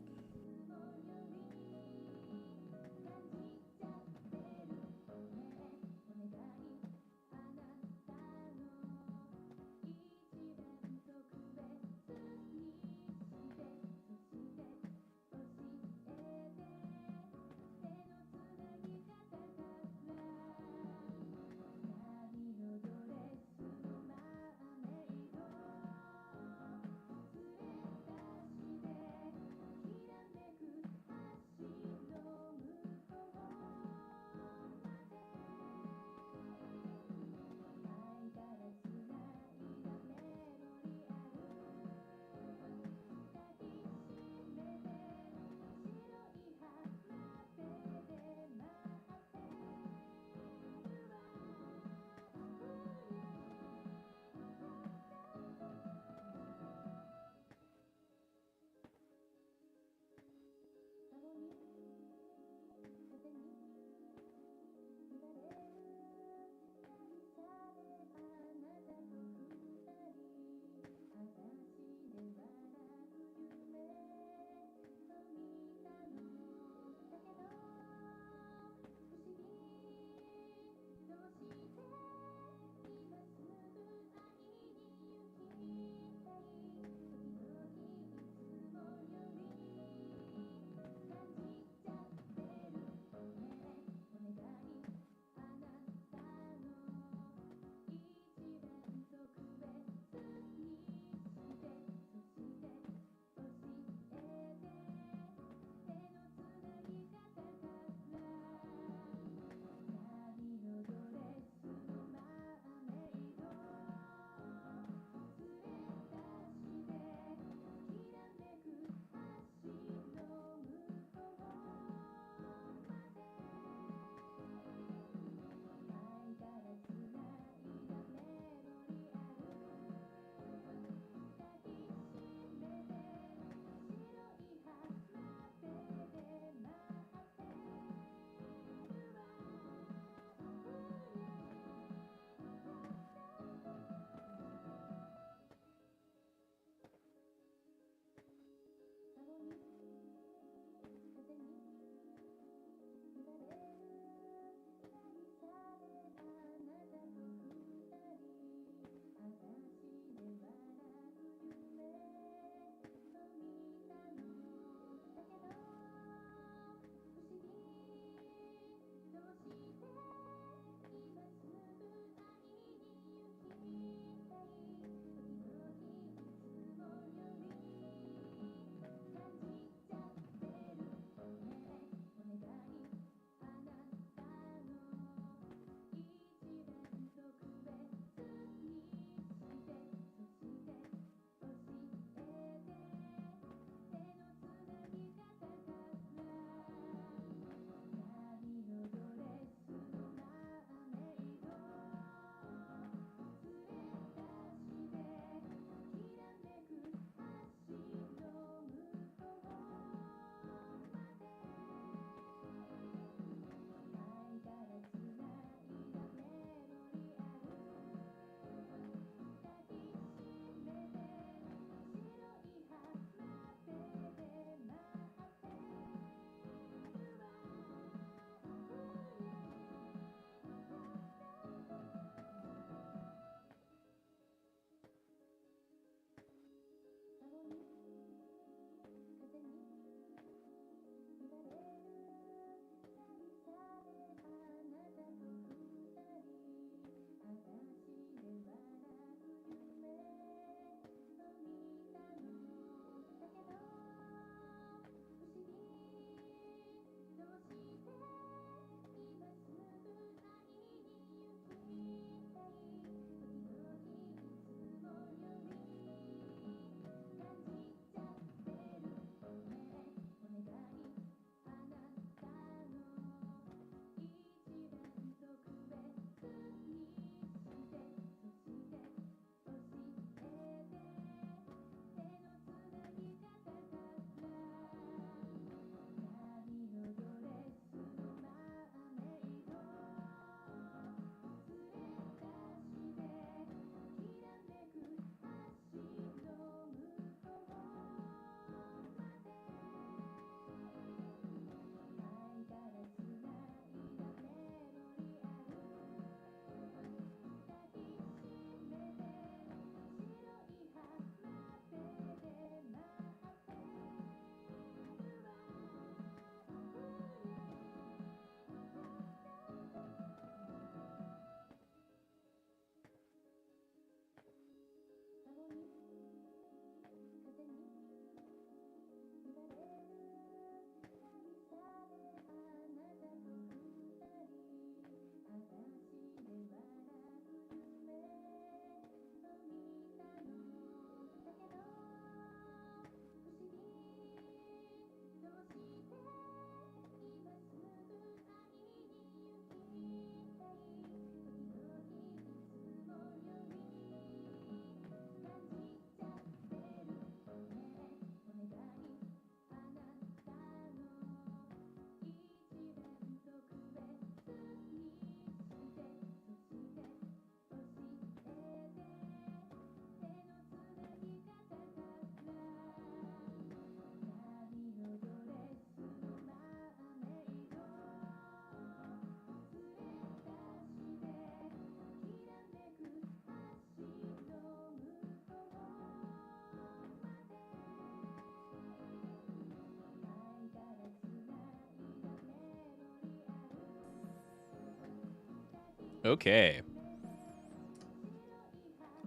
Okay.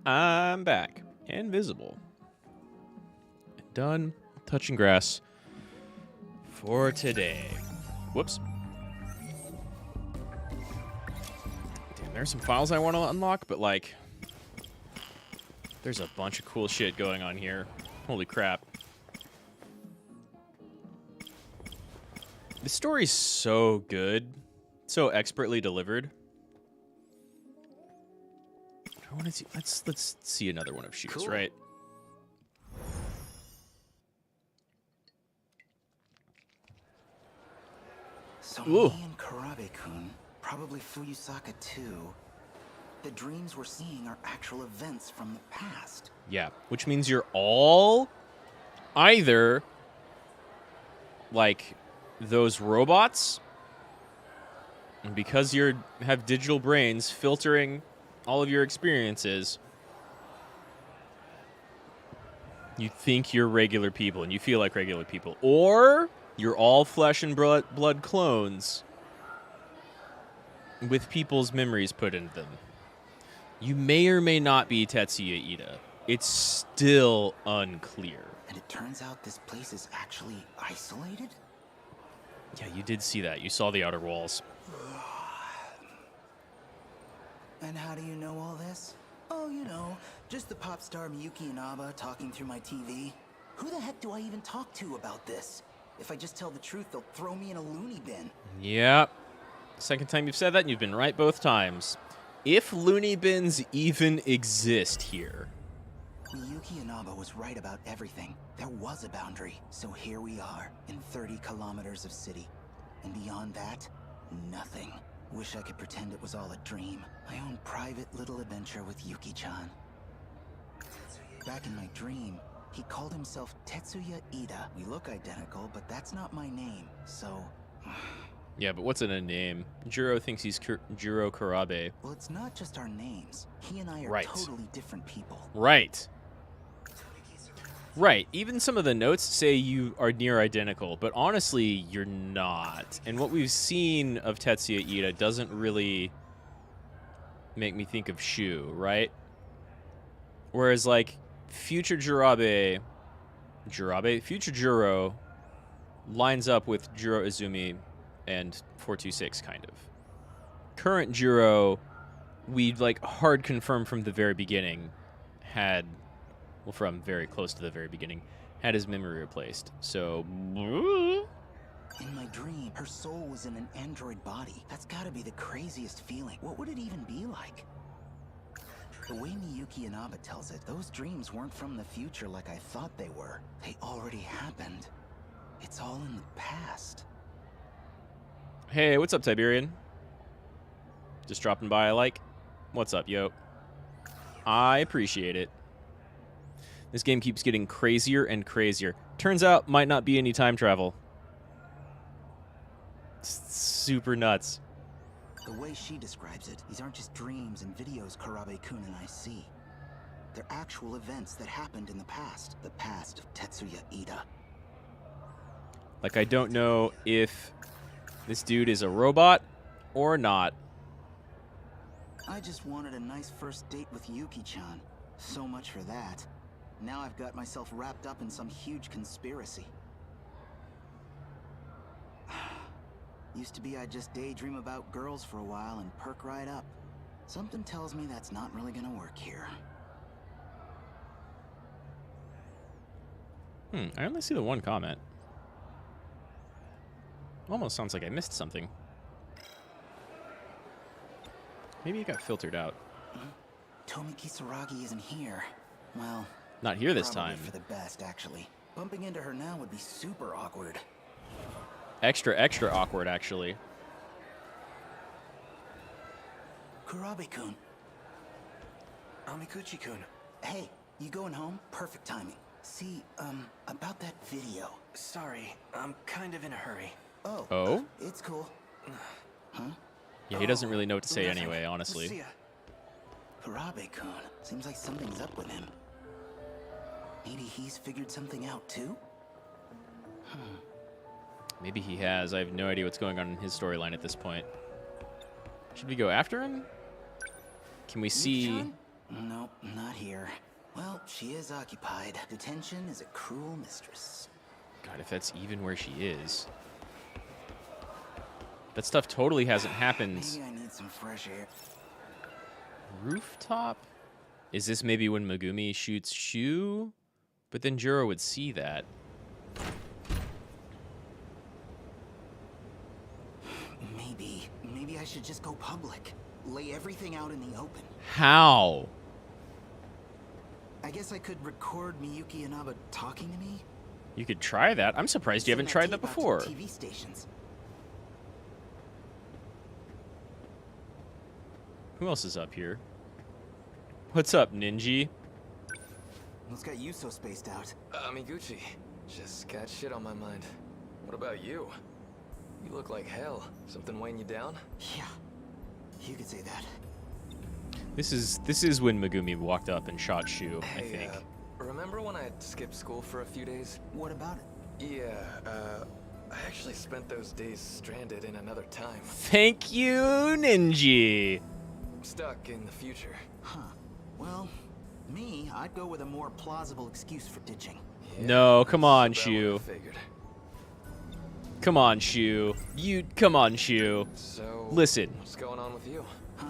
I'm back and visible. Done touching grass for today. Whoops. Damn, there's some files I want to unlock, but like, there's a bunch of cool shit going on here. Holy crap. The story's so good, so expertly delivered. I want to see. Let's see another one of Shu's, Cool. right? So Ooh. me and Karabe-kun, probably Fuyusaka too. The dreams we're seeing are actual events from the past. Yeah, which means you're all either like those robots, and because you have digital brains filtering all of your experiences, you think you're regular people and you feel like regular people, or you're all flesh and blood clones with people's memories put into them. You may or may not be Tetsuya Ida. It's still unclear. And it turns out this place is actually isolated? Yeah, you did see that. You saw the outer walls. And how do you know all this? Oh, you know, just the pop star Miyuki Inaba talking through my TV. Who the heck do I even talk to about this? If I just tell the truth, they'll throw me in a loony bin. Yep. Second time you've said that, and you've been right both times. If loony bins even exist here. Miyuki Inaba was right about everything. There was a boundary, so here we are, in 30 kilometers of city. And beyond that, nothing. Wish I could pretend it was all a dream. My own private little adventure with Yuki-chan. Back in my dream, he called himself Tetsuya Ida. We look identical, but that's not my name, so... Yeah, but what's in a name? Juro thinks he's Juro Karabe. Well, it's not just our names. He and I are Right. totally different people. Right. Right. Even some of the notes say you are near identical, but honestly, you're not. And what we've seen of Tetsuya Ida doesn't really make me think of Shu, right? Whereas, like, future future Juro lines up with Juro Izumi and 426, kind of. Current Juro, we like hard confirmed from the very beginning, had, well, from very close to the very beginning, had his memory replaced. So, In my dream, her soul was in an android body. That's gotta be the craziest feeling. What would it even be like? The way Miyuki Inaba tells it, those dreams weren't from the future like I thought they were. They already happened. It's all in the past. hey, what's up, Tiberian? Just dropping by, I like. What's up, yo? I appreciate it. This game keeps getting crazier and crazier. Turns out, might not be any time travel. It's super nuts. The way she describes it, these aren't just dreams and videos Karabe-kun and I see. They're actual events that happened in the past of Tetsuya Ida. Like, I don't know if this dude is a robot or not. I just wanted a nice first date with Yuki-chan. So much for that. Now I've got myself wrapped up in some huge conspiracy. Used to be I'd just daydream about girls for a while and perk right up. Something tells me that's not really gonna work here. I only see the one comment. Almost sounds like I missed something. Maybe it got filtered out. Tomi Kisaragi isn't here. Well, Not here this probably time. for the best, actually. Bumping into her now would be super awkward. Extra, extra awkward, actually. Kurabe-kun. Amikuchi-kun. Hey, you going home? Perfect timing. See, about that video. Sorry, I'm kind of in a hurry. Oh. Oh? It's cool. Huh? Yeah, he doesn't really know what to say Nothing. anyway, honestly. See ya. Kurabe-kun. Seems like something's up with him. Maybe he's figured something out too? Maybe he has. I have no idea what's going on in his storyline at this point. Should we go after him? Can we see? Yuki-chan? Nope, not here. Well, she is occupied. Detention is a cruel mistress. God, if that's even where she is. That stuff totally hasn't happened. Maybe I need some fresh air. Rooftop? Is this maybe when Megumi shoots Shu? But then Juro would see that. Maybe I should just go public. Lay everything out in the open. How? I guess I could record Miyuki Inaba talking to me. You could try that. I'm surprised you haven't tried that before. TV stations. Who else is up here? What's up, Ninji? What's got you so spaced out? Amiguchi, just got shit on my mind. What about you? You look like hell. Something weighing you down? Yeah, you could say that. This is when Megumi walked up and shot Shu, I think. Remember when I had skipped school for a few days? What about it? Yeah, I actually spent those days stranded in another time. Thank you, Ninji. Stuck in the future. Huh. Well, me, I'd go with a more plausible excuse for ditching. Yeah, No, come on, about what I Shu. figured. Come on, Shu. Come on, Shu. So, Listen. what's going on with you? Huh?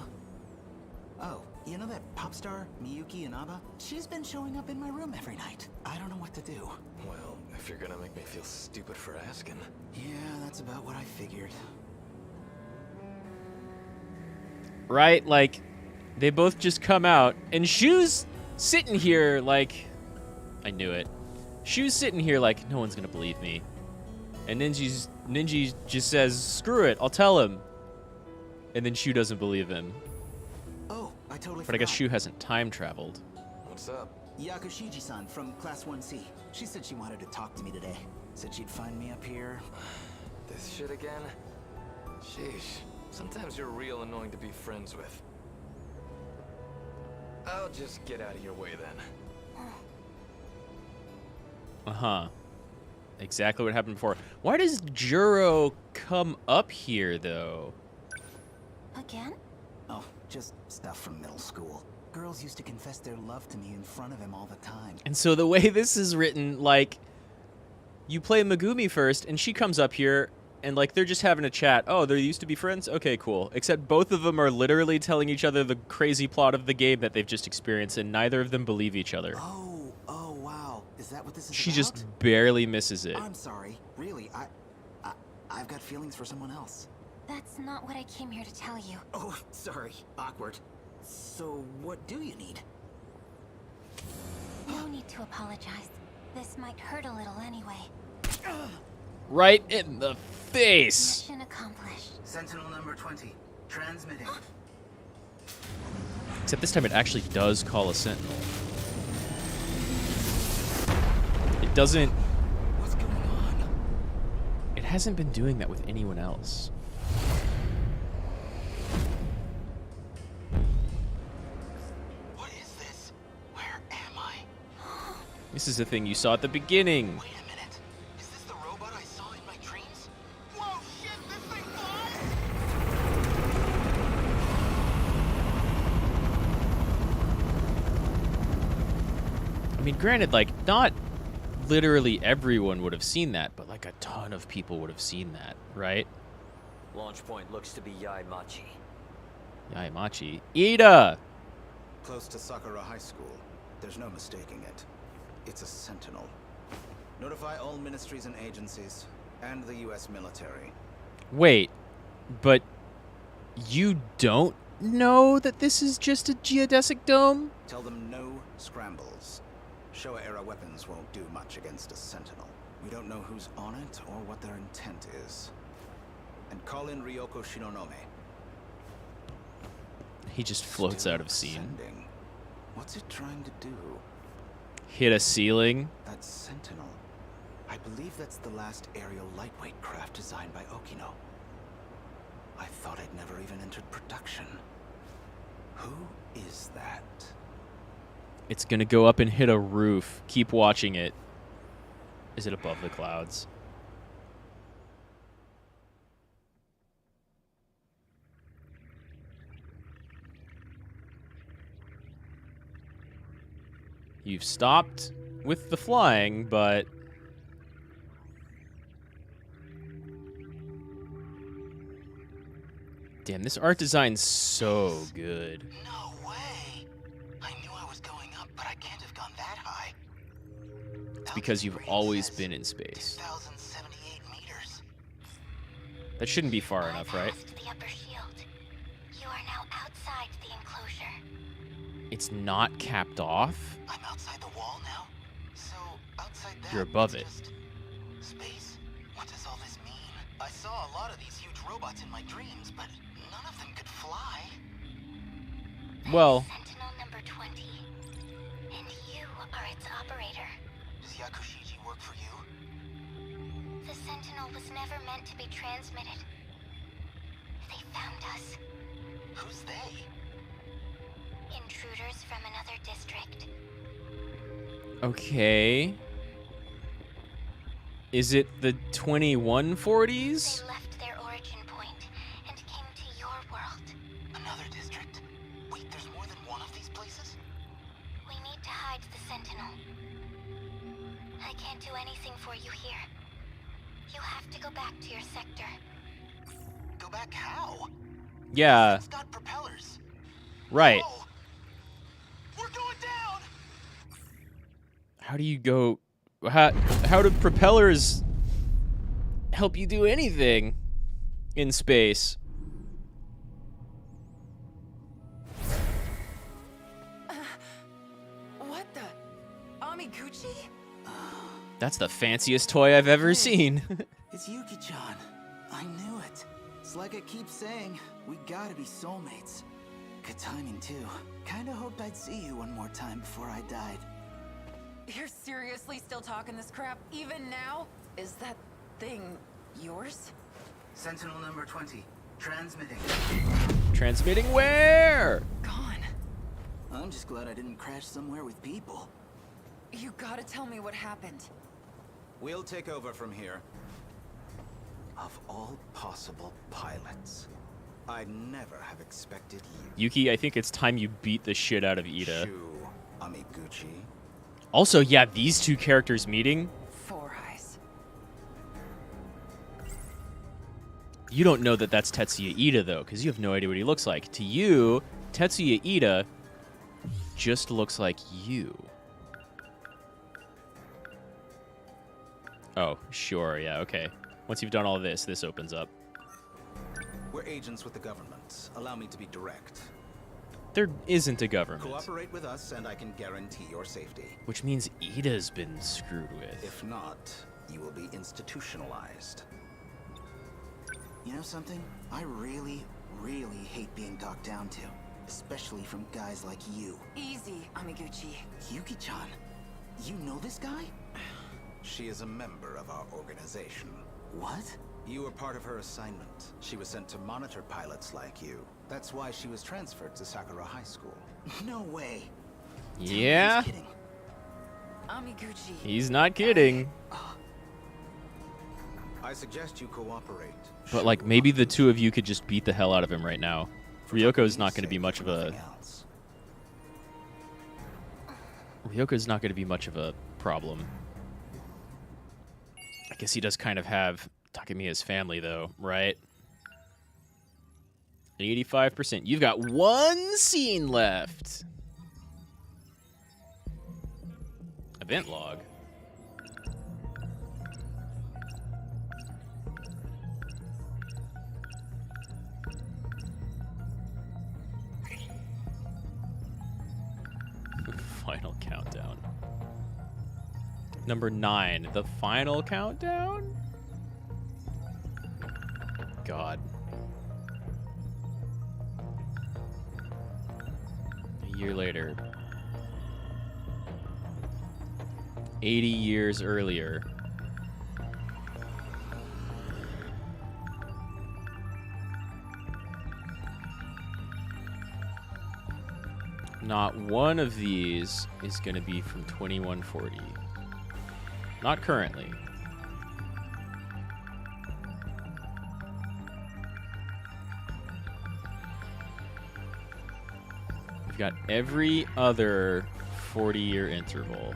Oh, you know that pop star, Miyuki Inaba? She's been showing up in my room every night. I don't know what to do. Well, if you're gonna make me feel stupid for asking. Yeah, that's about what I figured. Right? Like, they both just come out, and Shu's sitting here like... I knew it. Shu's sitting here like, no one's gonna believe me. And Ninji just says, screw it, I'll tell him. And then Shu doesn't believe him. Oh, I totally But I guess forgot. Shu hasn't time traveled. What's up? Yakushiji-san from Class 1C. She said she wanted to talk to me today. Said she'd find me up here. This shit again? Sheesh. Sometimes you're real annoying to be friends with. I'll just get out of your way then. Uh-huh. Exactly what happened before. Why does Juro come up here, though? Again? Oh, just stuff from middle school. Girls used to confess their love to me in front of him all the time. And so the way this is written, like, you play Megumi first, and she comes up here, and, like, they're just having a chat. Oh, they used to be friends? Okay, cool. Except both of them are literally telling each other the crazy plot of the game that they've just experienced, and neither of them believe each other. Oh, wow. Is that what this is She about? just barely misses it. I'm sorry. Really, I've got feelings for someone else. That's not what I came here to tell you. Oh, sorry. Awkward. So, what do you need? No need to apologize. This might hurt a little anyway. Right in the face! Mission accomplished. Sentinel number 20. Transmitting. Except this time it actually does call a sentinel. It doesn't... What's going on? It hasn't been doing that with anyone else. What is this? Where am I? This is the thing you saw at the beginning. Wait a minute. Is this the robot I saw in my dreams? Whoa, shit, this thing flies! I mean, granted, like, not literally everyone would have seen that, but like a ton of people would have seen that, right? Launch point looks to be Yaimachi. Yaimachi. Ida! Close to Sakura High School. There's no mistaking it. It's a sentinel. Notify all ministries and agencies, and the U.S. military. Wait, but you don't know that this is just a geodesic dome? Tell them no scrambles. Showa-era weapons won't do much against a sentinel. We don't know who's on it or what their intent is. And call in Ryoko Shinonome. He just floats Still out of scene. ascending. What's it trying to do? Hit a ceiling? That sentinel. I believe that's the last aerial lightweight craft designed by Okino. I thought I'd never even entered production. Who is that? It's gonna go up and hit a roof. Keep watching it. Is it above the clouds? You've stopped with the flying, but... Damn, this art design's so good. No way! I knew I was going up, but I can't have gone that high. It's because you've always been in space. 2,078 meters. That shouldn't be far enough, right? The upper shield. You are now outside the enclosure. It's not capped off? I'm outside the wall now? So, outside that, You're above it's it. just space? What does all this mean? I saw a lot of these huge robots in my dreams, but none of them could fly. Well... Sentinel number 20. And you are its operator. Does Yakushiji work for you? The Sentinel was never meant to be transmitted. They found us. Who's they? Intruders from another district. Okay. Is it the 2140s? They left their origin point and came to your world. Another district? Wait, there's more than one of these places? We need to hide the Sentinel. I can't do anything for you here. You have to go back to your sector. Go back how? Yeah. It's got propellers. Right. Oh, we're going down! How do you go... How do propellers help you do anything in space? What the? Amiguchi? That's the fanciest toy I've ever seen. It's Yuki-chan. I knew it. It's like I keep saying, we gotta be soulmates. Good timing, too. Kinda hoped I'd see you one more time before I died. You're seriously still talking this crap even now? Is that thing yours? Sentinel number 20. Transmitting. Transmitting where? Gone. I'm just glad I didn't crash somewhere with people. You gotta tell me what happened. We'll take over from here. Of all possible pilots, I'd never have expected you. Yuki, I think it's time you beat the shit out of Ida. Shu Amiguchi. Also, yeah, these two characters meeting. Four Eyes. You don't know that that's Tetsuya Ida, though, because you have no idea what he looks like. To you, Tetsuya Ida just looks like you. Oh, sure, yeah, okay. Once you've done all this, this opens up. We're agents with the government. Allow me to be direct. There isn't a government. Cooperate with us and I can guarantee your safety. Which means Ida's been screwed with. If not, you will be institutionalized. You know something? I really, really hate being talked down to. Especially from guys like you. Easy, Amiguchi. Yuki-chan, you know this guy? She is a member of our organization. What? You were part of her assignment. She was sent to monitor pilots like you. That's why she was transferred to Sakura High School. No way. Yeah? He's kidding. Amiguchi. He's not kidding. I suggest you cooperate. But, like, maybe the two of you could just beat the hell out of him right now. Ryoko's not going to be much of a... Ryoko's not going to be much of a problem. I guess he does kind of have Takemiya's family, though, right? 85%. You've got one scene left. Event log. Final countdown. Number 9, the final countdown? God. A year later. 80 years earlier. Not one of these is going to be from 2140. Not currently. We've got every other 40-year interval.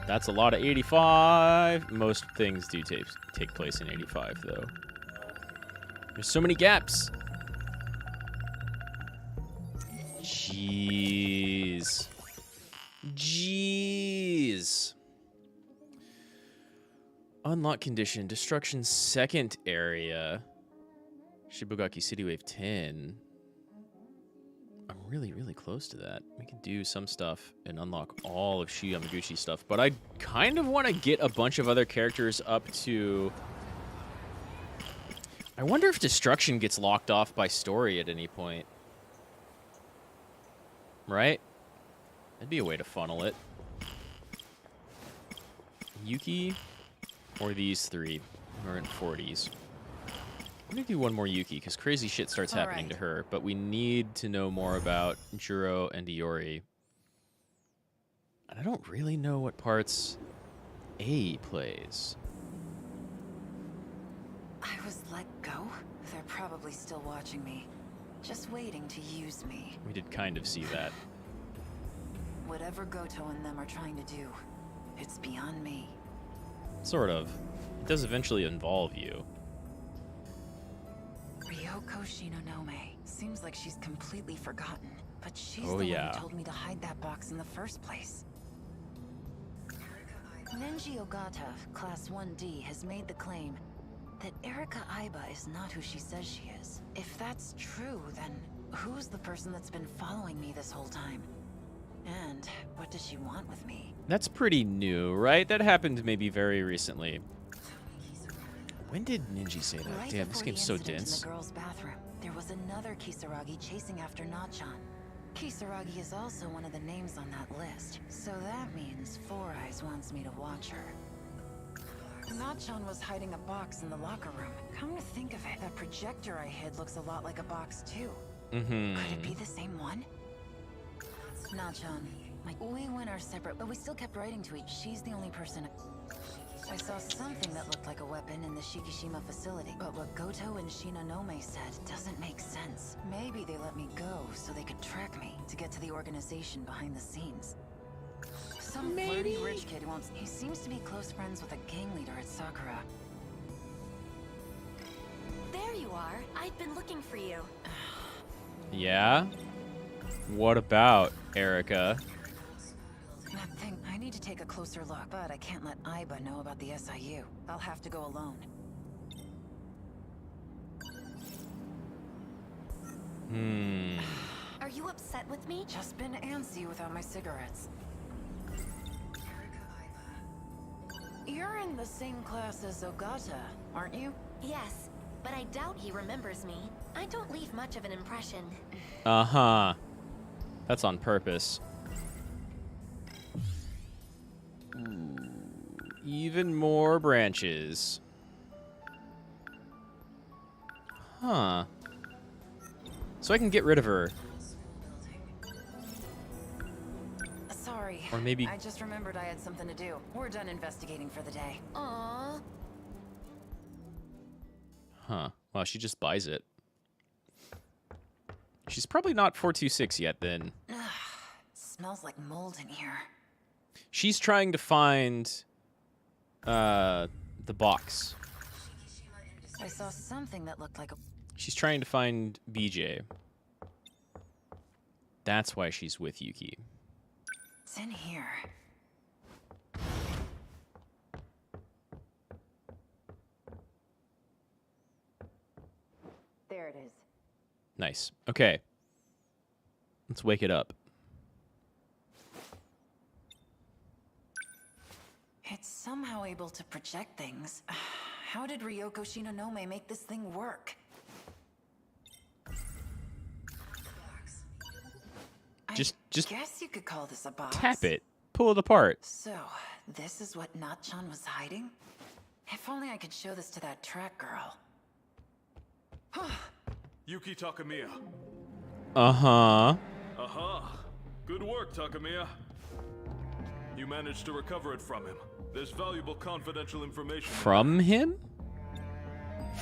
That's a lot of 85. Most things do take place in 85, though. There's so many gaps. Jeez. Jeez. Unlock condition. Destruction second area. Shibugaki City Wave 10. I'm really, really close to that. We could do some stuff and unlock all of Shi Yamaguchi stuff, but I kind of want to get a bunch of other characters up to... I wonder if destruction gets locked off by story at any point. Right? That'd be a way to funnel it. Yuki or these three who are in 40s. I'm gonna do one more Yuki because crazy shit starts happening to her, but we need to know more about Juro and Iori. And I don't really know what parts A plays. I was let go? They're probably still watching me. Just waiting to use me. We did kind of see that. Whatever Goto and them are trying to do, it's beyond me. Sort of. It does eventually involve you. Ryoko Shinonome. Seems like she's completely forgotten. But she's the one who told me to hide that box in the first place. Nenji Ogata, Class 1D, has made the claim that Erika Aiba is not who she says she is. If that's true, then who's the person that's been following me this whole time? And what does she want with me? That's pretty new, right? That happened maybe very recently. When did Ninji say that? Right. Damn, this game's so dense. In the girls' bathroom, there was another Kisaragi chasing after Nachan. Kisaragi is also one of the names on that list, so that means Four Eyes wants me to watch her. Nachan was hiding a box in the locker room. Come to think of it, that projector I hid looks a lot like a box too. Mm-hmm. Could it be the same one? Nachan, we went our separate, but we still kept writing to each. She's the only person. I saw something that looked like a weapon in the Shikishima facility, but what Goto and Shinonome said doesn't make sense. Maybe they let me go so they could track me to get to the organization behind the scenes. Some flirty rich kid who wants... He seems to be close friends with a gang leader at Sakura. There you are. I've been looking for you. Yeah? What about Erika? That thing, I need to take a closer look, but I can't let Aiba know about the SIU. I'll have to go alone. Are you upset with me? Just been antsy without my cigarettes. You're in the same class as Ogata, aren't you? Yes, but I doubt he remembers me. I don't leave much of an impression. Uh-huh. That's on purpose. Ooh, even more branches. Huh. So I can get rid of her. Sorry. Or maybe... I just remembered I had something to do. We're done investigating for the day. Aww. Huh. Well, she just buys it. She's probably not 426 yet, then. Smells like mold in here. She's trying to find the box. I saw something that looked like a... She's trying to find BJ. That's why she's with Yuki. It's in here. There it is. Nice. Okay. Let's wake it up. It's somehow able to project things. How did Ryoko Shinonome make this thing work? Just guess you could call this a box. Tap it. Pull it apart. So, this is what Nachan was hiding? If only I could show this to that track girl. Yuki Takamiya. Uh-huh. Uh-huh. Good work, Takamiya. You managed to recover it from him. There's valuable confidential information. From him?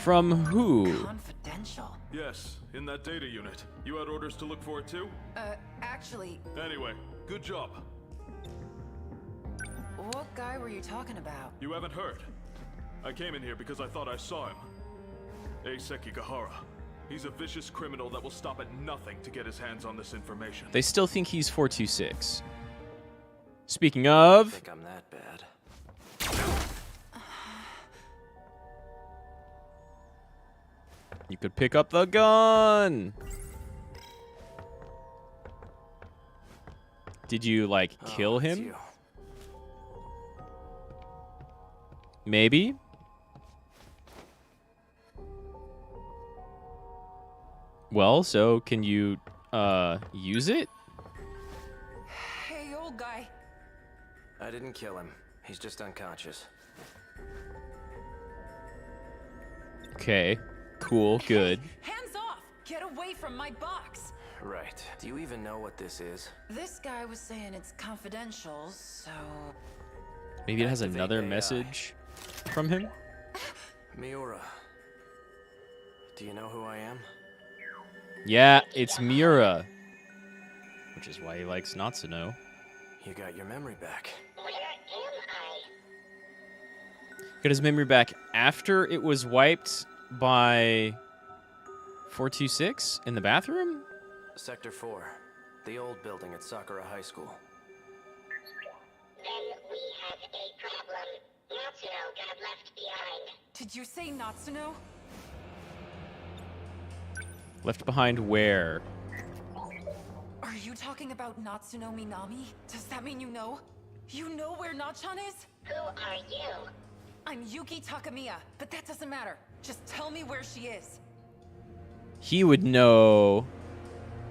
From who? confidential. Yes, in that data unit. You had orders to look for it too? Actually... Anyway, good job. What guy were you talking about? You haven't heard. I came in here because I thought I saw him. Sekigahara. He's a vicious criminal that will stop at nothing to get his hands on this information. They still think he's 426. Speaking of... I think I'm that bad. You could pick up the gun! Did you, like, kill him? You. Maybe? Well, so can you, use it? Hey, old guy. I didn't kill him. He's just unconscious. Okay. Cool. Good. Hands off! Get away from my box! Right. Do you even know what this is? This guy was saying it's confidential, so... Maybe it has Activate another AI. message from him? Miura. Do you know who I am? Yeah, it's Miura. Which is why he likes Natsuno. You got your memory back. Got his memory back after it was wiped by 426 in the bathroom? Sector 4. The old building at Sakura High School. Then we have a problem. Natsuno got left behind. Did you say Natsuno? Left behind where? Are you talking about Natsuno Minami? Does that mean you know? You know where Nachan is? Who are you? I'm Yuki Takamiya, but that doesn't matter. Just tell me where she is. He would know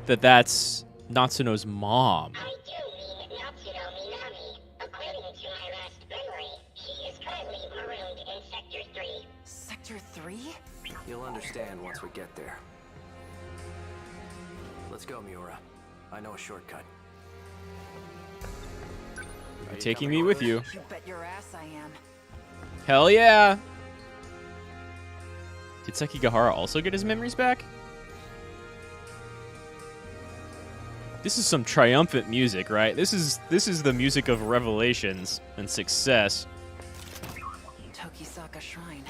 that that's Natsuno's mom. I do mean Natsuno Minami. According to my last memory, she is currently marooned in Sector 3. Sector 3? You'll understand once we get there. Let's go, Miura. I know a shortcut. You're taking me with you. You bet your ass I am. Hell yeah! Did Sekigahara also get his memories back? This is some triumphant music, right? This is the music of revelations and success. Tokisaka Shrine.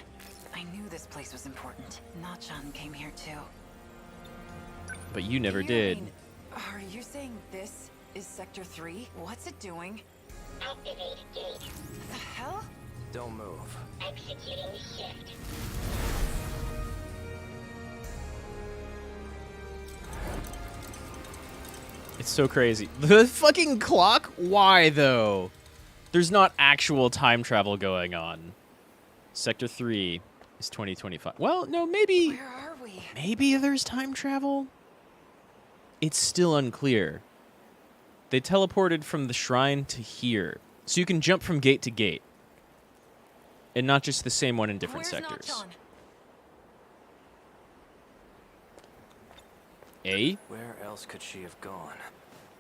I knew this place was important. Nachan came here too. But you never did. Are you saying this is Sector 3? What's it doing? Activate gate. The hell? Don't move. Executing shift. It's so crazy. The fucking clock? Why, though? There's not actual time travel going on. Sector 3 is 2025. Well, no, maybe... Where are we? Maybe there's time travel? It's still unclear. They teleported from the shrine to here. So you can jump from gate to gate. And not just the same one in different sectors. Nachan? A? Where else could she have gone?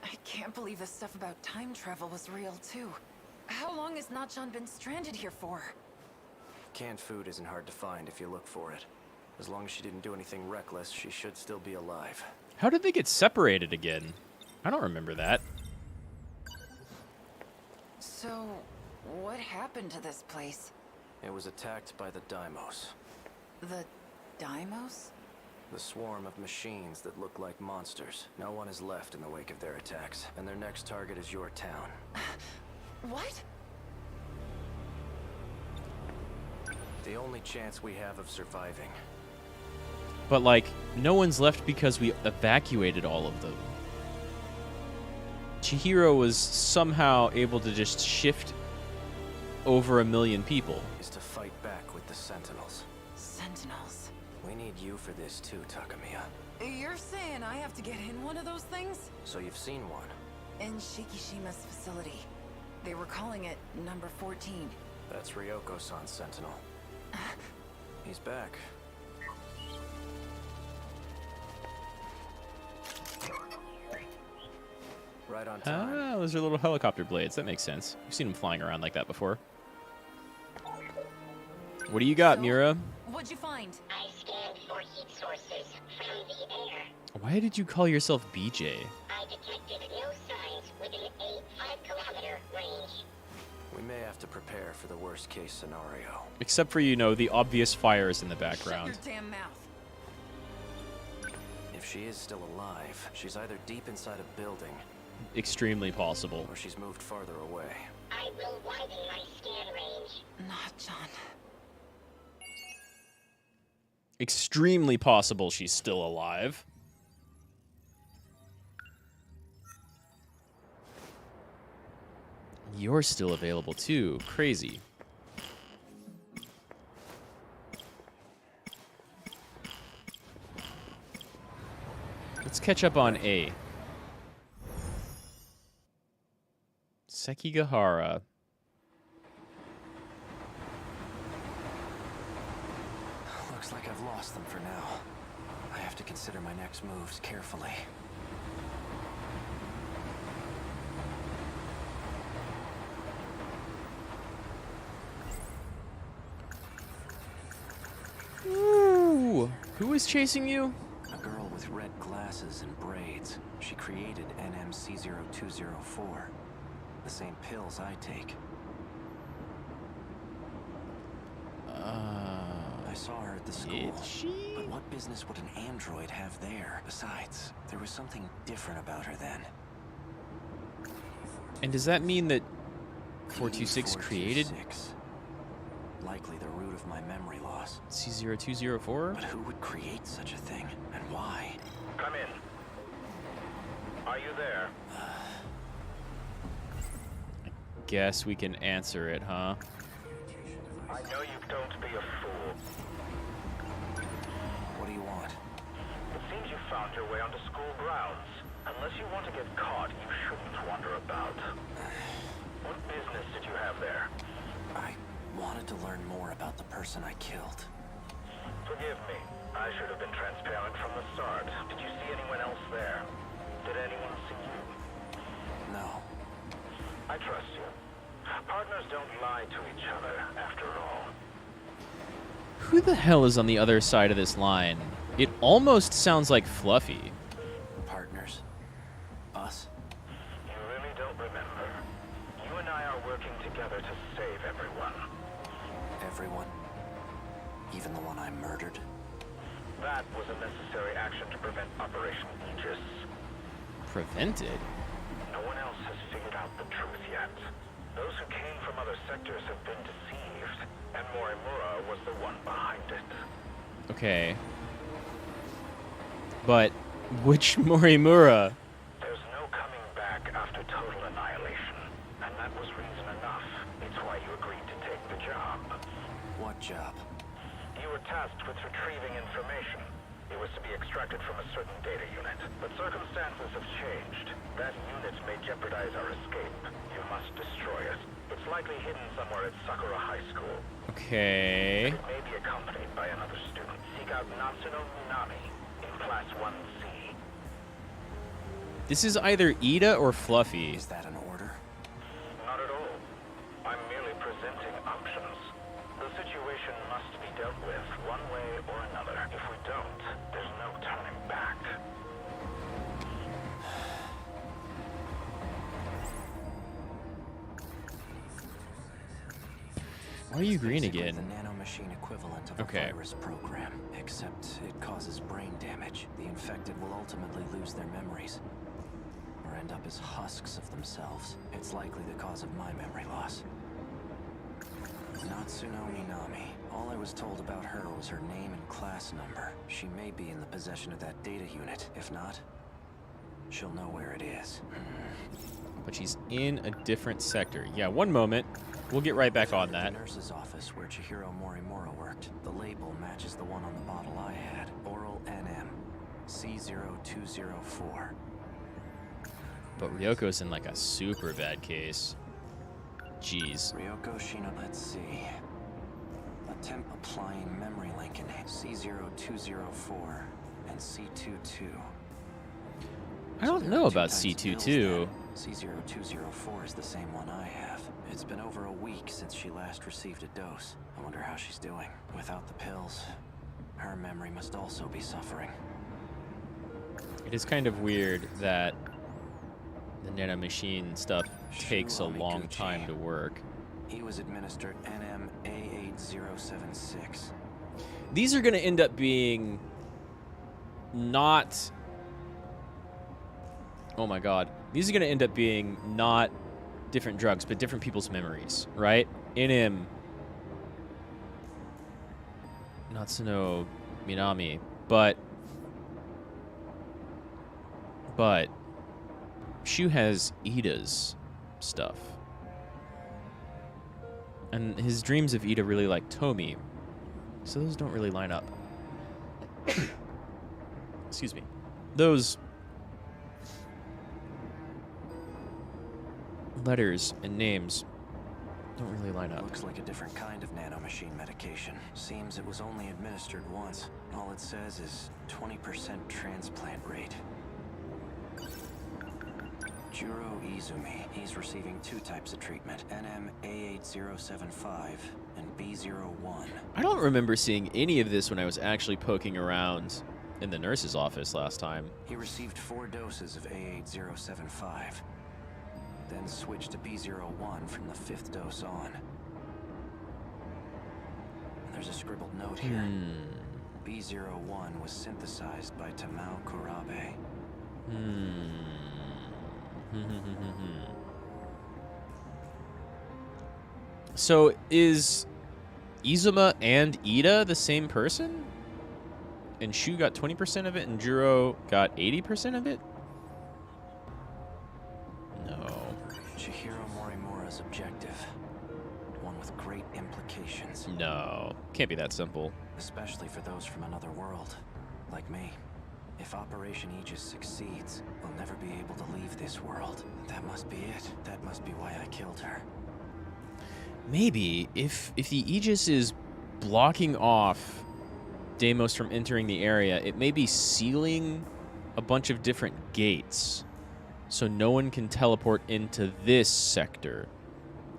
I can't believe the stuff about time travel was real, too. How long has Nachan been stranded here for? Canned food isn't hard to find if you look for it. As long as she didn't do anything reckless, she should still be alive. How did they get separated again? I don't remember that. So, what happened to this place? It was attacked by the Daimos. The Daimos? The swarm of machines that look like monsters. No one is left in the wake of their attacks, and their next target is your town. What? The only chance we have of surviving. But, like, no one's left because we evacuated all of them. Chihiro was somehow able to just shift over 1 million people. Is to fight back with the Sentinels. Sentinels? We need you for this too, Takamiya. You're saying I have to get in one of those things? So you've seen one? In Shikishima's facility. They were calling it number 14. That's Ryoko-san's Sentinel. He's back. Right on time. Ah, those are little helicopter blades. That makes sense. We've seen them flying around like that before. What do you got, So, Mira? What'd you find? I scanned for heat sources from the air. Why did you call yourself BJ? I detected no signs within a 5-kilometer range. We may have to prepare for the worst case scenario. Except for, you know, the obvious fires in the background. Shut your damn mouth. If she is still alive, she's either deep inside a building, Extremely possible. or she's moved farther away. I will widen my scan range. Not John. Extremely possible she's still alive. You're still available too. Crazy. Let's catch up on A. Sekigahara. Looks like I've lost them for now. I have to consider my next moves carefully. Ooh. Who is chasing you? A girl with red glasses and braids. She created NMC-0204. The same pills I take. I saw her at the school. But what business would an android have there? Besides, there was something different about her then. And does that mean that 426 created Likely the root of my memory loss. C0204? But who would create such a thing, and why? Come in. Are you there? Guess we can answer it, huh? I know you don't be a fool. What do you want? It seems you found your way onto school grounds. Unless you want to get caught, you shouldn't wander about. What business did you have there? I wanted to learn more about the person I killed. Forgive me. I should have been transparent from the start. Did you see anyone else there? Did anyone see you? No. I trust you. Partners don't lie to each other, after all. Who the hell is on the other side of this line? It almost sounds like Fluffy. Partners? Us? You really don't remember. You and I are working together to save everyone. Everyone? Even the one I murdered? That was a necessary action to prevent Operation Aegis. Prevented? No one else has figured out the truth yet. Those who came from other sectors have been deceived, and Morimura was the one behind it. Okay. But which Morimura? There's no coming back after total annihilation, and that was reason enough. It's why you agreed to take the job. What job? You were tasked with retrieving information. It was to be extracted from a certain data unit, but circumstances have changed. That unit may jeopardize our escape. You must destroy it. It's likely hidden somewhere at Sakura High School. Okay. It may be accompanied by another student. Seek out Natsuno Minami in Class 1C. This is either Ida or Fluffy. Is that an order? Not at all. I'm merely presenting options. The situation must be dealt with one way or another. If we don't, there's no turning back. Why are you green Basically again? the nanomachine equivalent of a virus program, except it causes brain damage. The infected will ultimately lose their memories, or end up as husks of themselves. It's likely the cause of my memory loss. Natsuno Minami. All I was told about her was her name and class number. She may be in the possession of that data unit. If not, she'll know where it is. But she's in a different sector. Yeah, one moment. We'll get right back on that. The nurse's office where Chihiro Morimura worked. The label matches the one on the bottle I had. Oral NM. C0204. But Ryoko's in like a super bad case. Jeez. Ryoko Shino, let's see. Attempt applying memory link in C0204 and C22. I don't know about C22. C0204 is the same one I have. It's been over a week since she last received a dose. I wonder how she's doing. Without the pills, her memory must also be suffering. It is kind of weird that the nanomachine stuff takes a long time to work. He was administered NMA8076. These are going to end up being not... Oh my god. These are going to end up being not different drugs, but different people's memories, right? NM... Natsuno Minami. But Shu has Ida's stuff. And his dreams of Ida really like Tomi. So those don't really line up. Excuse me. Those letters and names don't really line up. Looks like a different kind of nanomachine medication. Seems it was only administered once. All it says is 20% transplant rate. Juro Izumi. He's receiving 2 types of treatment, NM-A8075 and B01. I don't remember seeing any of this when I was actually poking around in the nurse's office last time. He received 4 doses of A8075, then switched to B01 from the 5th dose on. There's a scribbled note here. B01 was synthesized by Tamao Kurabe. So is Izuma and Ida the same person? And Shu got 20% of it and Juro got 80% of it? No. Chihiro Morimura's objective. One with great implications. No. Can't be that simple. Especially for those from another world, like me. If Operation Aegis succeeds, we'll never be able to leave this world. That must be it. That must be why I killed her. Maybe if the Aegis is blocking off Deimos from entering the area, it may be sealing a bunch of different gates so no one can teleport into this sector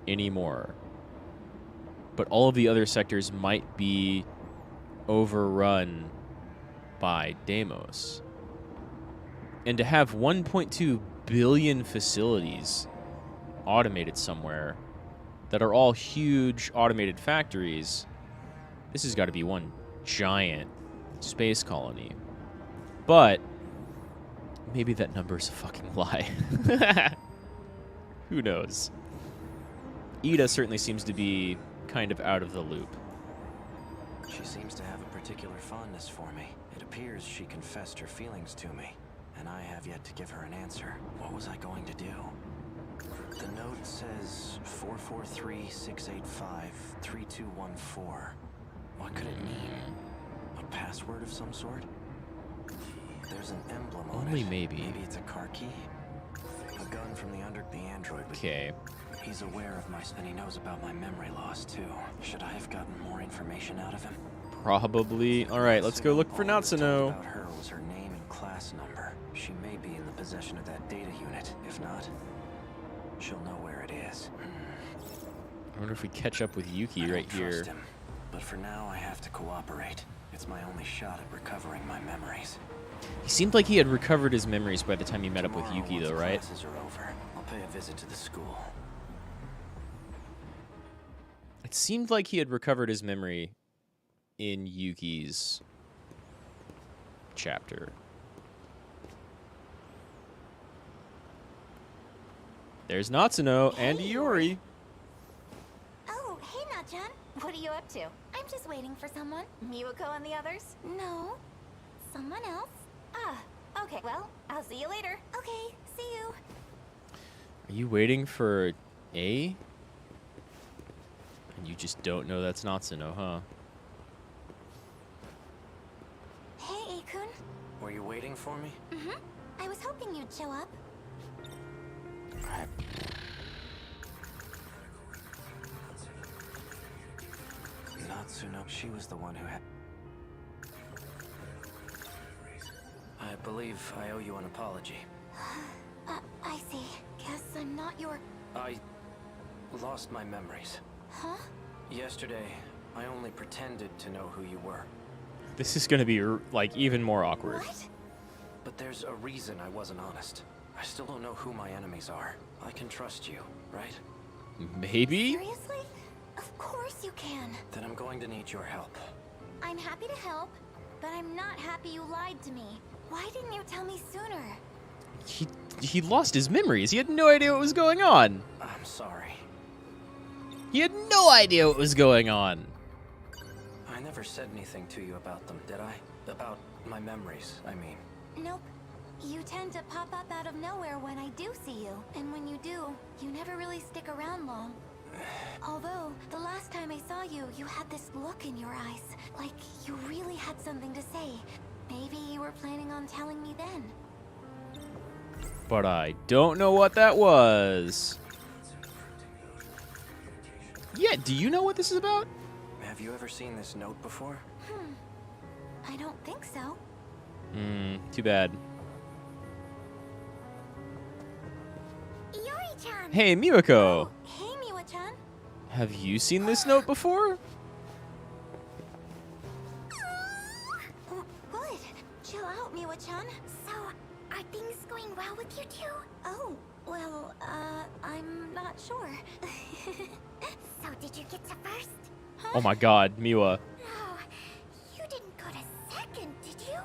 anymore. But all of the other sectors might be overrun by Deimos. And to have 1.2 billion facilities automated somewhere that are all huge automated factories, this has got to be one giant space colony. But maybe that number's a fucking lie. Who knows? Ida certainly seems to be kind of out of the loop. She seems to have a particular fondness for me. It appears she confessed her feelings to me, and I have yet to give her an answer. What was I going to do? The note says 443-685-3214. What could it mean? A password of some sort? There's an emblem on it. Only maybe. Maybe it's a car key? A gun from the android. Okay. He's aware of and he knows about my memory loss too. Should I have gotten more information out of him? Probably. All right, let's go look for Natsuno. About her was her name and class number. She may be in the possession of that data unit. If not, she'll know where it is. I wonder if we catch up with Yuki right here. Him, but for now, I have to cooperate. It's my only shot at recovering my memories. He seemed like he had recovered his memories by the time he met up with Yuki, though, right? Classes are over. I'll pay a visit to the school. It seemed like he had recovered his memory in Yuki's chapter. There's Natsuno and Iori. Oh, hey, Natchan. What are you up to? I'm just waiting for someone. Miwako and the others? No. Someone else? Ah, okay. Well, I'll see you later. Okay, see you. Are you waiting for A? And you just don't know that's Natsuno, huh? Hey, Akun. Were you waiting for me? Mm-hmm. I was hoping you'd show up. Natsuno, she was the one who had... I believe I owe you an apology. I see. Guess I'm not your... lost my memories. Huh? Yesterday, I only pretended to know who you were. This is gonna be like even more awkward. What? But there's a reason I wasn't honest. I still don't know who my enemies are. I can trust you, right? Maybe? Seriously? Of course you can. Then I'm going to need your help. I'm happy to help, but I'm not happy you lied to me. Why didn't you tell me sooner? He lost his memories. He had no idea what was going on. I'm sorry. He had no idea what was going on. I never said anything to you about them, did I? About my memories, I mean. Nope. You tend to pop up out of nowhere when I do see you. And when you do, you never really stick around long. Although, the last time I saw you, you had this look in your eyes. Like you really had something to say. Maybe you were planning on telling me then. But I don't know what that was. Yeah, do you know what this is about? Have you ever seen this note before? I don't think so. Too bad. Yuri-chan! Hey, Miwako! Hey, Miwa-chan. Have you seen this note before? Good. Chill out, Miwa-chan. So, are things going well with you two? Oh, well, I'm not sure. So, did you get to first? Huh? Oh my god, Miwa. No, you didn't go to second, did you?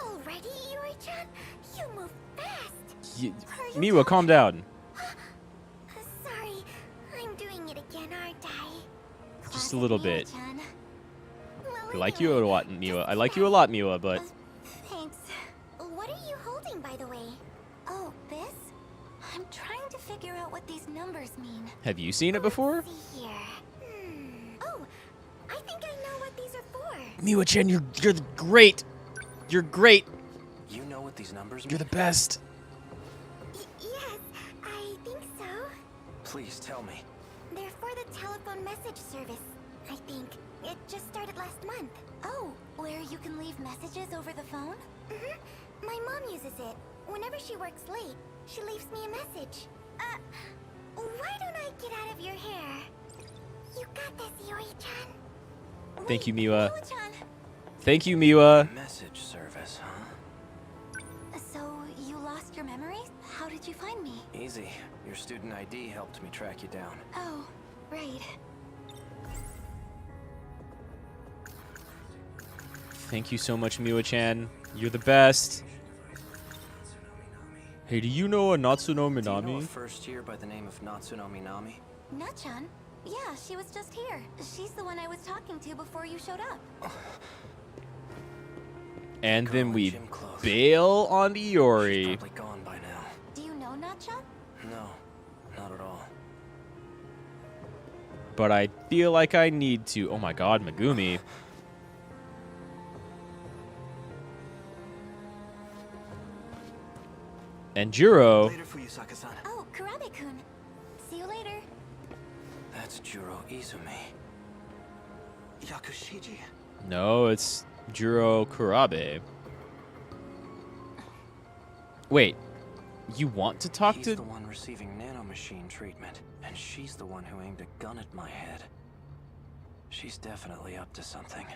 Already, Yuri-chan? You move fast. Miwa, calm down. Sorry, I'm doing it again, aren't I? Just a little bit. Miwa-chan. I like you a lot, Miwa. I like you a lot, Miwa, but... Thanks. What are you holding, by the way? Oh, this? I'm trying to figure out what these numbers mean. Have you seen it before? Let's see here. Oh, I think I know what these are for. Miwa-chan, you're great. You're great. You know what these numbers mean? You're the best. Yes, I think so. Please tell me. They're for the telephone message service, I think. It just started last month. Oh, where you can leave messages over the phone? My mom uses it. Whenever she works late, she leaves me a message. Why don't I get out of your hair? You got this, Yuri-chan. Thank you, Miwa. Miwa-chan. Thank you, Miwa. Message service, huh? So, you lost your memories? How did you find me? Easy. Your student ID helped me track you down. Oh, right. Thank you so much, Miwa-chan. You're the best. Hey, do you know a Natsuno Minami? Do you know a first year by the name of Natsuno Minami? Na-chan? Yeah, she was just here. She's the one I was talking to before you showed up. And then we bail on Iori. She's probably gone by now. Do you know Na-chan? No, not at all. But I feel like I need to. Oh my god, Megumi. And Juro. Later, Fuyusaka-san. Oh, Kurabe-kun. See you later. That's Juro Izumi. Yakushiji. No, it's Juro Kurabe. Wait, you want to talk He's to... the one receiving nanomachine treatment, and she's the one who aimed a gun at my head. She's definitely up to something.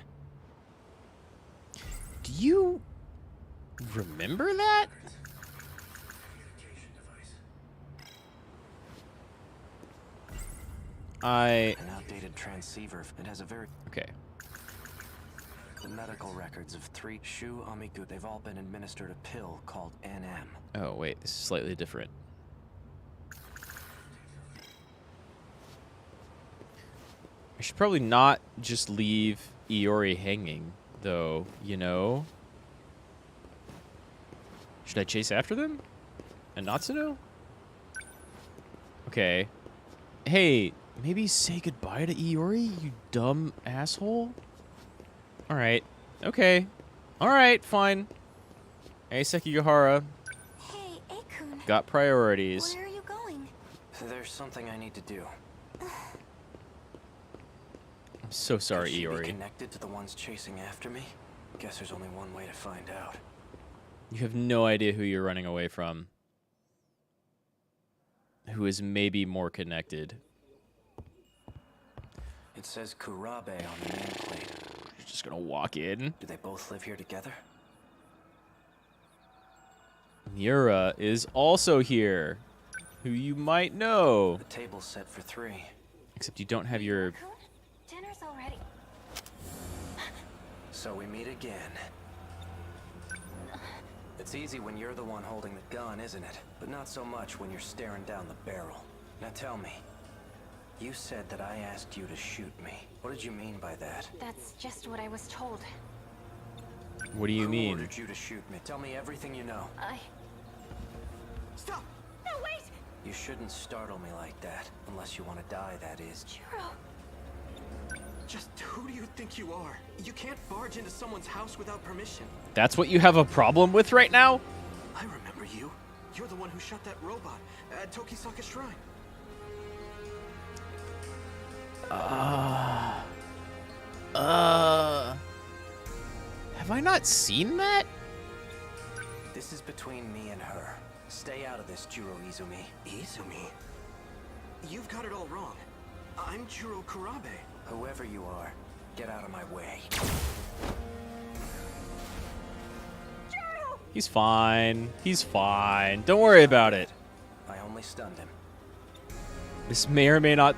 Do you remember that? An outdated transceiver. It has a very... Okay. The medical records of 3 Shu Amiku, they've all been administered a pill called NM. Oh, wait, this is slightly different. I should probably not just leave Iori hanging, though, you know? Should I chase after them? And Natsuno? Okay. Hey, maybe say goodbye to Iori, you dumb asshole? Alright. Okay. Alright, fine. Hey, Sekigahara. Hey, Akun. Got priorities. Where are you going? There's something I need to do. I'm so sorry, Could she Iori. be connected to the ones chasing after me? Guess there's only one way to find out. You have no idea who you're running away from. Who is maybe more connected. It says Kurabe on the nameplate. You're just gonna walk in. Do they both live here together? Miura is also here, who you might know. The table's set for 3. Except you don't have your... Dinner's already. So we meet again. It's easy when you're the one holding the gun, isn't it? But not so much when you're staring down the barrel. Now tell me, you said that I asked you to shoot me. What did you mean by that? That's just what I was told. What do you Who mean? ordered you to shoot me? Tell me everything you know. Stop! No, wait! You shouldn't startle me like that. Unless you want to die, that is. Jiro! Just who do you think you are? You can't barge into someone's house without permission. That's what you have a problem with right now? I remember you. You're the one who shot that robot at Tokisaka Shrine. Have I not seen that? This is between me and her. Stay out of this, Jiro Izumi. Izumi? You've got it all wrong. I'm Jiro Kurabe. Whoever you are, get out of my way. He's fine. He's fine. Don't worry about it. I only stunned him. This may or may not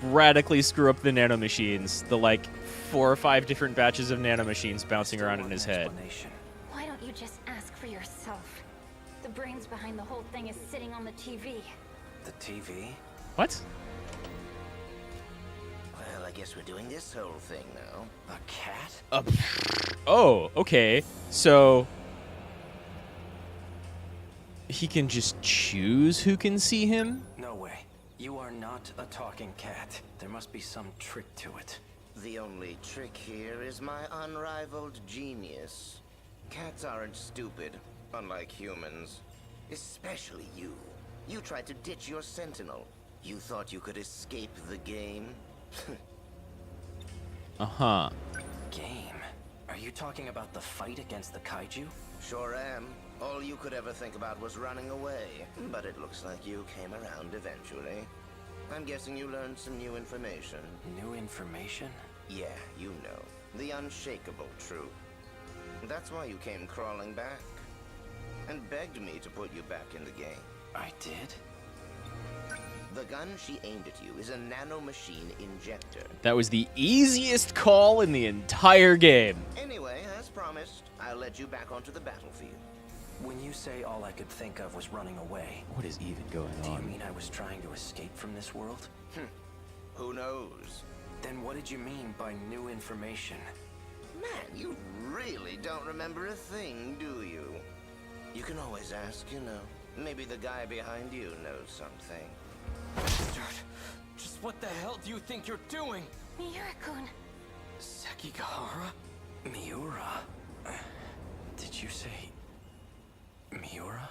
radically screw up the nanomachines. The, like, 4 or 5 different batches of nanomachines bouncing around in his head. Why don't you just ask for yourself? The brains behind the whole thing is sitting on the TV. The TV? What? Well, I guess we're doing this whole thing now. A cat? Oh, okay. So... he can just choose who can see him? No way. You are not a talking cat. There must be some trick to it. The only trick here is my unrivaled genius. Cats aren't stupid, unlike humans. Especially you. You tried to ditch your sentinel. You thought you could escape the game? Uh-huh. Game? Are you talking about the fight against the kaiju? Sure am. All you could ever think about was running away. But it looks like you came around eventually. I'm guessing you learned some new information. New information? Yeah, you know. The unshakable truth. That's why you came crawling back. And begged me to put you back in the game. I did? The gun she aimed at you is a nanomachine injector. That was the easiest call in the entire game. Anyway, as promised, I'll let you back onto the battlefield. When you say all I could think of was running away... What is even going Do you on? mean I was trying to escape from this world? Who knows? Then what did you mean by new information? Man, you really don't remember a thing, do you? You can always ask, you know. Maybe the guy behind you knows something. Just what the hell do you think you're doing? Miura-kun. Sekigahara? Miura? Did you say... Miura?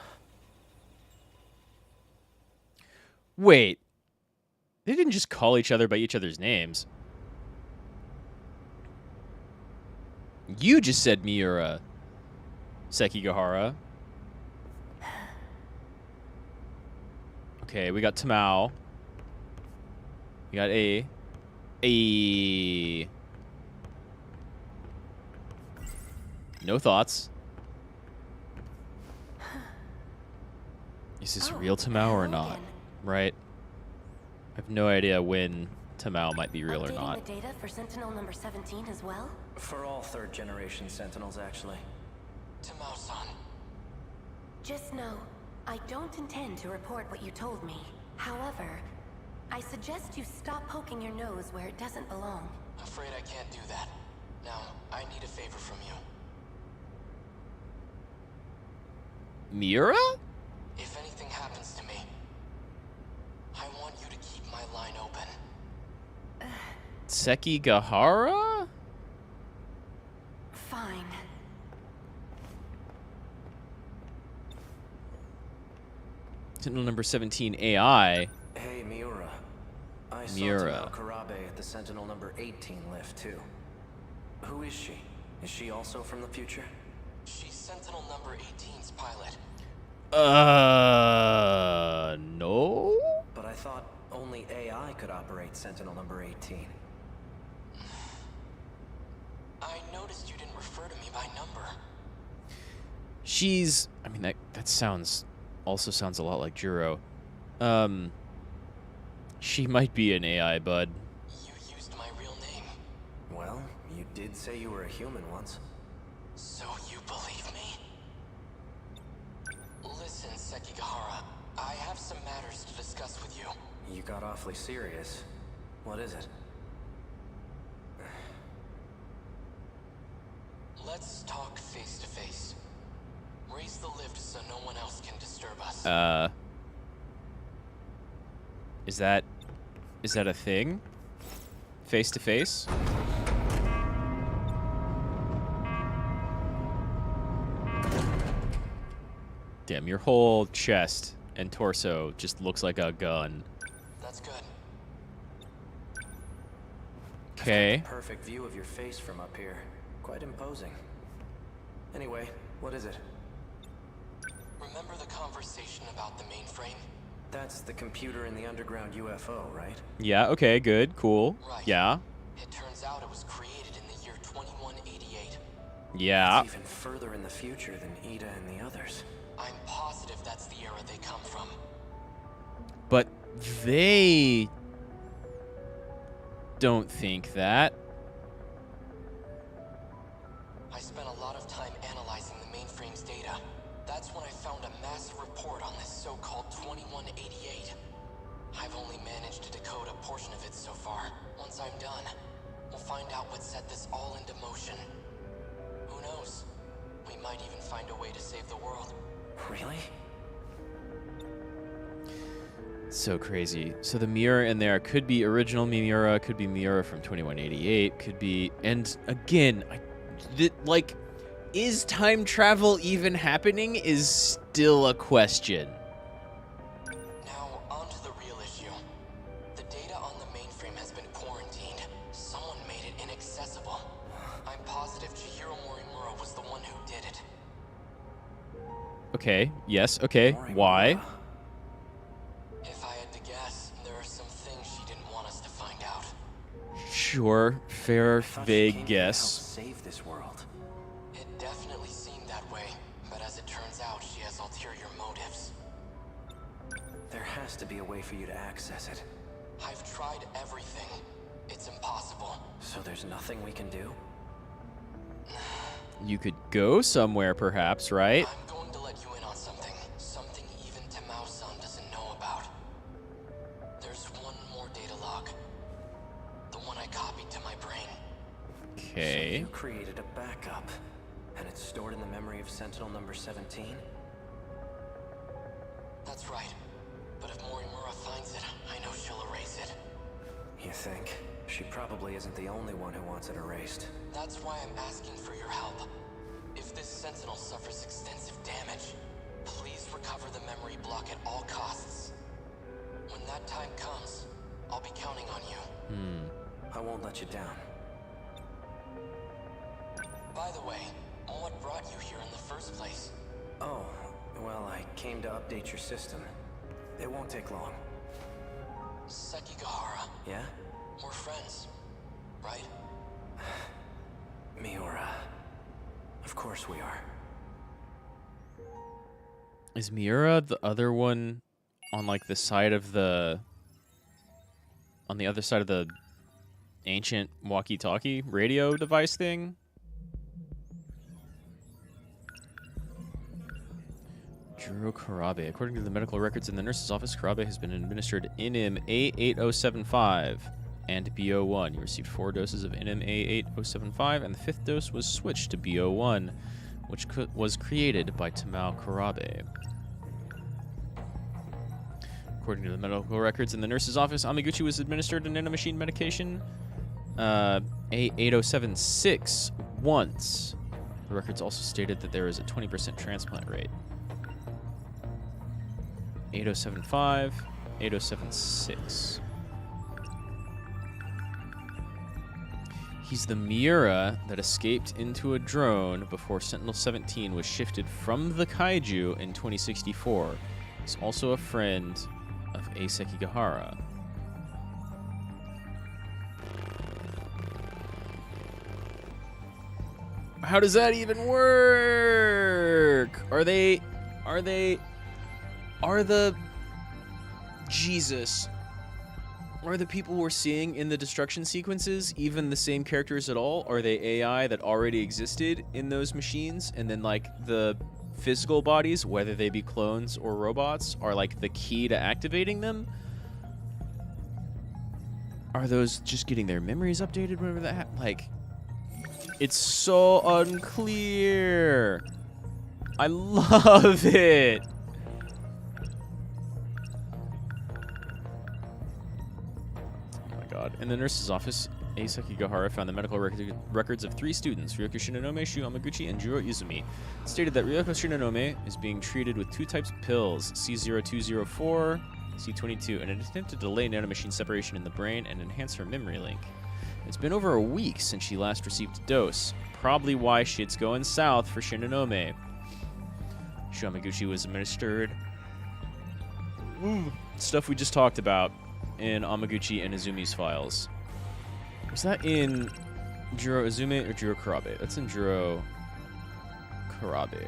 Wait. They didn't just call each other by each other's names. You just said Miura. Sekigahara. Okay, we got Tamao. We got A. No thoughts. Is this real Tamao or not? Right? I have no idea when Tamao might be real or not. Updating the data for Sentinel number 17 as well? For all third-generation Sentinels, actually. Tamao-san. Just know, I don't intend to report what you told me. However, I suggest you stop poking your nose where it doesn't belong. Afraid I can't do that. Now, I need a favor from you. Miura? If anything happens to me, I want you to keep my line open. Sekigahara? Fine. Sentinel number 17 AI. Hey, Miura. I saw Miura. Tamao Kurabe at the Sentinel number 18 lift, too. Who is she? Is she also from the future? She's Sentinel number 18's pilot. No? But I thought only AI could operate Sentinel number 18. noticed you didn't refer to me by number. She's... I mean, that sounds... also sounds a lot like Juro. She might be an AI, bud. You used my real name. Well, you did say you were a human once. So you believe me? Listen, Sekigahara. I have some matters to discuss with you. You got awfully serious. What is it? Let's talk face to face. Raise the lift so no one else can disturb us. Is that a thing? Face to face? Damn, your whole chest and torso just looks like a gun. That's good. Okay. Perfect view of your face from up here. Quite imposing. Anyway, what is it? Remember the conversation about the mainframe? That's the computer in the underground UFO, right? Yeah, okay, good, cool. Right. Yeah. It turns out it was created in the year 2188. Yeah. It's even further in the future than Ida and the others. I'm positive that's the era they come from. But they don't think that. I spent a lot of time analyzing the mainframe's data. That's when I found a massive report on this so-called 2188. I've only managed to decode a portion of it so far. Once I'm done, we'll find out what set this all into motion. Who knows? We might even find a way to save the world. Really? So crazy. So the Miura in there could be original Miura, could be Miura from 2188, could be... And again, like, is time travel even happening is still a question. Now, on to the real issue. The data on the mainframe has been quarantined. Someone made it inaccessible. I'm positive Chihiro Morimura was the one who did it. Okay, yes, okay. Why? If I had to guess, there are some things she didn't want us to find out. Sure, fair, vague guess. Save this world. It definitely seemed that way, but as it turns out, she has ulterior motives. There has to be a way for you to access it. I've tried everything. It's impossible. So there's nothing we can do? You could go somewhere, perhaps, right? I'm going to let you in on something. Something even Tamao-san doesn't know about. There's one more data log. The one I copied to my brain. Okay. So you created a backup, and it's stored in the memory of Sentinel number 17? That's right. But if Morimura finds it, I know she'll erase it. You think? She probably isn't the only one who wants it erased. That's why I'm asking for your help. If this Sentinel suffers extensive damage, please recover the memory block at all costs. When that time comes, I'll be counting on you. I won't let you down. By the way, what brought you here in the first place? Oh, well, I came to update your system. It won't take long. Sekigahara. Yeah? We're friends, right? Miura. Of course we are. Is Miura the other one on, like, the side of the... On the other side of the ancient walkie-talkie radio device thing? Juro Karabe. According to the medical records in the nurse's office, Karabe has been administered INM A8075 and BO1. He received 4 doses of INM A8075, and the 5th dose was switched to BO1, which was created by Tamao Karabe. According to the medical records in the nurse's office, Amiguchi was administered an nanomachine medication, A8076, once. The records also stated that there is a 20% transplant rate. 8075, 8076. He's the Miura that escaped into a drone before Sentinel 17 was shifted from the kaiju in 2064. He's also a friend of A. Sekigahara. How does that even work? Are the Jesus? Are the people we're seeing in the destruction sequences even the same characters at all? Are they AI that already existed in those machines? And then, like, the physical bodies, whether they be clones or robots, are, like, the key to activating them? Are those just getting their memories updated whenever that happens? Like, it's so unclear. I love it. God. In the nurse's office, Ei Sekigahara found the medical records of 3 students, Ryoko Shinonome, Shu Amaguchi, and Juro Izumi. It stated that Ryoko Shinonome is being treated with 2 types of pills, C0204, C22, in an attempt to delay nanomachine separation in the brain and enhance her memory link. It's been over a week since she last received a dose, probably why shit's going south for Shinonome. Shu Amaguchi was administered stuff we just talked about in Amaguchi and Izumi's files. Was that in Juro Izume or Juro Karabe? That's in Juro Karabe.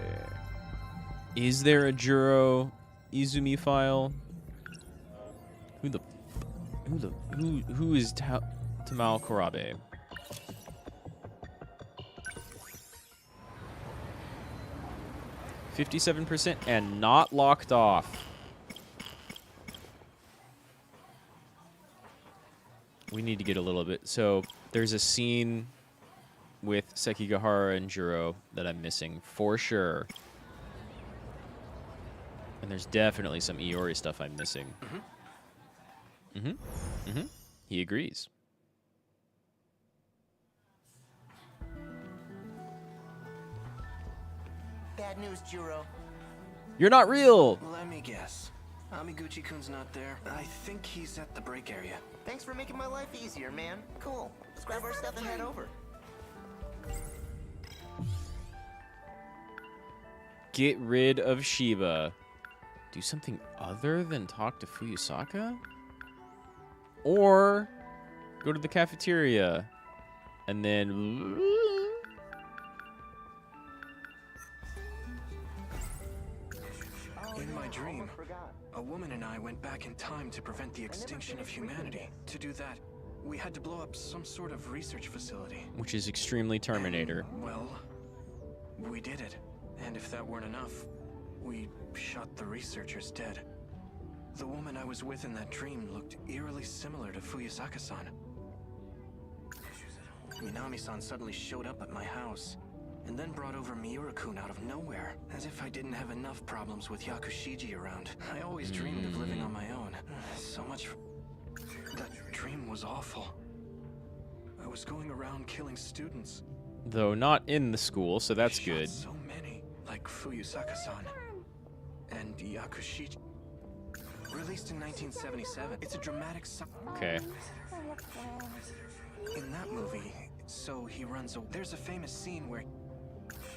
Is there a Juro Izumi file? Who is Tamao Karabe? %57% and not locked off. We need to get a little bit. So there's a scene with Sekigahara and Juro that I'm missing for sure. And there's definitely some Iori stuff I'm missing. He agrees. Bad news, Juro. You're not real! Let me guess. Amiguchi-kun's not there. I think he's at the break area. Thanks for making my life easier, man. Cool. Let's grab our stuff and head over. Get rid of Shiba. Do something other than talk to Fuyusaka? Or go to the cafeteria and then... In my dream, a woman and I went back in time to prevent the extinction of humanity. To do that, we had to blow up some sort of research facility. Which is extremely Terminator. Well, we did it. And if that weren't enough, we shot the researchers dead. The woman I was with in that dream looked eerily similar to Fuyusaka-san. Minami-san suddenly showed up at my house, and then brought over Miura-kun out of nowhere, as if I didn't have enough problems with Yakushiji around. I always dreamed of living on my own. So much... That dream was awful. I was going around killing students. Though not in the school, so that's Shot good. So many, like Fuyusaka-san and Yakushiji. Released in 1977. It's a dramatic... Okay. In that movie, so he runs away. There's a famous scene where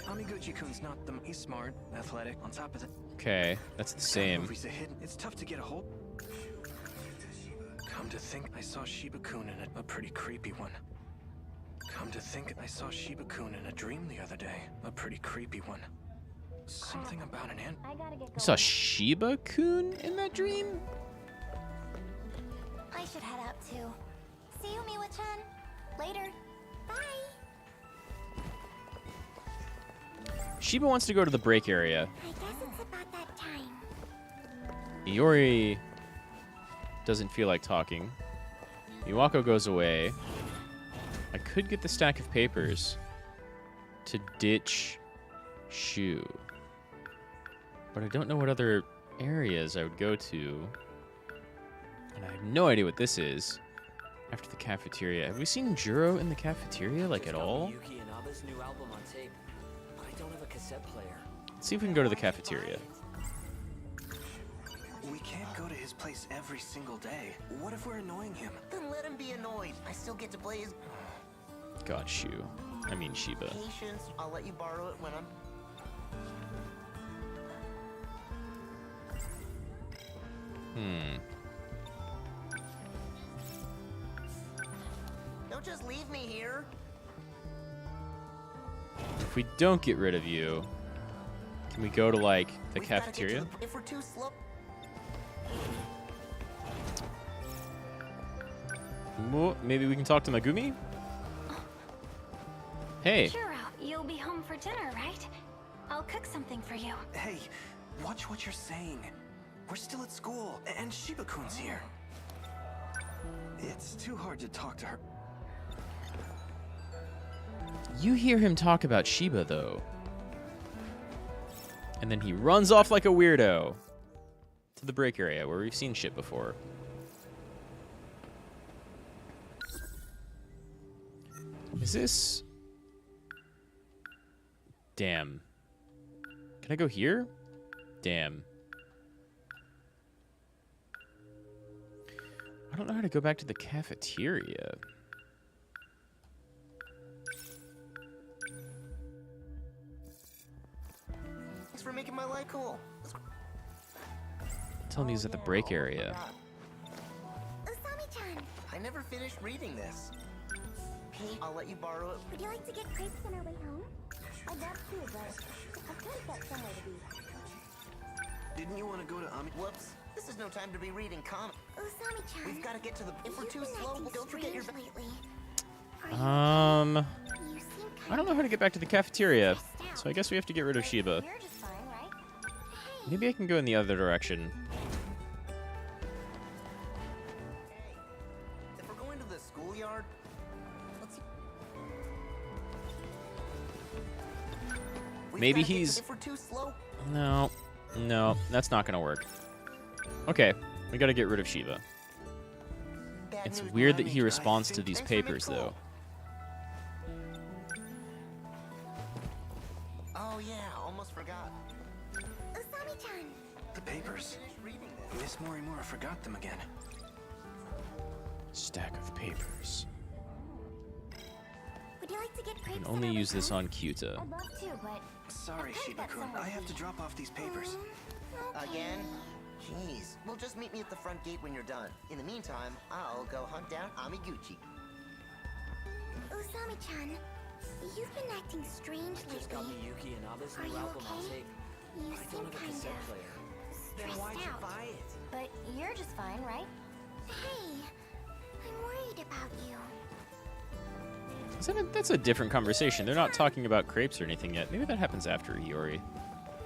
Amiguchi-kun's not the... He's smart, athletic, on top of it. Okay, that's the That same. movie's a hidden... It's tough to get a hold... Come to think, I saw Shiba-kun in a pretty creepy one. Come to think, I saw Shiba-kun in a dream the other day. A pretty creepy one. Something about an ant... You saw Shiba-kun in that dream? I should head out too. See you, Miwa-chan. Later. Bye. Shiba wants to go to the break area. I guess it's about that time. Iori doesn't feel like talking. Miwako goes away. I could get the stack of papers to ditch Shu. But I don't know what other areas I would go to. And I have no idea what this is. After the cafeteria. Have we seen Juro in the cafeteria, like, at all? Yuki Inaba's new album on tape, but I don't have a cassette player. Let's see if we can go to the cafeteria. We can't go to his place every single day. What if we're annoying him? Then let him be annoyed. I still get to play his... God, Shu. I mean Shiba. Patience. I'll let you borrow it when I'm... Don't just leave me here. if we don't get rid of you, can we go to, like, the cafeteria? If we're too slow. Maybe we can talk to Megumi? Hey. Churro, you'll be home for dinner, right? I'll cook something for you. Hey, watch what you're saying. We're still at school, and Shiba-kun's here. It's too hard to talk to her. You hear him talk about Shiba, though. And then he runs off like a weirdo to the break area where we've seen shit before. Is this... Damn. Can I go here? Damn. I don't know how to go back to the cafeteria. Thanks for making my life cool. Tell me he's at the break area. Usami-chan, I never finished reading this. Hey, I'll let you borrow it. would you like to get crepes on our way home? I'd love to, but I've got to get somewhere to be. Didn't you want to go to Ami? Whoops. This is no time to be reading comics. Usami-chan, We've got to get to the... If we're too slow, don't forget your... I don't know how to get back to the cafeteria, so I guess we have to get rid of Shiba. You're just fine, right? Maybe I can go in the other direction. If we're going to the schoolyard, let's... Maybe he's... If we're too slow... No, that's not gonna work. Okay, we gotta get rid of Shiba. It's weird that he responds to these papers, though. Oh yeah, almost forgot. Usami-chan, The papers. Miss Morimura forgot them again. Stack of papers. would you like to get I crepes can on only our way use this home? on Kyuta. I'd love to, but Sorry, Shiba-kun. I have to drop off these papers. Again? Jeez. Well, just meet me at the front gate when you're done. In the meantime, I'll go hunt down Amiguchi. Usami-chan, you've been acting strange lately. Yuki and Aba's Are you okay? You seem kind of stressed out. But you're just fine, right? Hey, I'm worried about you. That's a different conversation. They're not talking about crepes or anything yet. Maybe that happens after Iori.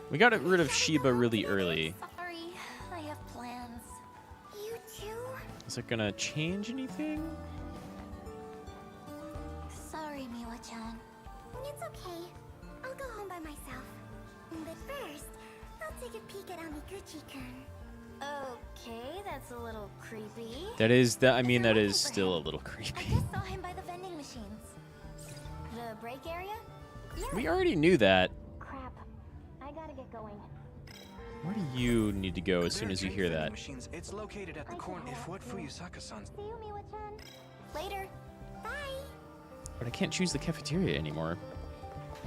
We got rid of Shiba really early. Sorry, I have plans. You too? Is it gonna change anything? Sorry, Miwa-chan. It's okay. I'll go home by myself. But first, I'll take a peek at Amiguchi-kun. Okay, that's a little creepy. That is that is still a little creepy. I just saw him by the vending machines. The break area? Yeah. We already knew that. Crap. I gotta get going. Where do you need to go as soon as you hear that? Machines. It's located at the corner. If what Fuyusaka-san. See you, Miwa-chan. Later. Bye. But I can't choose the cafeteria anymore.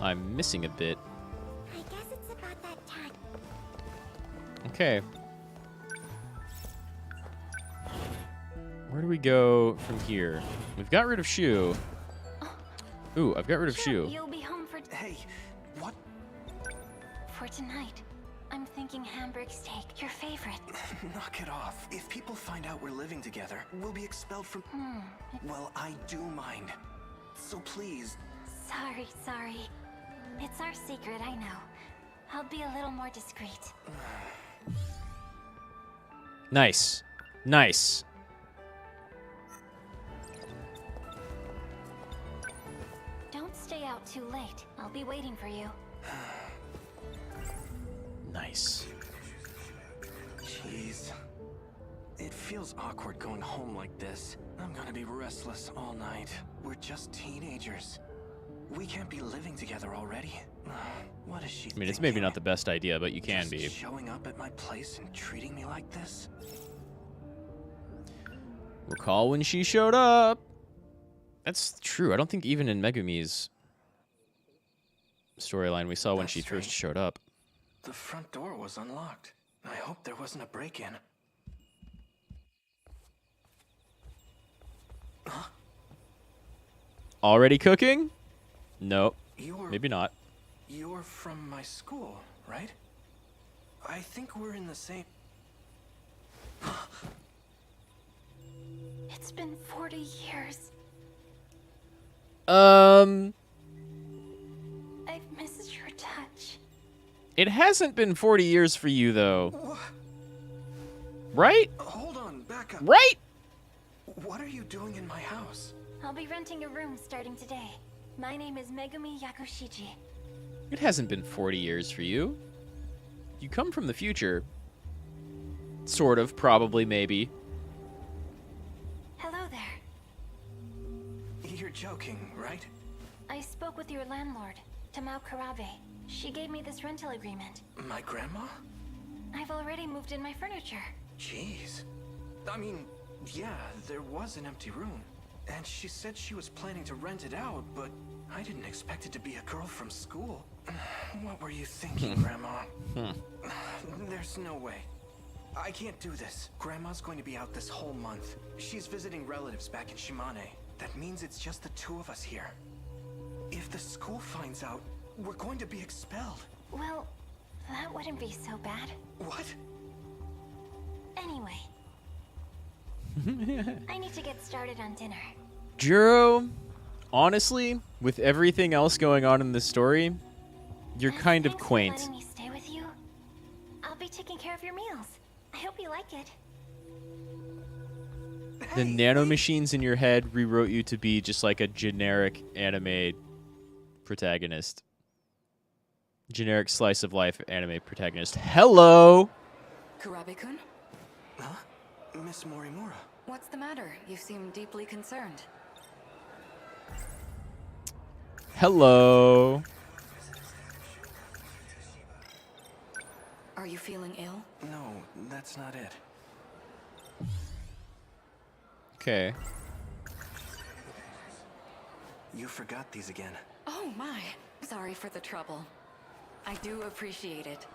I'm missing a bit. I guess it's about that time. Okay. Where do we go from here? We've got rid of Shu. Ooh, I've got rid of Shu. You'll be home for... Hey, what? For tonight. I'm thinking hamburg steak, your favorite. Knock it off. If people find out we're living together, we'll be expelled from... Well, I do mind. So please. Sorry. It's our secret, I know. I'll be a little more discreet. Nice. Nice. Don't stay out too late. I'll be waiting for you. Nice. Jeez. It feels awkward going home like this. I'm gonna be restless all night. We're just teenagers. We can't be living together already. What is she I mean, it's maybe not the best idea, but you can be. Showing up at my place and treating me like this? Recall when she showed up. That's true. I don't think even in Megumi's storyline we saw when she first showed up. The front door was unlocked. I hope there wasn't a break-in. Already cooking? Nope. Maybe not. You're from my school, right? I think we're in the same... It's been 40 years. Um... I've missed your touch. It hasn't been 40 years for you, though. Right? Hold on, back up. Right? What are you doing in my house? I'll be renting a room starting today. My name is Megumi Yakushiji. It hasn't been 40 years for you. You come from the future. Sort of, probably, maybe. Hello there. You're joking, right? I spoke with your landlord, Tamao Karabe. She gave me this rental agreement. My grandma? I've already moved in my furniture. Jeez. I mean, yeah, there was an empty room. And she said she was planning to rent it out, but I didn't expect it to be a girl from school. What were you thinking, Grandma? There's no way. I can't do this. Grandma's going to be out this whole month. She's visiting relatives back in Shimane. That means it's just the two of us here. If the school finds out, we're going to be expelled. Well, that wouldn't be so bad. What? Anyway. I need to get started on dinner. Juro, honestly, with everything else going on in this story, you're kind of quaint. Thanks for letting me stay with you. I'll be taking care of your meals. I hope you like it. The nanomachines in your head rewrote you to be just like a generic anime protagonist. Generic slice of life anime protagonist. Hello! Kurabe-kun? Huh? Miss Morimura. What's the matter? You seem deeply concerned. Hello! Are you feeling ill? No, that's not it. Okay. You forgot these again. Oh my. Sorry for the trouble. I do appreciate it.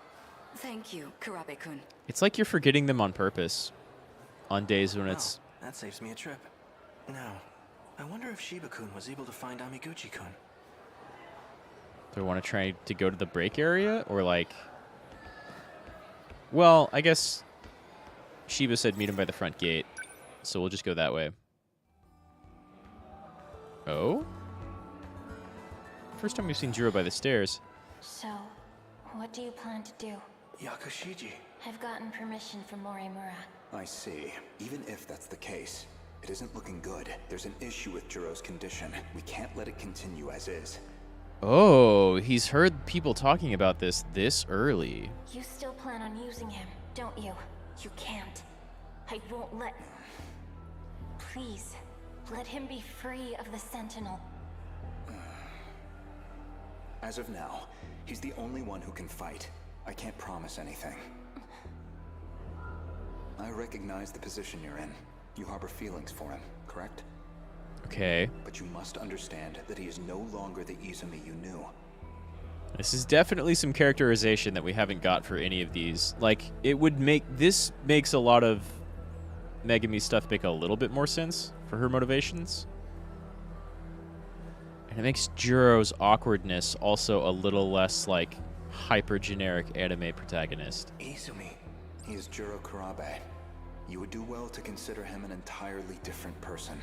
Thank you, Kurabe-kun. It's like you're forgetting them on purpose. On days when it's... That saves me a trip. Now, I wonder if Shiba-kun was able to find Amiguchi-kun. Do I want to try to go to the break area? Or like... Well, I guess Shiba said meet him by the front gate. So we'll just go that way. Oh? First time we've seen Juro by the stairs. So, what do you plan to do? Yakushiji. I've gotten permission from Morimura. I see. Even if that's the case, it isn't looking good. There's an issue with Juro's condition. We can't let it continue as is. Oh, he's heard people talking about this early. You still plan on using him, don't you? You can't. I won't let... Please, let him be free of the Sentinel. As of now, he's the only one who can fight. I can't promise anything. I recognize the position you're in. You harbor feelings for him, correct? Okay. But you must understand that he is no longer the Izumi you knew. This is definitely some characterization that we haven't got for any of these. Like, it would make... This makes a lot of Megumi stuff make a little bit more sense for her motivations. And it makes Juro's awkwardness also a little less, like, hyper-generic anime protagonist. Izumi. He is Juro Kurabe. You would do well to consider him an entirely different person.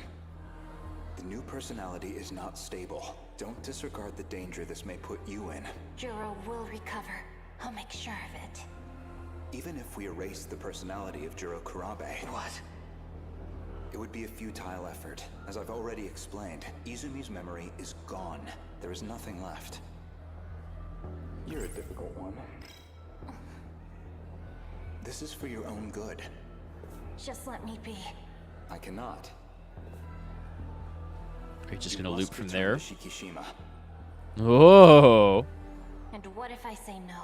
The new personality is not stable. Don't disregard the danger this may put you in. Juro will recover. I'll make sure of it. Even if we erase the personality of Juro Kurabe... What? It would be a futile effort. As I've already explained, Izumi's memory is gone. There is nothing left. You're a difficult one. This is for your own good. Just let me be. I cannot. Are you just gonna loop from there? Shikishima. Oh. And what if I say no?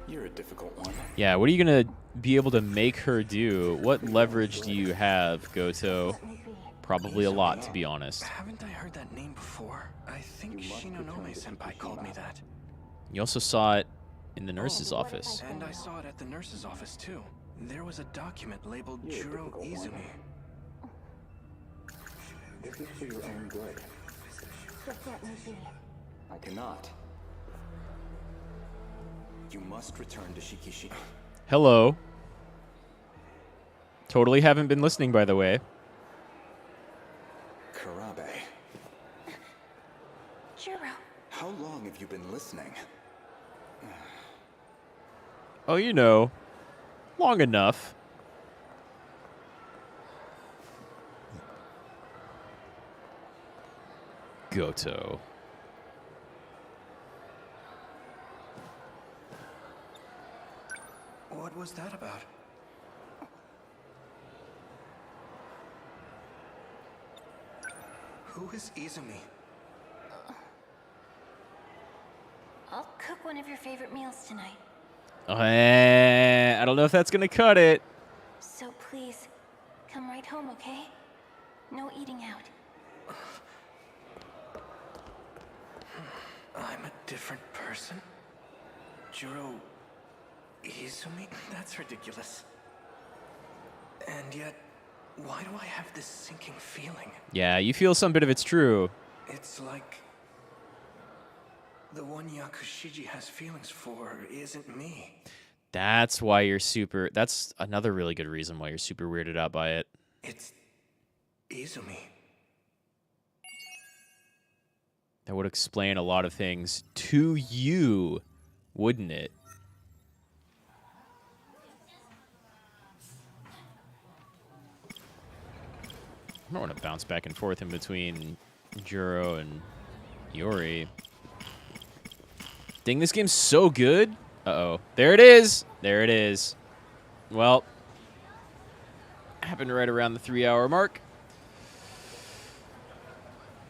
You're a difficult one. Yeah, what are you gonna be able to make her do? What leverage do you have, Goto? Probably a lot, to be honest. Haven't I heard that name before? I think Shinonome-senpai called me that. You also saw it in the nurse's office. And I saw it at the nurse's office, too. There was a document labeled Juro Izumi. This is for your own good. What's that machine? I cannot. You must return to Shikishima. Hello. Totally haven't been listening, by the way. Karabe. Jiro. How long have you been listening? Oh, you know, long enough. Goto. What was that about? Who is Izumi? I'll cook one of your favorite meals tonight. I don't know if that's gonna cut it. So please, come right home, okay? No eating out. I'm a different person? Jiro... Izumi? That's ridiculous. And yet, why do I have this sinking feeling? Yeah, you feel some bit of it's true. It's like... the one Yakushiji has feelings for isn't me. That's why you're super... That's another really good reason why you're super weirded out by it. It's... Izumi. That would explain a lot of things to you, wouldn't it? I don't want to bounce back and forth in between Juro and Yori. Dang, this game's so good. Uh-oh. There it is. There it is. Well, happened right around the 3-hour mark.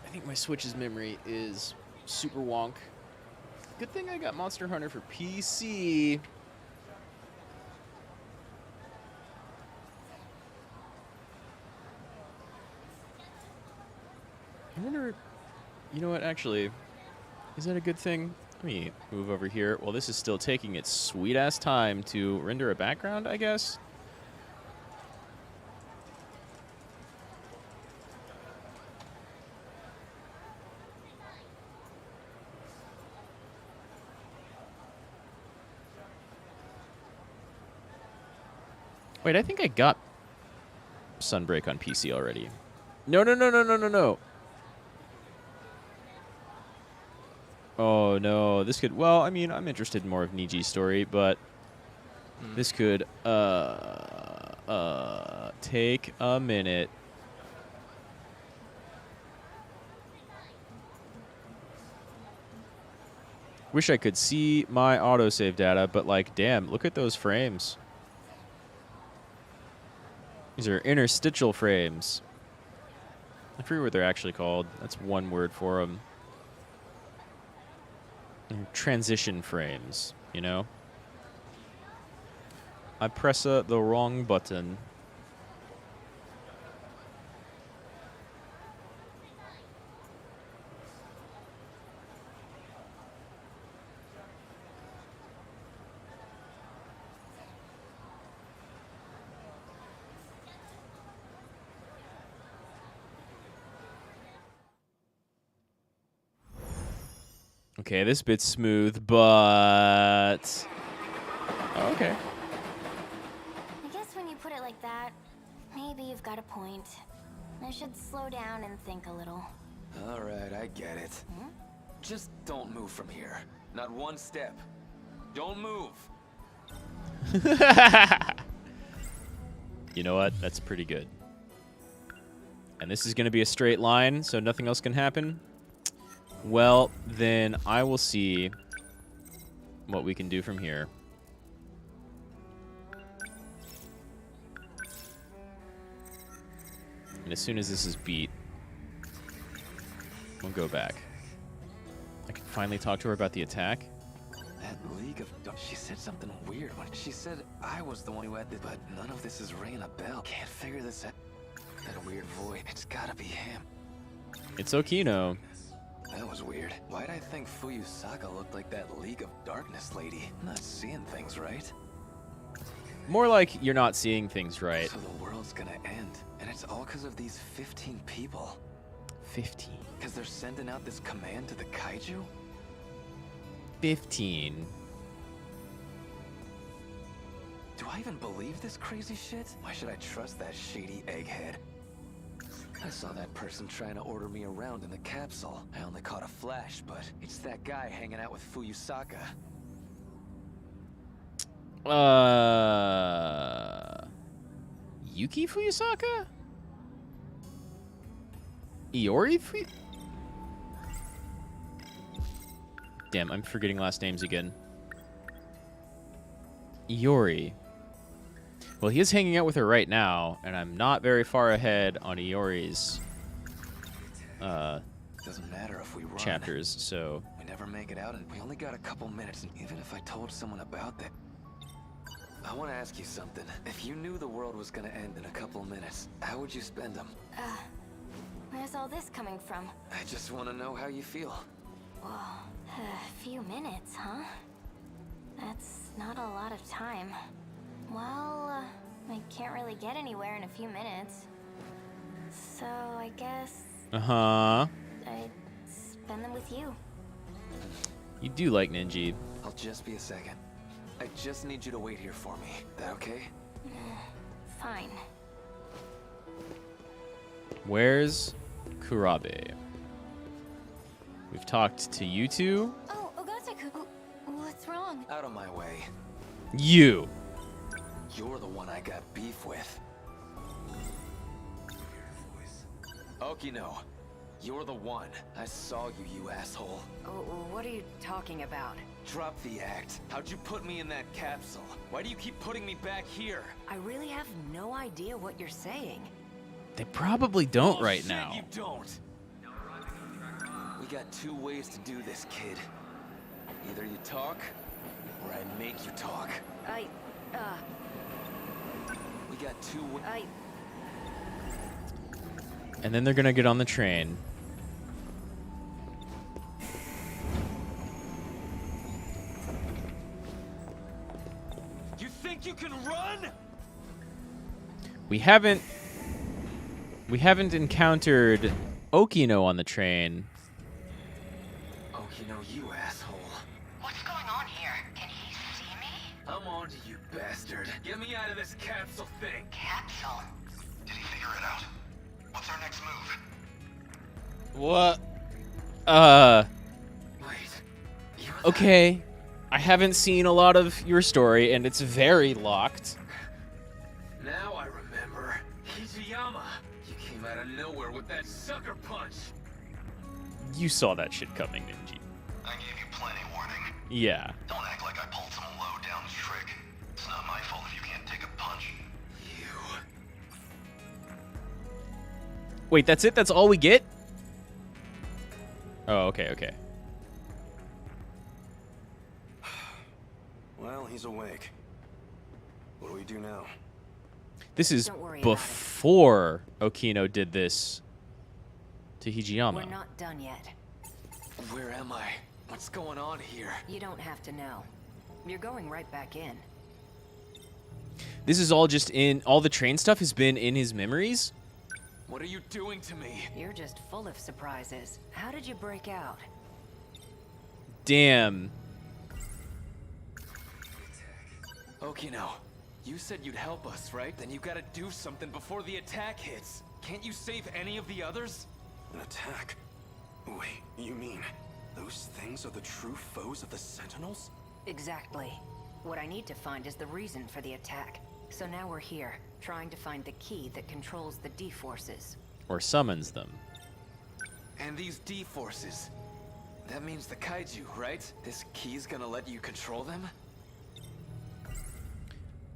I think my Switch's memory is super wonk. Good thing I got Monster Hunter for PC. I wonder, you know what, actually, is that a good thing? Let me move over here. Well, this is still taking its sweet-ass time to render a background, I guess. Wait, I think I got Sunbreak on PC already. No. Oh, no. This could... Well, I mean, I'm interested in more of Niji's story, but this could, take a minute. Wish I could see my autosave data, but, like, damn, look at those frames. These are interstitial frames. I forget what they're actually called. That's one word for them. Transition frames, you know? I press the wrong button. Okay, this bit's smooth, but... Oh, okay. I guess when you put it like that, maybe you've got a point. I should slow down and think a little. All right, I get it. Just don't move from here. Not one step. Don't move. You know what? That's pretty good. And this is going to be a straight line, so nothing else can happen. Well, then I will see what we can do from here. And as soon as this is beat, we'll go back. I can finally talk to her about the attack. That League of... She said something weird when she said I was the one who had this, but none of this is ringing a bell. Can't figure this out. That weird voice. It's gotta be him. It's Okino. That was weird. Why'd I think Fuyusaka looked like that League of Darkness lady? I'm not seeing things right. More like you're not seeing things right. So the world's gonna end, and it's all because of these 15 people. 15. Because they're sending out this command to the kaiju? 15. Do I even believe this crazy shit? Why should I trust that shady egghead? I saw that person trying to order me around in the capsule. I only caught a flash, but it's that guy hanging out with Fuyusaka. Yuki Fuyusaka? Iori Damn, I'm forgetting last names again. Iori. Well, he is hanging out with her right now, and I'm not very far ahead on Iori's Doesn't matter if we run. chapters, so... We never make it out, and we only got a couple minutes, and even if I told someone about that... I want to ask you something. If you knew the world was gonna end in a couple minutes, how would you spend them? Where's all this coming from? I just want to know how you feel. Whoa, a few minutes, huh? That's not a lot of time. Well, I can't really get anywhere in a few minutes. So I guess Uh-huh. I'd spend them with you. You do like Ninji. I'll just be a second. I just need you to wait here for me. That okay? Fine. Where's Kurabe? We've talked to you two. Oh, Ogata-kun. What's wrong? Out of my way. You. You're the one I got beef with. Okino, you're the one. I saw you, you asshole. Oh, what are you talking about? Drop the act. How'd you put me in that capsule? Why do you keep putting me back here? I really have no idea what you're saying. They probably don't right Shit, now. you don't. We got two ways to do this, kid. Either you talk, or I make you talk. We got two ways. And then they're gonna get on the train. You think you can run? We haven't encountered Okino on the train. Okino, you asshole. What's going on here? Can he see me? I'm on to you, bastard. Get me out of this capsule thing. Capsule? Did he figure it out? What's our next move? What? Wait. Okay. I haven't seen a lot of your story, and it's very locked. Now I remember. Hijiyama. You came out of nowhere with that sucker punch. You saw that shit coming, Ninji. I gave you plenty warning. Yeah. Don't act like I pulled some low-down trick. It's not my fault if you can't take a punch. Wait, that's it? That's all we get? Oh, okay, okay. Well, he's awake. What do we do now? This is Don't worry about it. before Okino did this to Hijiyama. We're not done yet. Where am I? What's going on here? You don't have to know. You're going right back in. This is all just in... All the train stuff has been in his memories? What are you doing to me? You're just full of surprises. How did you break out? Damn. Okino, you said you'd help us, right? Then you gotta do something before the attack hits. Can't you save any of the others? An attack? Wait, you mean those things are the true foes of the Sentinels? Exactly. What I need to find is the reason for the attack. So now we're here, trying to find the key that controls the D-forces. Or summons them. And these D-forces, that means the kaiju, right? This key's gonna let you control them?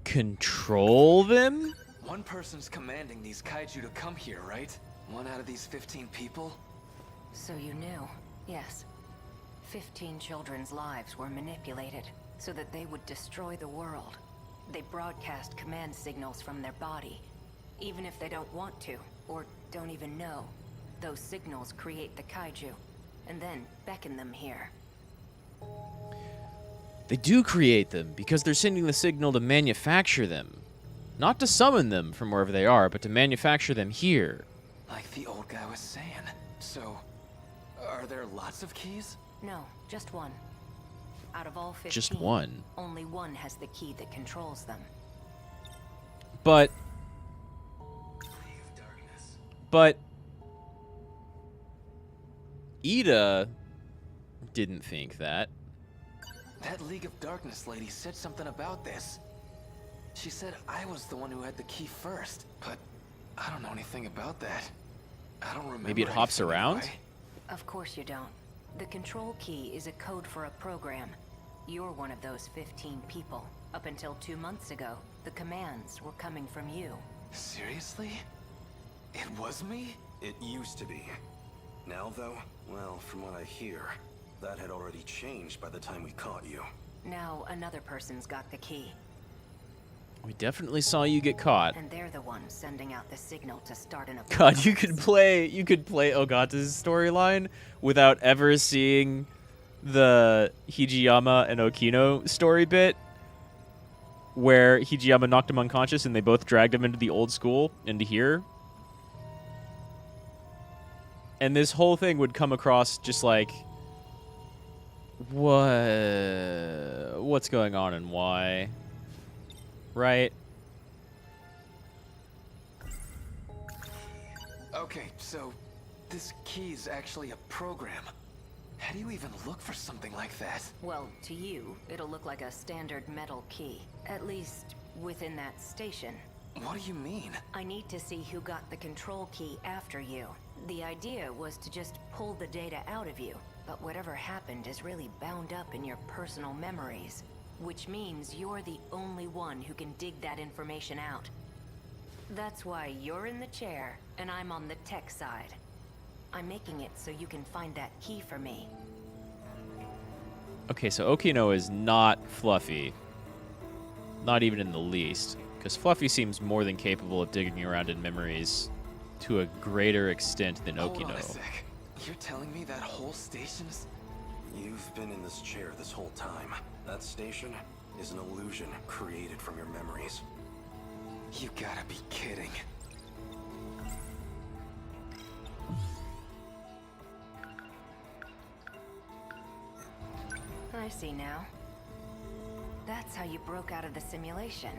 Control them? One person's commanding these kaiju to come here, right? One out of these 15 people? So you knew, yes. 15 children's lives were manipulated so that they would destroy the world. They broadcast command signals from their body. Even if they don't want to, or don't even know, those signals create the kaiju, and then beckon them here. They do create them, because they're sending the signal to manufacture them. Not to summon them from wherever they are, but to manufacture them here. Like the old guy was saying. So, are there lots of keys? No, just one. Out of all 15, Just one. only one has the key that controls them. But Ida didn't think that. That League of Darkness lady said something about this. She said I was the one who had the key first, but I don't know anything about that. I don't remember. Maybe it hops anything around? anyway. Of course you don't. The control key is a code for a program. You're one of those 15 people. Up until 2 months ago, the commands were coming from you. Seriously? It was me? It used to be. Now, though, well, from what I hear, that had already changed by the time we caught you. Now another person's got the key. We definitely saw you get caught. And they're the ones sending out the signal to start an God, you could play Ogata's storyline without ever seeing the Hijiyama and Okino story bit where Hijiyama knocked him unconscious and they both dragged him into the old school, into here. And this whole thing would come across just like, what's going on and why? Right? Okay, so this key's actually a program. How do you even look for something like that? Well, to you, it'll look like a standard metal key. At least, within that station. What do you mean? I need to see who got the control key after you. The idea was to just pull the data out of you, but whatever happened is really bound up in your personal memories. Which means you're the only one who can dig that information out. That's why you're in the chair, and I'm on the tech side. I'm making it so you can find that key for me. Okay, so Okino is not Fluffy. Not even in the least. Because Fluffy seems more than capable of digging around in memories to a greater extent than Okino. Hold on a sec. You're telling me that whole station is... You've been in this chair this whole time. That station is an illusion created from your memories. You gotta be kidding. I see now. That's how you broke out of the simulation.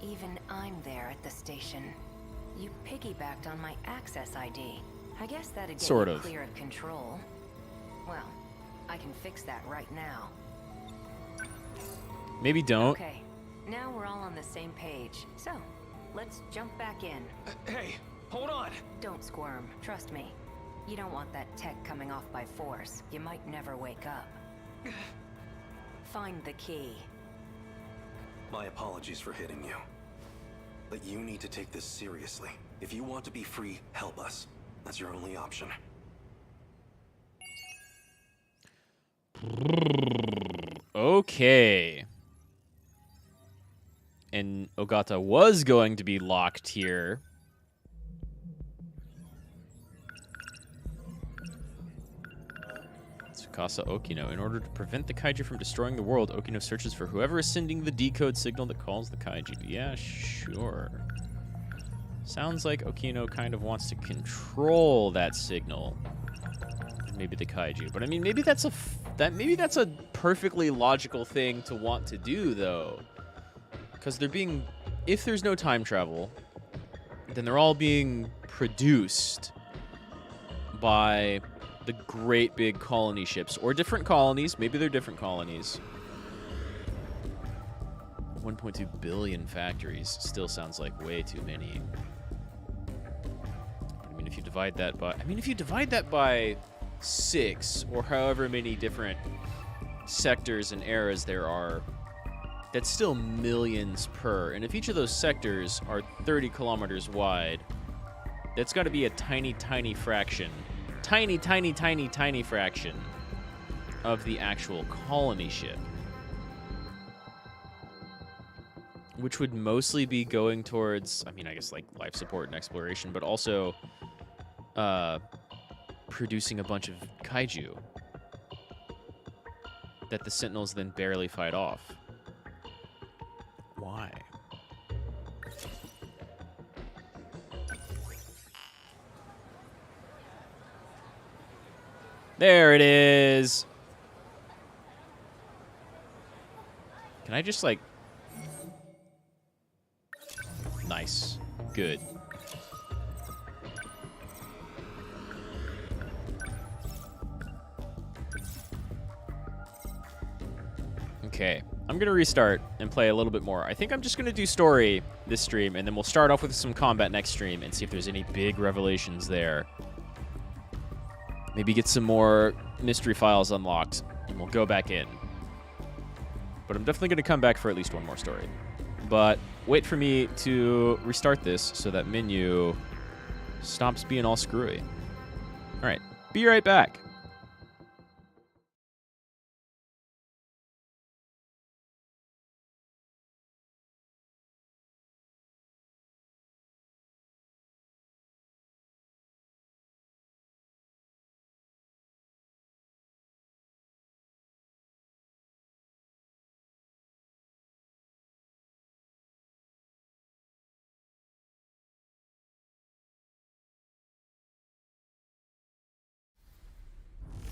Even I'm there at the station. You piggybacked on my access ID. I guess that'd get Sort you of. clear of control. Well, I can fix that right now. Maybe don't. Okay, now we're all on the same page. So, let's jump back in. Hey, hold on! Don't squirm, trust me. You don't want that tech coming off by force. You might never wake up. Find the key. My apologies for hitting you. But you need to take this seriously. If you want to be free, help us. That's your only option. Okay. And Ogata was going to be locked here. Tsukasa Okino. In order to prevent the kaiju from destroying the world, Okino searches for whoever is sending the decode signal that calls the kaiju. Yeah, sure. Sounds like Okino kind of wants to control that signal. Maybe the kaiju. But I mean, maybe that's a perfectly logical thing to want to do, though. Because they're being... If there's no time travel, then they're all being produced by the great big colony ships. Or different colonies. Maybe they're different colonies. 1.2 billion factories still sounds like way too many. I mean, if you divide that by 6, or however many different sectors and eras there are, that's still millions per. And if each of those sectors are 30 kilometers wide, that's got to be a tiny, tiny fraction. Tiny, tiny, tiny, tiny fraction of the actual colony ship. Which would mostly be going towards, I mean, I guess like life support and exploration, but also producing a bunch of kaiju that the Sentinels then barely fight off. Why? There it is. Can I just, like... Nice. Good. Okay. I'm going to restart and play a little bit more. I think I'm just going to do story this stream, and then we'll start off with some combat next stream and see if there's any big revelations there. Maybe get some more mystery files unlocked, and we'll go back in. But I'm definitely going to come back for at least one more story. But wait for me to restart this so that menu stops being all screwy. All right, be right back.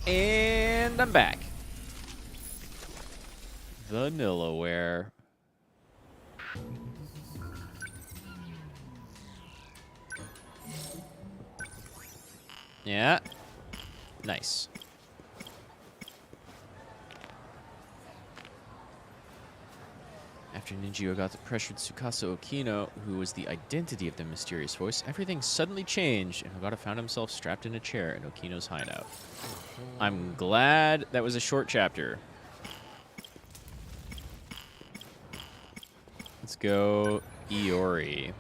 And I'm back. Vanillaware. Yeah. Nice. After Ninjio got the pressured Tsukasa Okino, who was the identity of the mysterious voice, everything suddenly changed, and Ogata found himself strapped in a chair in Okino's hideout. I'm glad that was a short chapter. Let's go Iori.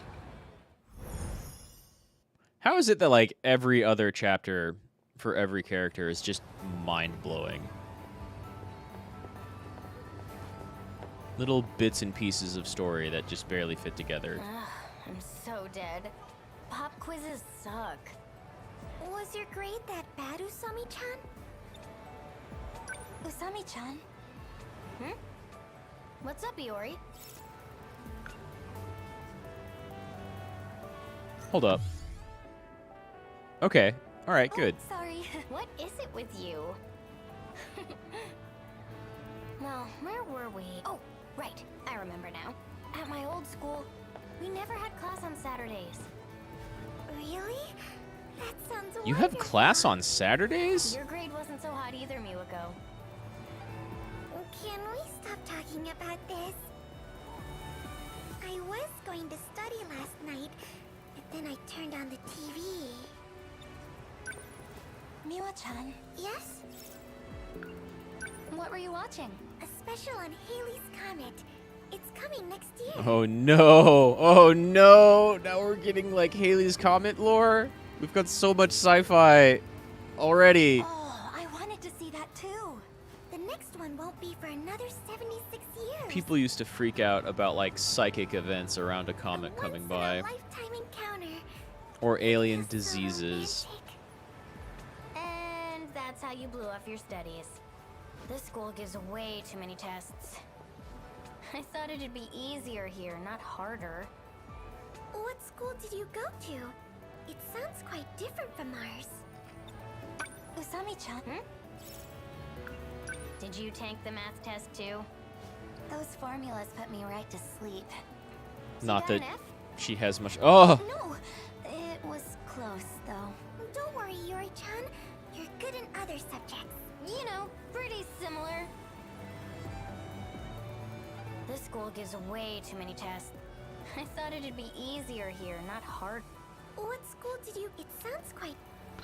How is it that, like, every other chapter for every character is just mind-blowing? Little bits and pieces of story that just barely fit together. Ugh, I'm so dead. Pop quizzes suck. Was your grade that bad, Usami-chan? Usami-chan? What's up, Iori? Hold up. Okay. All right, good. Sorry. What is it with you? Well, where were we? Oh, right. I remember now. At my old school, we never had class on Saturdays. Really? That sounds You have class on Saturdays? Your grade wasn't so hot either, Miwako. Can we stop talking about this? I was going to study last night, but then I turned on the TV. Miwa-chan. Yes? What were you watching? A special on Haley's Comet. It's coming next year. Oh no! Oh no! Now we're getting like Haley's Comet lore? We've got so much sci-fi already. Oh, I wanted to see that too. The next one won't be for another 76 years. People used to freak out about like psychic events around a comet coming by. Lifetime encounter. Or alien diseases. And that's how you blew off your studies. This school gives way too many tests. I thought it'd be easier here, not harder. What school did you go to? It sounds quite different from ours. Usami-chan? Did you tank the math test too? Those formulas put me right to sleep. Not that she has much. Oh! No, it was close though. Don't worry, Yuri-chan. You're good in other subjects. You know, pretty similar. This school gives way too many tests. I thought it'd be easier here, not hard. What school did you... It sounds quite...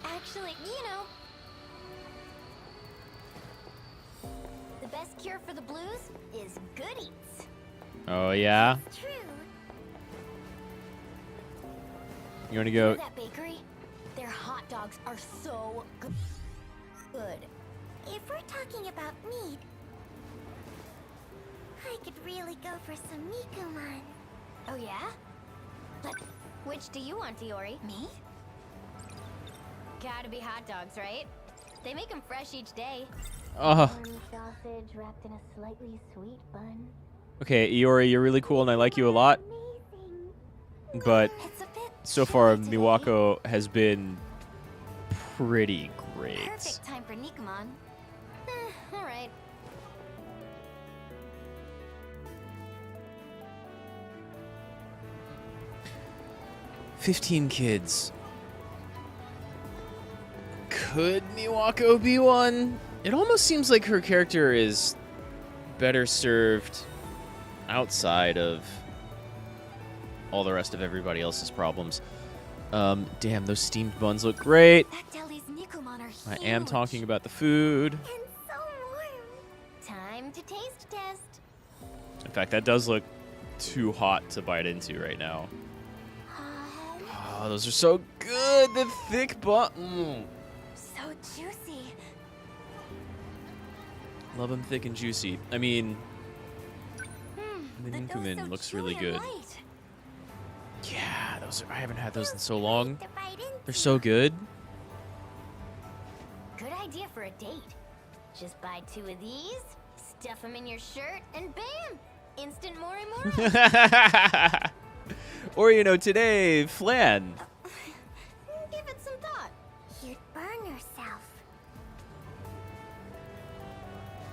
Actually, you know... The best cure for the blues is good eats. Oh yeah? True. You wanna go... That bakery? Their hot dogs are so good. If we're talking about meat, I could really go for some Mikumon. Oh yeah? But which do you want, Iori? Me? Gotta be hot dogs, right? They make them fresh each day. Sausage wrapped in a slightly sweet bun. Okay, Iori, you're really cool and I like you a lot. But so far, Miwako has been pretty great. Perfect time for Nikomon. Alright. 15 kids. Could Miwako be one? It almost seems like her character is better served outside of all the rest of everybody else's problems. Damn, those steamed buns look great. That deli's Nikomon are huge. I am talking about the food. And so warm. Time to taste test. In fact, that does look too hot to bite into right now. Oh, those are so good. The thick bun. So juicy. Love them thick and juicy. I mean, the Ninkumin looks really good. Yeah, those are, I haven't had those in so long. They're so good. Good idea for a date. Just buy 2 of these, stuff them in your shirt, and bam! Instant mori mori. Or, you know, today, flan. Give it some thought. You'd burn yourself.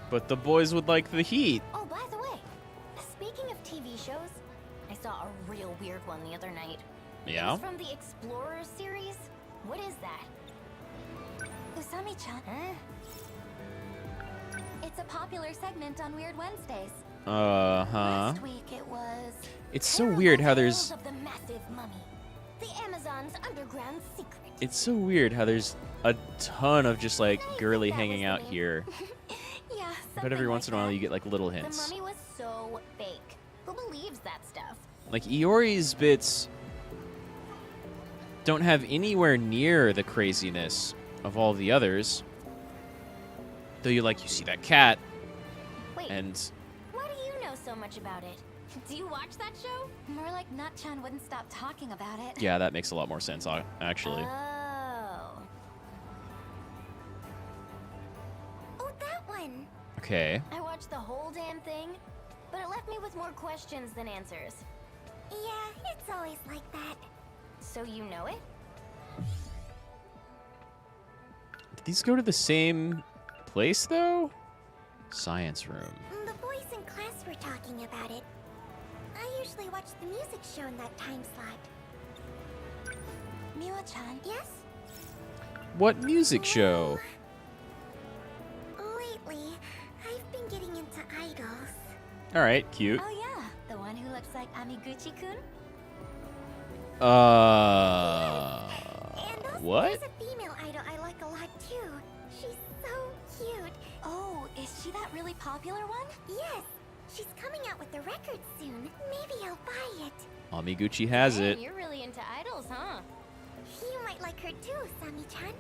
But the boys would like the heat. Oh, by the way, speaking of TV shows, I saw a real weird one the other night. Yeah? It's from the Explorers series. What is that? Usami-chan. Huh? It's a popular segment on Weird Wednesdays. Uh-huh. Last week it was... It's so weird how there's... Of the massive mummy. The Amazon's underground secret. It's so weird how there's a ton of just, like, girly hanging out here. Yeah, But every once in a while you get, like, little The hints. mummy was so fake. Who believes that stuff? Like, Iori's bits don't have anywhere near the craziness of all the others. Though you see that cat. Wait. And... Why do you know so much about it? Do you watch that show? More like Nut-chan wouldn't stop talking about it. yeah, that makes a lot more sense, actually. Oh. Oh, that one. Okay. I watched the whole damn thing, but it left me with more questions than answers. Yeah, it's always like that. So you know it? Did these go to the same place, though? Science room. The boys in class were talking about it. I usually watch the music show in that time slot. Miwa-chan? Yes? What music show? Lately, I've been getting into idols. Alright, cute. Oh yeah, the one who looks like Amiguchi-kun? What? There's a female idol I like a lot too. She's so cute. Oh, is she that really popular one? Yes. She's coming out with a record soon. Maybe I'll buy it. Amiguchi has it. You're really into idols, huh? You might like her too, Sami-chan.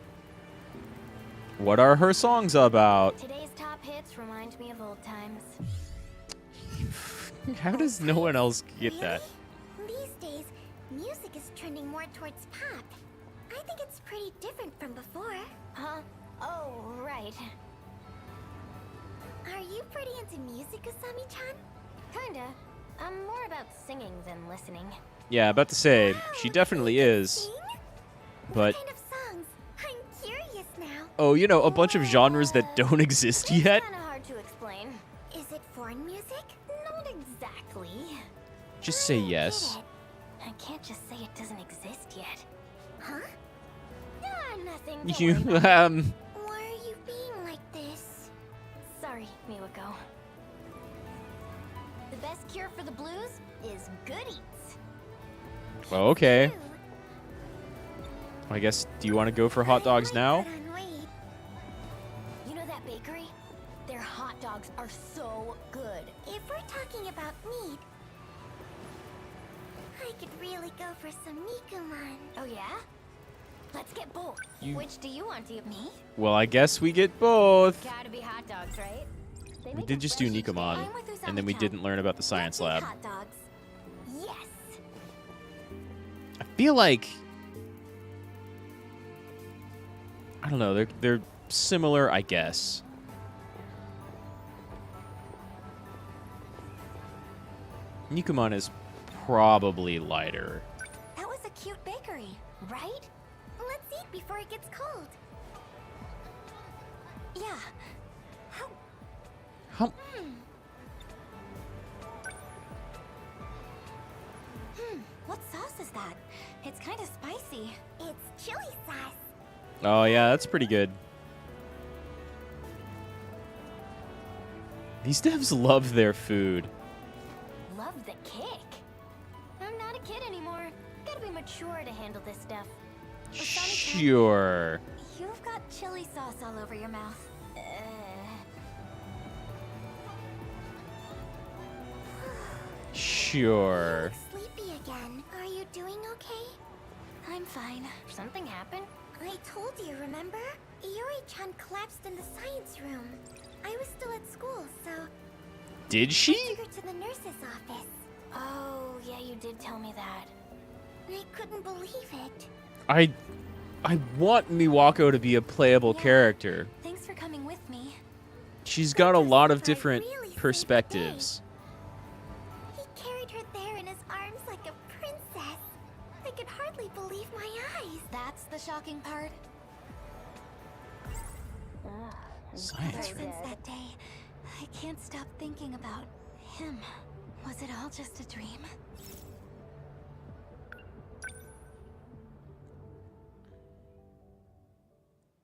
What are her songs about? Today's top hits remind me of old times. How does no one else get that? These days, music is trending more towards pop. I think it's pretty different from before. Huh? Oh, right. Are you pretty into music, Asami-chan? Kinda. I'm more about singing than listening. Yeah, about to say, she definitely is. But, What kind of songs? I'm curious now. oh, you know, a bunch of genres that don't exist yet? Kinda hard to explain. Is it foreign music? Not exactly. Just say yes. I can't just say it doesn't exist yet. Huh? Ah, nothing. Don't You, Why worry about are you being like this? Sorry, Miwako. The best cure for the blues is good eats. Well, okay. I guess, do you want to go for hot dogs now? You know that bakery? Their hot dogs are so good. If we're talking about meat, I could really go for some Nikomon. Oh yeah? Let's get both. You- Which do you want, me? Well, I guess we get both. Gotta be hot dogs, right? They We make did it just do fresh each day. Nikomon, I'm with and then we Usami-chan. didn't learn about the science lab. Hot dogs. Yes. I feel like... I don't know, they're similar, I guess. Nikomon is probably lighter. That was a cute bakery, right? Let's eat before it gets cold. Yeah. How? What sauce is that? It's kind of spicy. It's chili sauce. Oh, yeah, that's pretty good. These devs love their food. Love the kick. I'm not a kid anymore. Gotta be mature to handle this stuff. Sure. You've got chili sauce all over your mouth. Sure. Sleepy again. Are you doing okay? I'm fine. Something happened? I told you, remember? Yuri-chan collapsed in the science room. I was still at school, so... Did she? I took her to the nurse's office. Oh, yeah, you did tell me that. I couldn't believe it. I want Miwako to be a playable character. Thanks for coming with me. She's got a lot of different perspectives. He carried her there in his arms like a princess. I could hardly believe my eyes. That's the shocking part. Science Since that day, I can't stop thinking about him. Was it all just a dream?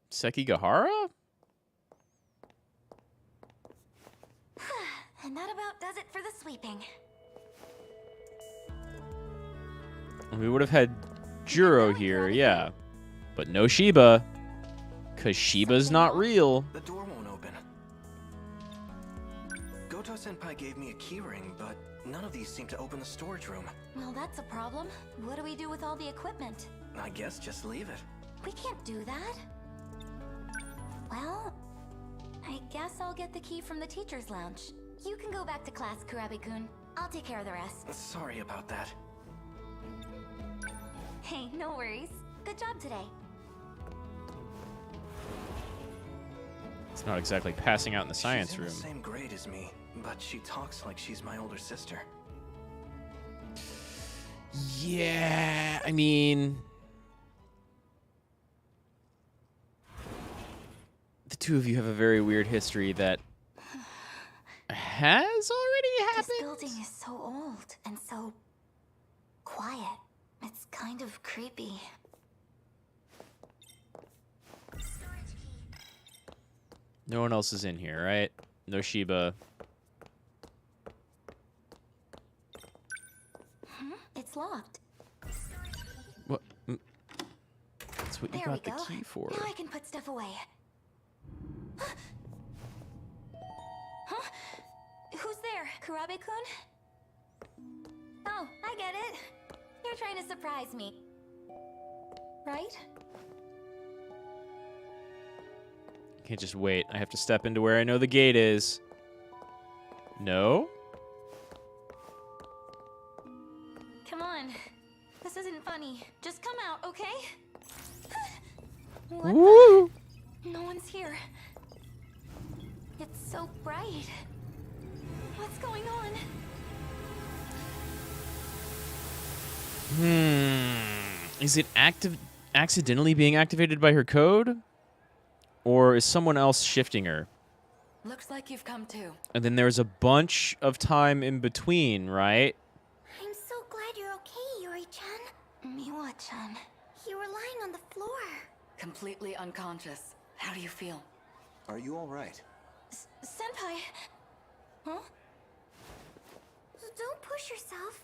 Sekigahara? And that about does it for the sweeping. We would have had Juro here, yeah. But no Shiba. Because Shiba's not real. The door won't open. Goto-senpai gave me a keyring, but none of these seem to open the storage room. Well, that's a problem. What do we do with all the equipment? I guess just leave it. We can't do that. Well, I guess I'll get the key from the teacher's lounge. You can go back to class, Kurabe-kun. I'll take care of the rest. Sorry about that. Hey, no worries. Good job today. It's not exactly passing out in the science she's in room. the same grade as me, but she talks like she's my older sister. Yeah, I mean... The two of you have a very weird history that has already happened. This building is so old and so quiet. It's kind of creepy. No one else is in here, right? No Shiba. It's locked. What? That's what you There got we the go. key for. Now I can put stuff away. Huh? Who's there? Kurabe-kun? Oh, I get it. You're trying to surprise me. Right? Can't just wait. I have to step into where I know the gate is. No? Come on. This isn't funny. Just come out, okay? What Woo! No one's here. It's so bright. What's going on? Is it accidentally being activated by her code? Or is someone else shifting her? Looks like you've come to. And then there's a bunch of time in between, right? I'm so glad you're okay, Yuri-chan. Miwa-chan. You were lying on the floor. Completely unconscious. How do you feel? Are you all right? Senpai. Huh? Don't push yourself.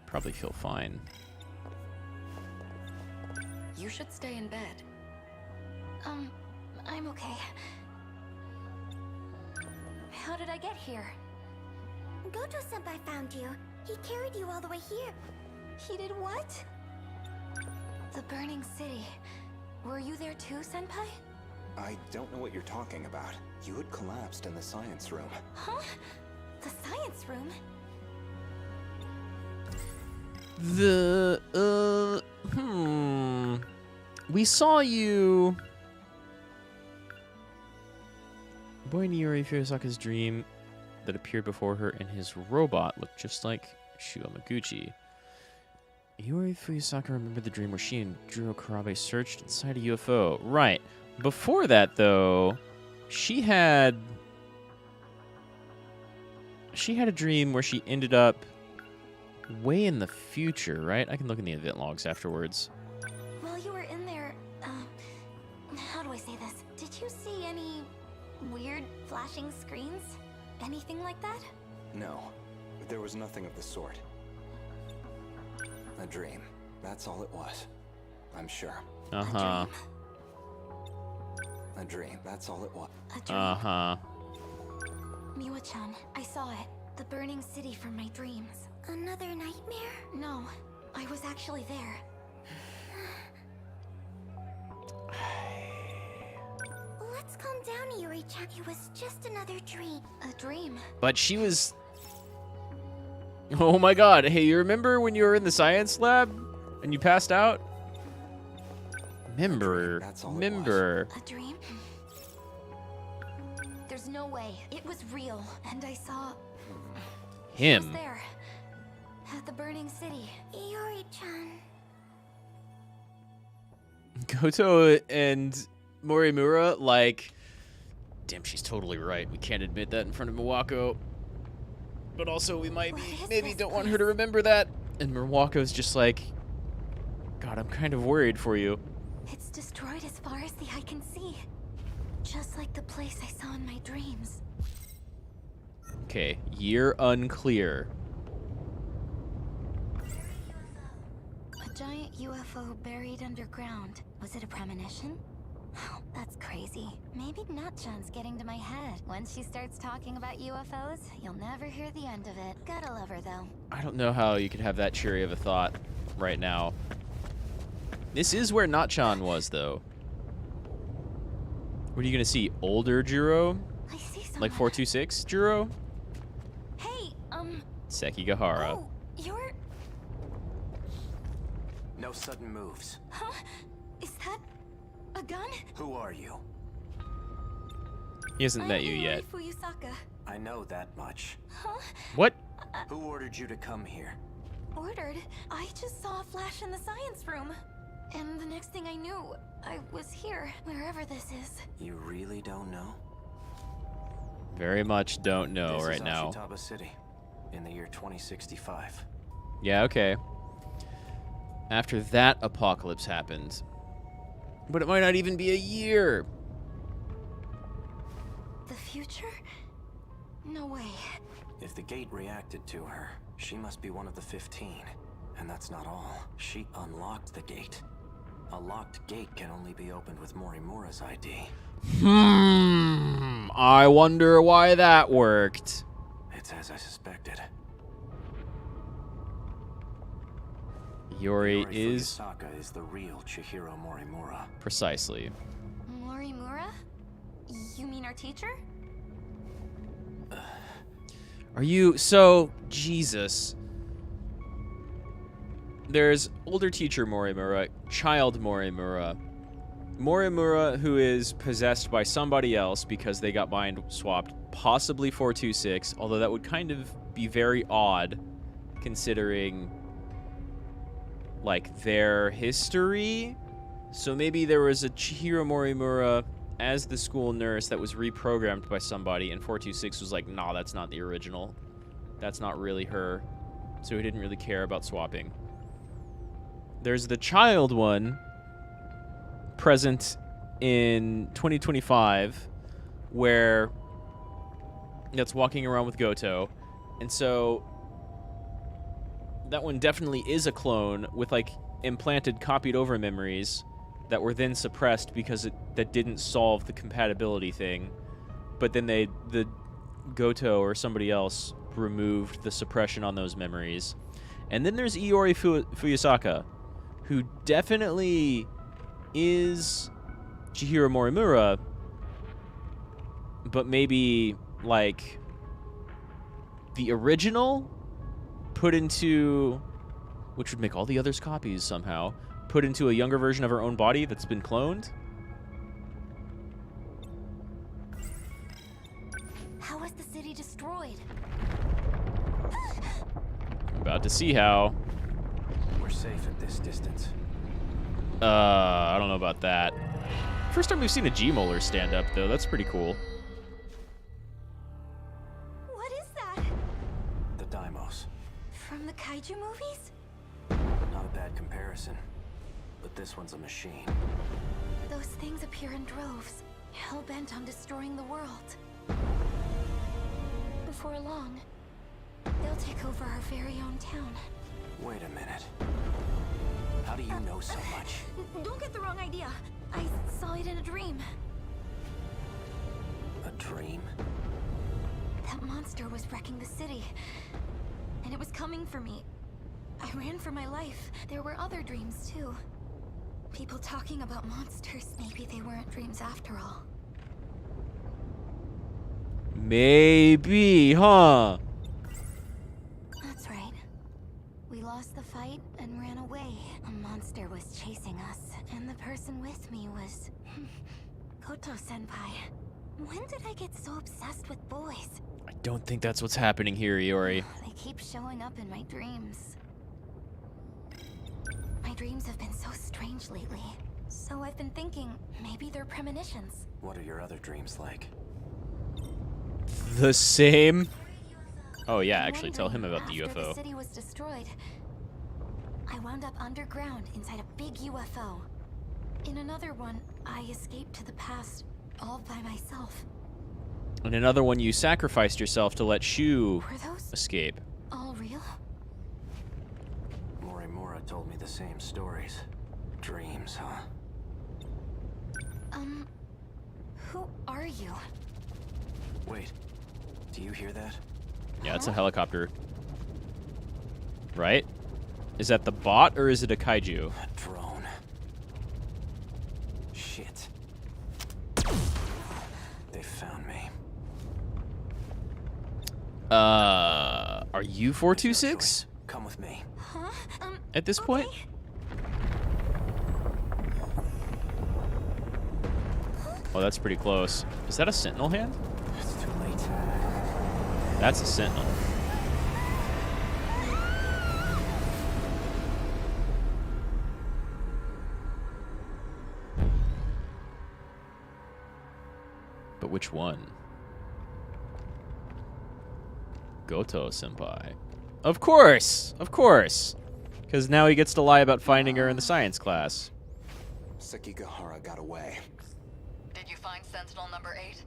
Probably feel fine. You should stay in bed. I'm okay. How did I get here? Goto-senpai found you. He carried you all the way here. He did what? The burning city. Were you there too, Senpai? I don't know what you're talking about. You had collapsed in the science room. Huh? The science room? We saw you... Boy in Yuri Furusaka's dream that appeared before her and his robot looked just like Shu Yamaguchi. Yuri Fuyusaka remembered the dream where she and Juro Karabe searched inside a UFO. Right. Before that, though, she had a dream where she ended up way in the future, right? I can look in the event logs afterwards. While you were in there, how do I say this? Did you see any weird flashing screens? Anything like that? No, there was nothing of the sort. A dream. That's all it was. I'm sure. Uh-huh. A dream. That's all it was. A dream. Uh-huh. Miwa-chan, I saw it. The burning city from my dreams. Another nightmare? No, I was actually there. Let's calm down, Yuri-chan. It was just another dream. A dream? But she was... Oh my god. Hey, you remember when you were in the science lab and you passed out? Remember. A dream? There's no way. It was real. And I saw... He was Him. there. At the burning city. Yuri-chan. Goto and Morimura, like... Damn, she's totally right. We can't admit that in front of Miwako. But also, we might maybe don't want her to remember that. And Miwako's just like... God, I'm kind of worried for you. It's destroyed as far as the eye can see. Just like the place I saw in my dreams. Okay, year unclear. A giant UFO buried underground. Was it a premonition? Oh, that's crazy. Maybe Natchan's getting to my head. Once she starts talking about UFOs, you'll never hear the end of it. Gotta love her, though. I don't know how you could have that cheery of a thought right now. This is where Natchan was, though. What are you gonna see? Older Juro? I see someone. Like 426 Juro? Hey, Sekigahara. Oh, you're... No sudden moves. Huh? Is that a gun? Who are you? He hasn't met you yet. Fuyusaka. I know that much. Huh? What? Who ordered you to come here? Ordered? I just saw a flash in the science room. And the next thing I knew, I was here, wherever this is. You really don't know? Very much don't know This right is now. Ashitaba City, in the year 2065. Yeah, okay. After that apocalypse happened. But it might not even be a year. The future? No way. If the gate reacted to her, she must be one of the 15. And that's not all. She unlocked the gate. A locked gate can only be opened with Morimura's ID. I wonder why that worked. It's as I suspected. Yuri is... Fuyusaka is the real Chihiro Morimura. Precisely. Morimura? You mean our teacher? Are you... So, Jesus. There's older teacher Morimura, child Morimura. Morimura, who is possessed by somebody else because they got mind swapped, possibly 426, although that would kind of be very odd considering, like, their history. So maybe there was a Chihiro Morimura as the school nurse that was reprogrammed by somebody, and 426 was like, nah, that's not the original. That's not really her. So he didn't really care about swapping. There's the child one present in 2025 where that's walking around with Goto. And so that one definitely is a clone with like implanted copied over memories that were then suppressed because that didn't solve the compatibility thing. But then the Goto or somebody else removed the suppression on those memories. And then there's Iori Fuyusaka, who definitely is Chihiro Morimura, but maybe, like, the original put into, which would make all the others copies somehow, put into a younger version of her own body that's been cloned? How was the city destroyed? About to see how. We're safe at this distance. I don't know about that. First time we've seen a G-Molar stand up, though. That's pretty cool. What is that? The Daimos. From the kaiju movies? Not a bad comparison. But this one's a machine. Those things appear in droves, hell-bent on destroying the world. Before long, they'll take over our very own town. Wait a minute. How do you know so much? Don't get the wrong idea. I saw it in a dream. A dream? That monster was wrecking the city, and it was coming for me. I ran for my life. There were other dreams, too. People talking about monsters. Maybe they weren't dreams after all. Maybe, huh? That's right. We lost the fight and ran away. A monster was chasing us, and the person with me was... Koto-senpai. When did I get so obsessed with boys? I don't think that's what's happening here, Iori. They keep showing up in my dreams. My dreams have been so strange lately. So I've been thinking, maybe they're premonitions. What are your other dreams like? The same? Oh yeah, actually, tell him about the After UFO. the city was destroyed, I wound up underground inside a big UFO. In another one, I escaped to the past all by myself. And another one, you sacrificed yourself to let Shu Were those escape. all real? Morimura told me the same stories. Dreams, huh? Who are you? Wait, do you hear that? Yeah, it's a helicopter. Right? Is that the bot or is it a kaiju? A drone. Shit. They found me. Are you 426? Come with me. Huh? At this point? Oh, that's pretty close. Is that a Sentinel hand? It's too late. That's a Sentinel. But which one? Goto-senpai. Of course! Of course! Because now he gets to lie about finding her in the science class. Sekigahara got away. Did you find Sentinel number 8?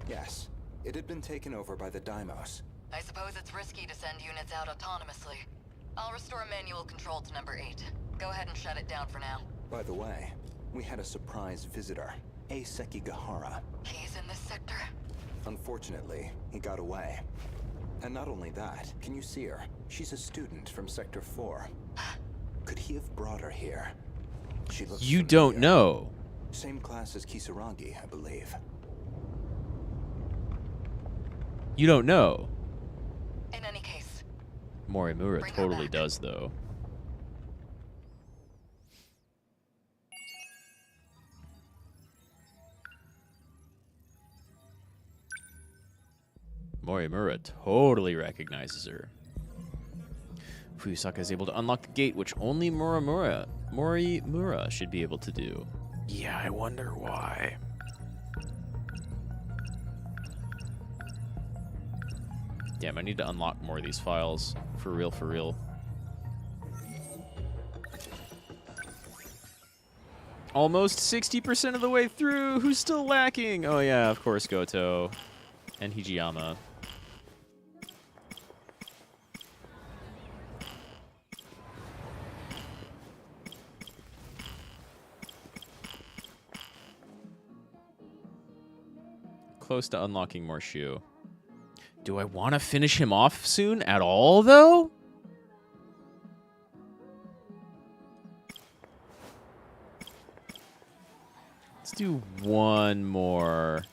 Yes. It had been taken over by the Daimos. I suppose it's risky to send units out autonomously. I'll restore manual control to number 8. Go ahead and shut it down for now. By the way, we had a surprise visitor, a Sekigahara. He's in this sector? Unfortunately, he got away. And not only that, can you see her? She's a student from Sector 4. Could he have brought her here? She looks You familiar. don't know. Same class as Kisaragi, I believe. You don't know. In any case, Morimura Bring her totally back. does, though. Morimura totally recognizes her. Fuyusaka is able to unlock the gate, which only Morimura should be able to do. Yeah, I wonder why. Damn, I need to unlock more of these files. For real, for real. Almost 60% of the way through. Who's still lacking? Oh yeah, of course, Goto. And Hijiyama. Close to unlocking more Shu. Do I want to finish him off soon at all, though? Let's do one more.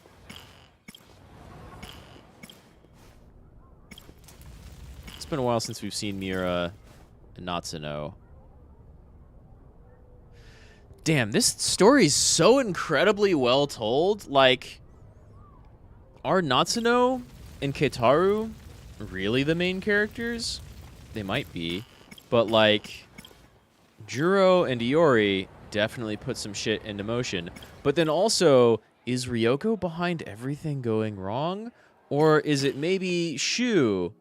It's been a while since we've seen Miura and Natsuno. Damn, this story's so incredibly well told. Like, are Natsuno and Keitaru really the main characters? They might be. But, like, Juro and Iori definitely put some shit into motion. But then also, is Ryoko behind everything going wrong? Or is it maybe Shu,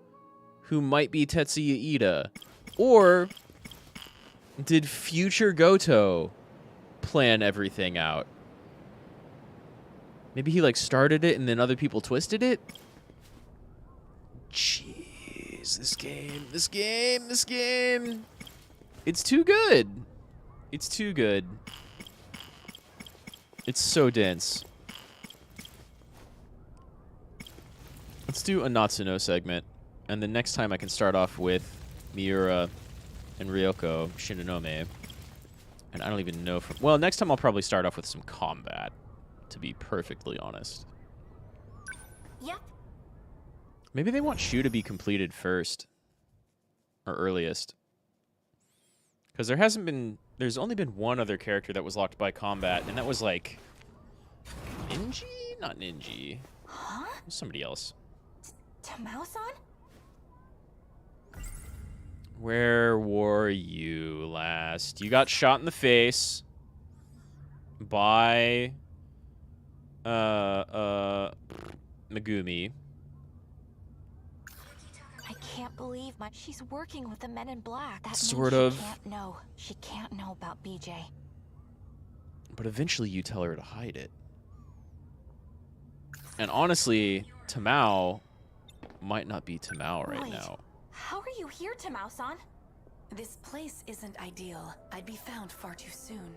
who might be Tetsuya Ida? Or did future Goto plan everything out? Maybe he, like, started it and then other people twisted it? Jeez, this game. It's too good. It's too good. It's so dense. Let's do a Natsuno segment. And then next time I can start off with Miura and Ryoko Shinonome. And I don't even know from... Well, next time I'll probably start off with some combat, to be perfectly honest. Yep. Maybe they want Shu to be completed first. Or earliest. Because there's only been one other character that was locked by combat, and that was like... Ninji? Not Ninji. Huh? It was somebody else. Tamao-san? Where were you last? You got shot in the face by Megumi. I can't believe she's working with the Men in Black. That Sort means of. She can't know about BJ. But eventually you tell her to hide it. And honestly, Tamao might not be Tamao right now. How are you here, Tamao-san? This place isn't ideal. I'd be found far too soon.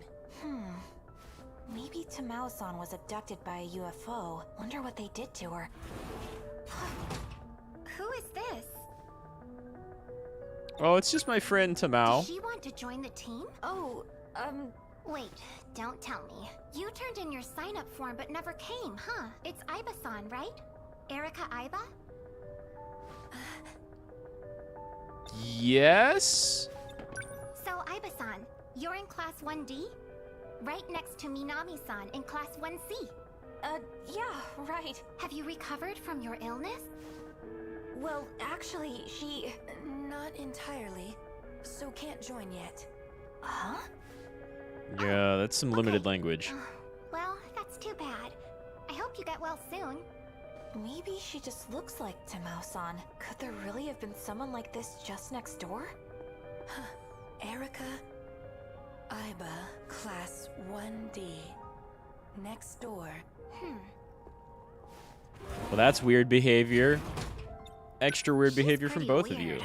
Maybe Tamao-san was abducted by a UFO. Wonder what they did to her. Who is this? Oh, it's just my friend Tamao. Does she want to join the team? Oh, Wait, don't tell me. You turned in your sign-up form but never came, huh? It's Aiba-san, right? Erika Aiba? Yes? So, Aiba-san, you're in Class 1D? Right next to Minami-san in Class 1C. Yeah, right. Have you recovered from your illness? Well, actually, she... Not entirely. So can't join yet. Huh? Yeah, that's some limited language. Well, that's too bad. I hope you get well soon. Maybe she just looks like Tamao-san. Could there really have been someone like this just next door? Erika Aiba, Class 1D. Next door. Well, that's weird behavior. Extra weird behavior from both of you.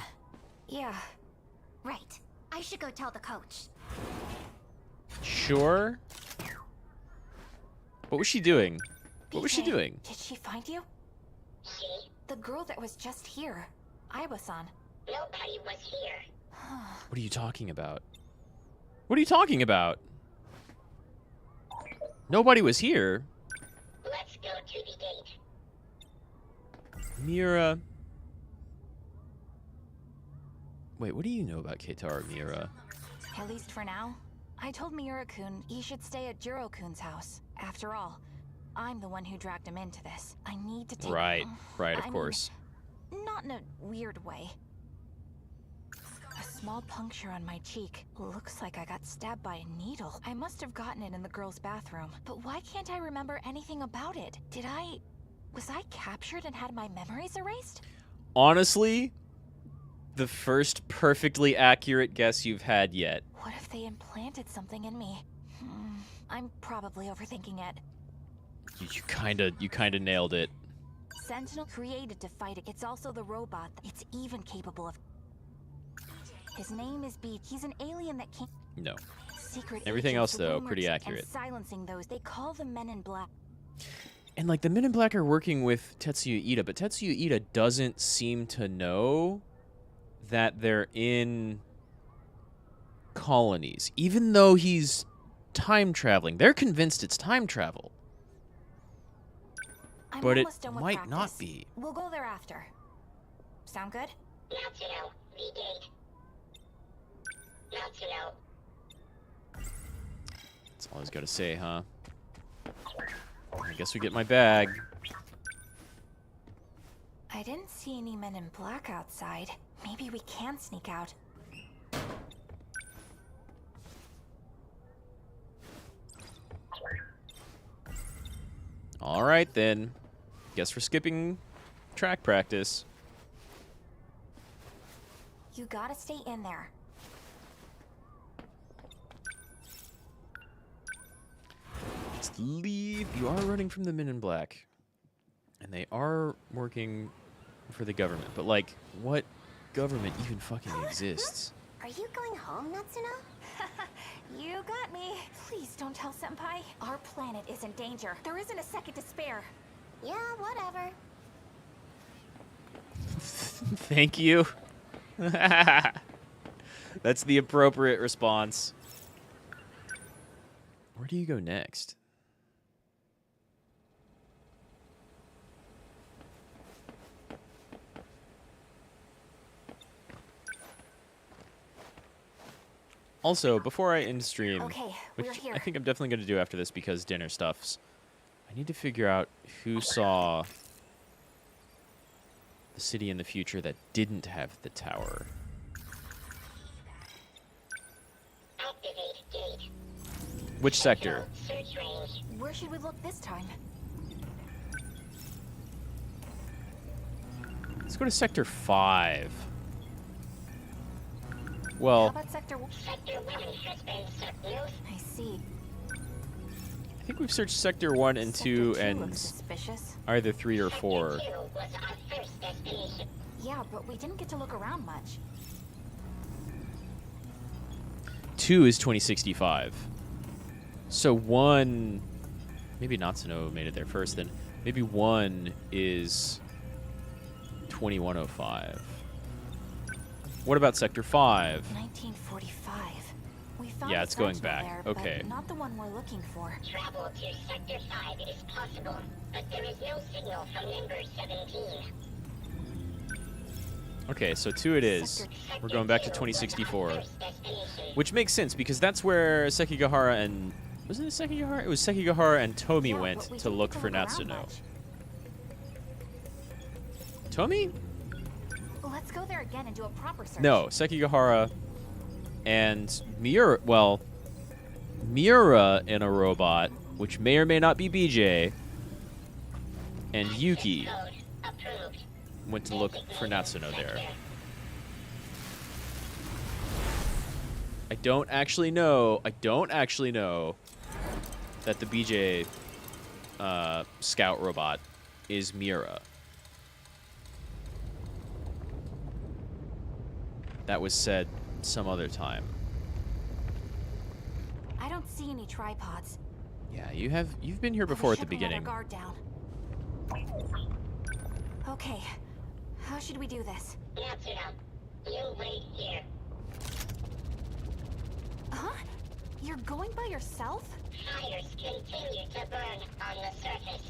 Yeah. Right. I should go tell the coach. Sure. What was she doing? What was she doing? Did she find you? The girl that was just here. Aiba-san. Nobody was here. What are you talking about? What are you talking about? Nobody was here. Let's go to the gate. Miura. Wait, what do you know about Keitaro Miura? At least for now. I told Miura-kun he should stay at Jiro-kun's house. After all, I'm the one who dragged him into this. I need to take... Right, of course. Not in a weird way. A small puncture on my cheek. Looks like I got stabbed by a needle. I must have gotten it in the girl's bathroom. But why can't I remember anything about it? Was I captured and had my memories erased? Honestly, the first perfectly accurate guess you've had yet. What if they implanted something in me? I'm probably overthinking it. You kinda nailed it. Sentinel created to fight it. It's also the robot. It's even capable of... His name is Beach. He's an alien that came... No. Secret Everything else, agents, though, rumors, pretty accurate. And silencing those. They call them Men in Black. And, like, the Men in Black are working with Tetsuya Ida, but Tetsuya Ida doesn't seem to know that they're in colonies. Even though he's time traveling. They're convinced it's time travel. But it might not be. We'll go there after. Sound good? Natsuno, the gate. Natsuno. That's all I was gotta say, huh? I guess we get my bag. I didn't see any Men in Black outside. Maybe we can sneak out. All right, then. Guess we're skipping track practice. You gotta stay in there. Let's leave. You are running from the Men in Black. And they are working for the government. But, like, what government even fucking exists? Are you going home, Natsuno? You got me. Please don't tell Senpai. Our planet is in danger. There isn't a second to spare. Yeah, whatever. Thank you. That's the appropriate response. Where do you go next? Also, before I end stream, Okay, which we're here. I think I'm definitely going to do after this because dinner stuffs, I need to figure out who saw the city in the future that didn't have the tower. Activate gate. Which sector? Search range. Where should we look this time? Let's go to Sector 5. Well, How about Sector 1? Sector 1 has been subdued. I see. I think we've searched Sector 1 and 2 and Suspicious. either 3 or 4. Sector 2 was our first destination. Yeah, but we didn't get to look around much. 2 is 2065. So 1... Maybe Natsuno made it there first, then. Maybe 1 is 2105. What about Sector 5? 1945. We found Yeah, a it's going Sentinel back. there, Okay. But not the one we're looking for. Travel to Sector 5 is possible, but there is no signal from Member 17. Okay, so 2 it is. We're going back to 2064. Which makes sense, because that's where Sekigahara and... Wasn't it Sekigahara? It was Sekigahara and Tomi went to look for Natsuno. Tomi? Let's go there again and do a proper search. No, Sekigahara and Miura... Well, Miura in a robot, which may or may not be BJ, and Yuki went to look for Natsuno there. I don't actually know that the BJ scout robot is Miura. That was said some other time. I don't see any tripods. Yeah, you've been here before at the beginning. Guard down. Okay, how should we do this? Natsuno, you wait here. Huh? You're going by yourself? Fires continue to burn on the surface.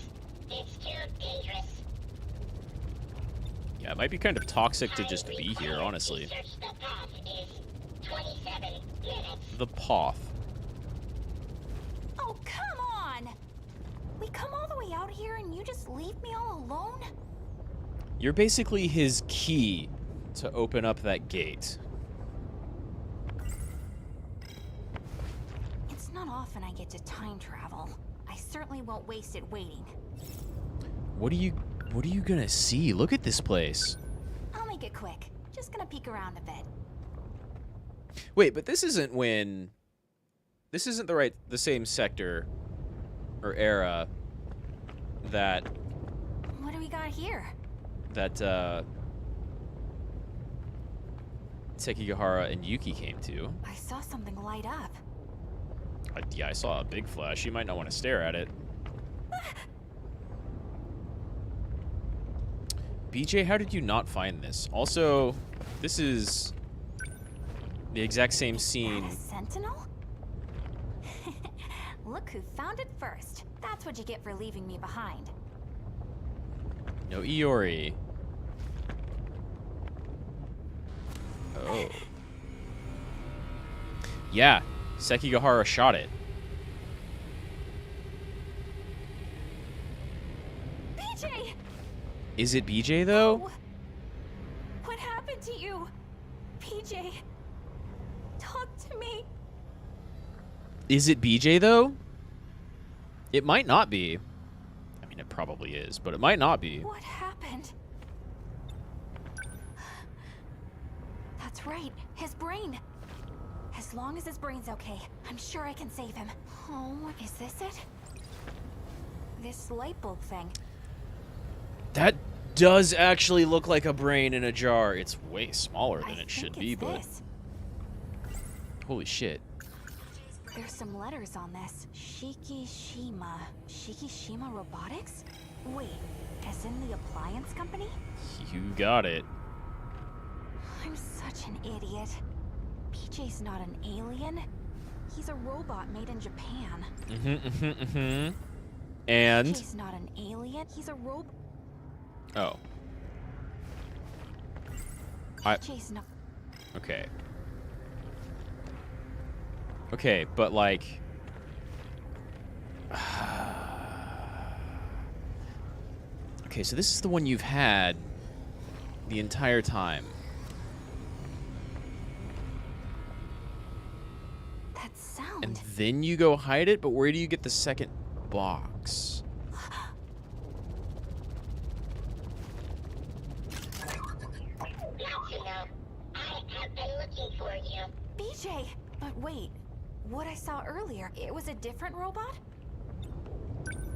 It's too dangerous. Yeah, it might be kind of toxic to just be here, honestly. Search the path is 27 minutes. The Poth. Oh, come on! We come all the way out here and you just leave me all alone? You're basically his key to open up that gate. It's not often I get to time travel. I certainly won't waste it waiting. What are you gonna see? Look at this place. I'll make it quick. Just gonna peek around a bit. Wait, but this isn't the same sector or era that What do we got here? Sekigahara and Yuki came to. I saw something light up. Yeah, I saw a big flash. You might not want to stare at it. BJ, how did you not find this? Also, this is the exact same scene. A sentinel? Look who found it first. That's what you get for leaving me behind. No Iori. Oh. Yeah, Sekigahara shot it. BJ! Is it BJ, though? Oh. What happened to you? BJ, talk to me. Is it BJ, though? It might not be. I mean, probably is, but it might not be. What happened? That's right. His brain. As long as his brain's okay, I'm sure I can save him. Oh, is this it? This light bulb thing. That does actually look like a brain in a jar. It's way smaller than it should be, but... This. Holy shit. There's some letters on this. Shikishima. Shikishima Robotics? Wait, as in the appliance company? You got it. I'm such an idiot. PJ's not an alien. He's a robot made in Japan. And? PJ's not an alien. He's a robot. Oh. PJ's not. Okay. Okay, but like... Okay, so this is the one you've had the entire time. That sound. And then you go hide it, but where do you get the second box? BJ! But wait, what I saw earlier, it was a different robot?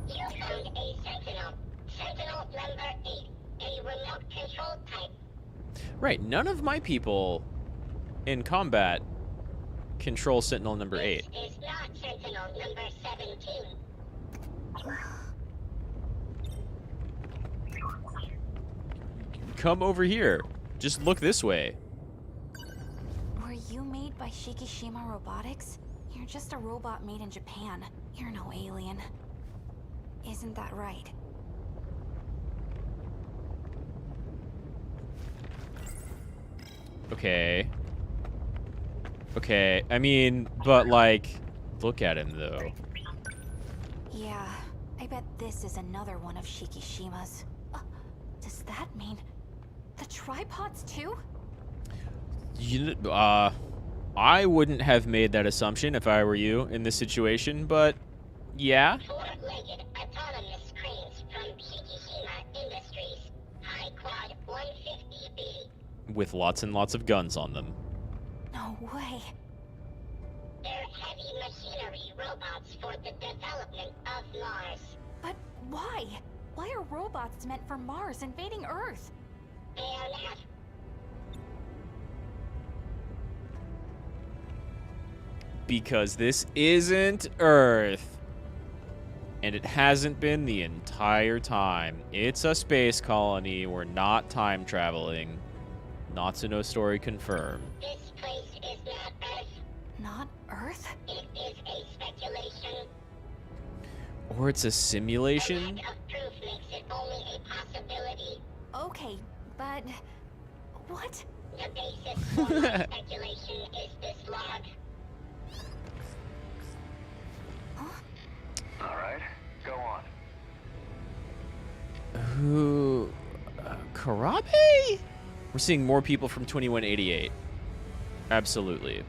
You found a Sentinel. Sentinel number 8. A remote control type. Right, none of my people in combat control Sentinel number 8. This is not Sentinel number 17. Come over here. Just look this way. Were you made by Shikishima Robotics? You're just a robot made in Japan. You're no alien. Isn't that right? Okay. Okay, I mean, but like, look at him though. Yeah, I bet this is another one of Shikishima's. Does that mean the tripods too? I wouldn't have made that assumption if I were you in this situation, but yeah. Four-legged autonomous cranes from Shikishima Industries. High Quad 150B. With lots and lots of guns on them. No way. They're heavy machinery robots for the development of Mars. But why? Why are robots meant for Mars invading Earth? They are not. Because this isn't Earth. And it hasn't been the entire time. It's a space colony. We're not time traveling. Natsuno story confirmed. This place is not Earth. Not Earth? It is a speculation. Or it's a simulation? The lack of proof makes it only a possibility. Okay, but... what? The basis for my speculation is this log. Alright, go on. Who... Karabe? We're seeing more people from 2188. Absolutely.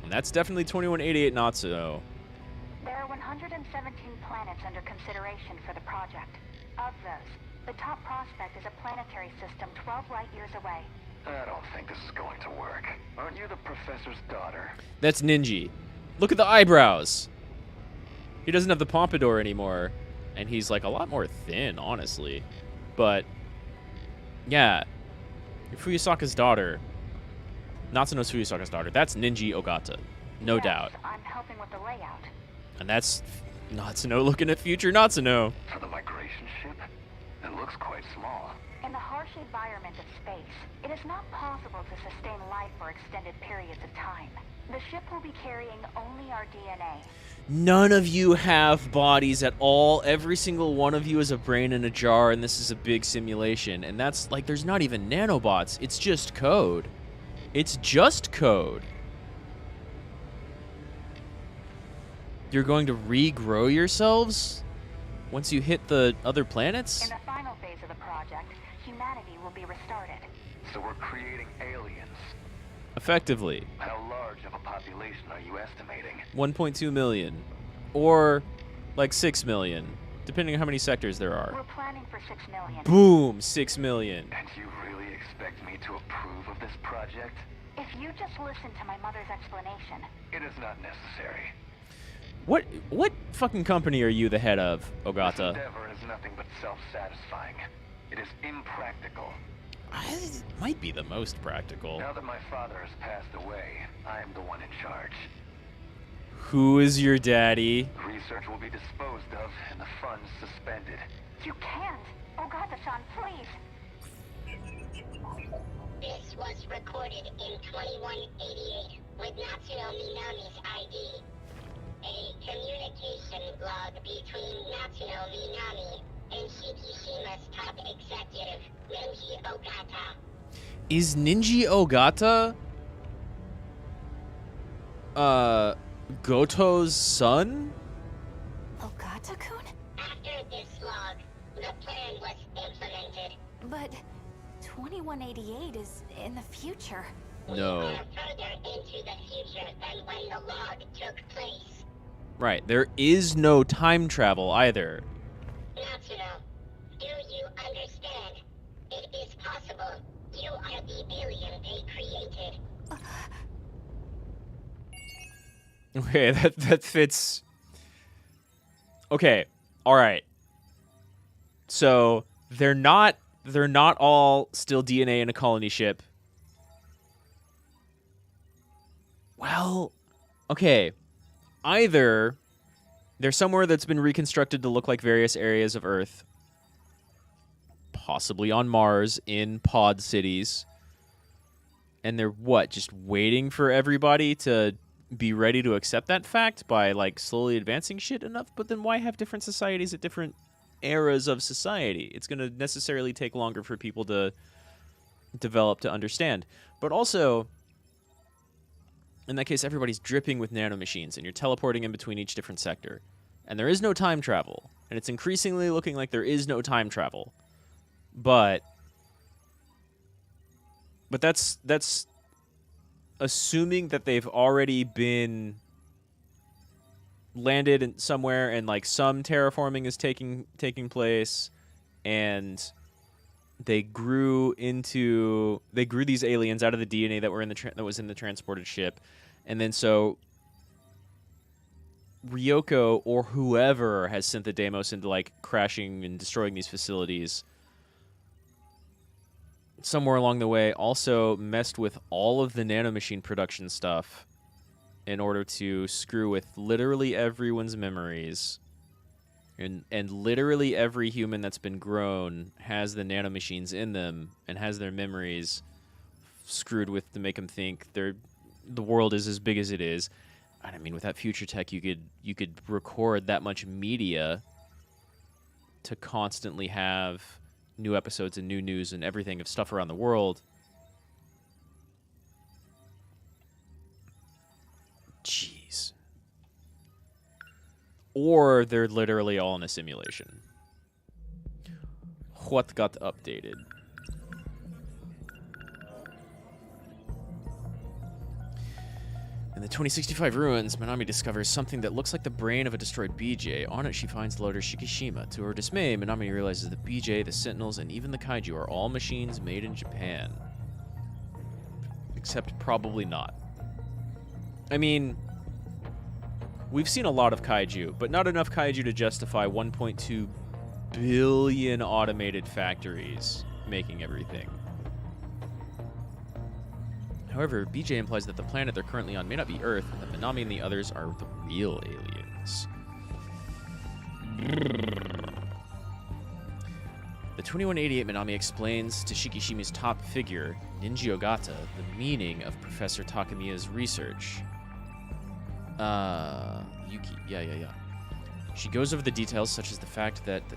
And that's definitely 2188 Natsuno. There are 117 planets under consideration for the project. Of those, the top prospect is a planetary system 12 light years away. I don't think this is going to work. Aren't you the professor's daughter? That's Ninji. Look at the eyebrows. He doesn't have the pompadour anymore. And he's like a lot more thin, honestly. But, yeah. You're Fuyusaka's daughter. Natsuno's Fuyusaka's daughter. That's Ninji Ogata. No doubt. I'm helping with the layout. And that's Natsuno looking at future Natsuno. For the migration ship? It looks quite small. In the harsh environment of space, it is not possible to sustain life for extended periods of time. The ship will be carrying only our DNA. None of you have bodies at all. Every single one of you is a brain in a jar, and this is a big simulation. And that's like, there's not even nanobots. It's just code. It's just code. You're going to regrow yourselves once you hit the other planets? In the final phase of the project, humanity will be restarted. So we're creating aliens. Effectively. How large of a population are you estimating? 1.2 million. Or like 6 million. depending on how many sectors there are. We're planning for 6 million. Boom, 6 million. And you really expect me to approve of this project? If you just listen to my mother's explanation. It is not necessary. What fucking company are you the head of, This Ogata? endeavor is nothing but self-satisfying. It is impractical. It might be the most practical. Now that my father has passed away, I am the one in charge. Who is your daddy? Research will be disposed of and the funds suspended. You can't. Ogata-san, please. This was recorded in 2188 with Natsuno Minami's ID. A communication log between Natsuno Minami and Shikishima's top executive, Ninji Ogata. Is Ninji Ogata Goto's son? Ogata-kun? After this log, the plan was implemented. But 2188 is in the future. No. We are further into the future than when the log took place. Right, there is no time travel either. Natsuno, do you understand? It is possible. You are the alien they created. Okay, that fits. Okay, all right. So they're not all still DNA in a colony ship. Well, okay. Either they're somewhere that's been reconstructed to look like various areas of Earth, possibly on Mars in pod cities, and they're just waiting for everybody to be ready to accept that fact by like slowly advancing shit enough. But then why have different societies at different eras of society? It's going to necessarily take longer for people to develop to understand. But also, in that case, everybody's dripping with nanomachines, and you're teleporting in between each different sector. And there is no time travel. And it's increasingly looking like there is no time travel. But that's assuming that they've already been landed in somewhere, and like some terraforming is taking place, and they grew these aliens out of the DNA that were in that was in the transported ship, and then so Ryoko or whoever has sent the Deimos into like crashing and destroying these facilities. Somewhere along the way, also messed with all of the nanomachine production stuff in order to screw with literally everyone's memories. And literally every human that's been grown has the nanomachines in them and has their memories screwed with to make them think the world is as big as it is. And I mean, with that future tech, you could record that much media to constantly have new episodes and new news and everything of stuff around the world. Jeez. Or they're literally all in a simulation. What got updated? In the 2065 ruins, Minami discovers something that looks like the brain of a destroyed BJ. On it, she finds the loader Shikishima. To her dismay, Minami realizes the BJ, the Sentinels, and even the kaiju are all machines made in Japan. Except probably not. I mean, we've seen a lot of kaiju, but not enough kaiju to justify 1.2 billion automated factories making everything. However, BJ implies that the planet they're currently on may not be Earth, and that Minami and the others are the real aliens. The 2188 Minami explains to Shikishima's top figure, Ninji Ogata, the meaning of Professor Takamiya's research. Yuki, yeah. She goes over the details, such as the fact that the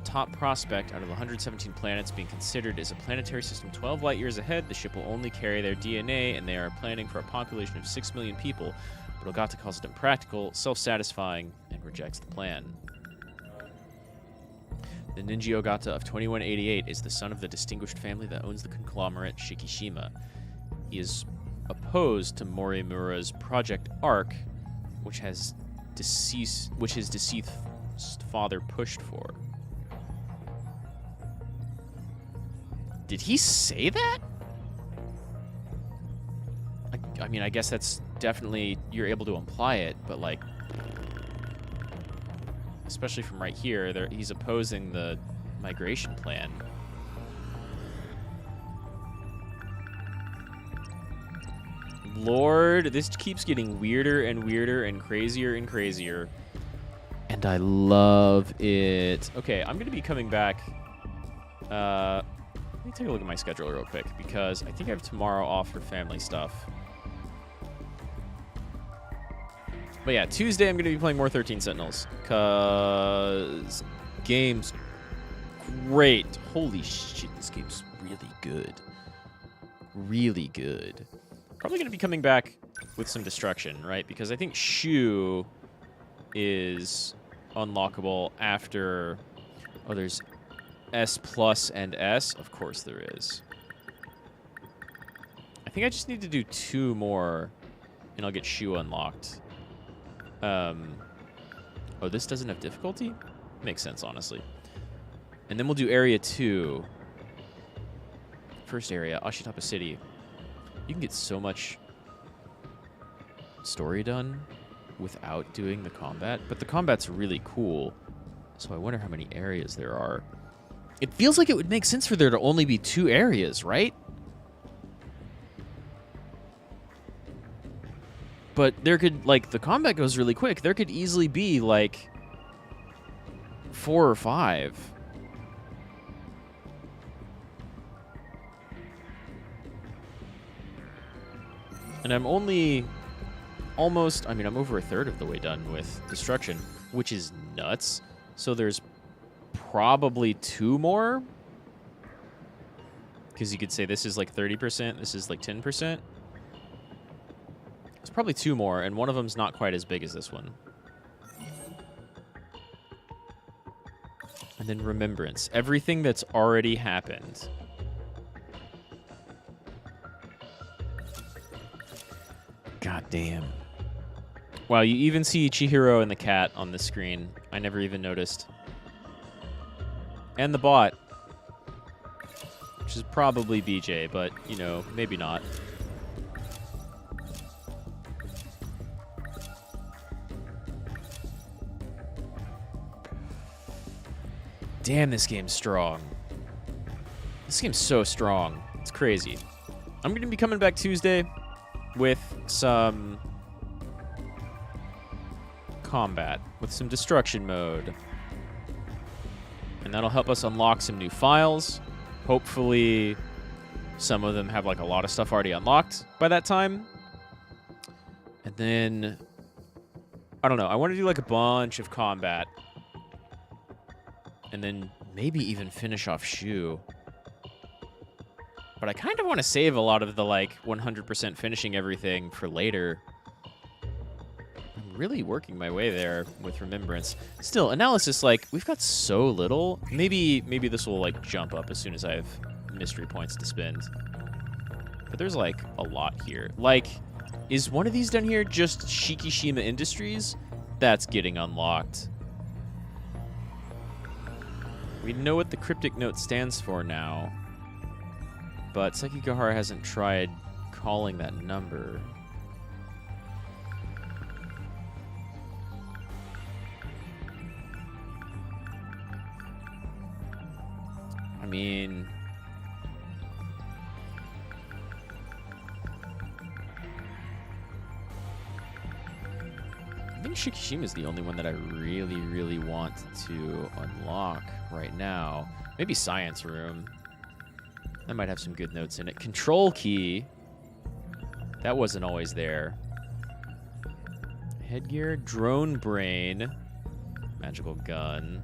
top prospect out of the 117 planets being considered is a planetary system 12 light years ahead. The ship will only carry their DNA, and they are planning for a population of 6 million people. But Ogata calls it impractical, self-satisfying, and rejects the plan. The Ninji Ogata of 2188 is the son of the distinguished family that owns the conglomerate Shikishima. He is opposed to Morimura's Project Arc, which his deceased father pushed for. Did he say that? I mean, I guess that's definitely, you're able to imply it, but like, especially from right here, he's opposing the migration plan. Lord, this keeps getting weirder and weirder and crazier and crazier. And I love it. Okay, I'm going to be coming back. Let me take a look at my schedule real quick, because I think I have tomorrow off for family stuff. But yeah, Tuesday I'm going to be playing more 13 Sentinels, because game's great. Holy shit, this game's really good. Really good. Probably going to be coming back with some destruction, right? Because I think Shu is unlockable after... Oh, there's S plus and S? Of course there is. I think I just need to do 2 more, and I'll get Shu unlocked. Oh, this doesn't have difficulty? Makes sense, honestly. And then we'll do Area 2. First area, Ashitapa City. You can get so much story done without doing the combat, but the combat's really cool. So I wonder how many areas there are. It feels like it would make sense for there to only be 2 areas, right? But there could, like, the combat goes really quick. There could easily be, like, 4 or 5. And I'm only almost, I mean, I'm over a third of the way done with destruction, which is nuts. So there's probably 2 more. Because you could say this is like 30%, this is like 10%. There's probably 2 more, and one of them's not quite as big as this one. And then Remembrance. Everything that's already happened. God damn. Wow, you even see Chihiro and the cat on the screen. I never even noticed. And the bot. Which is probably BJ, but, you know, maybe not. Damn, this game's strong. This game's so strong. It's crazy. I'm going to be coming back Tuesday with some combat, with some destruction mode. And that'll help us unlock some new files. Hopefully, some of them have like a lot of stuff already unlocked by that time. And then, I don't know, I want to do like a bunch of combat. And then maybe even finish off Shu. But I kind of want to save a lot of the, like, 100% finishing everything for later. I'm really working my way there with Remembrance. Still, Analysis, like, we've got so little. Maybe this will, like, jump up as soon as I have mystery points to spend. But there's, like, a lot here. Like, is one of these down here just Shikishima Industries? That's getting unlocked. We know what the cryptic note stands for now. But Sekigahara hasn't tried calling that number. I mean... I think Shikishima is the only one that I really, really want to unlock right now. Maybe Science Room. That might have some good notes in it. Control Key. That wasn't always there. Headgear. Drone Brain. Magical Gun.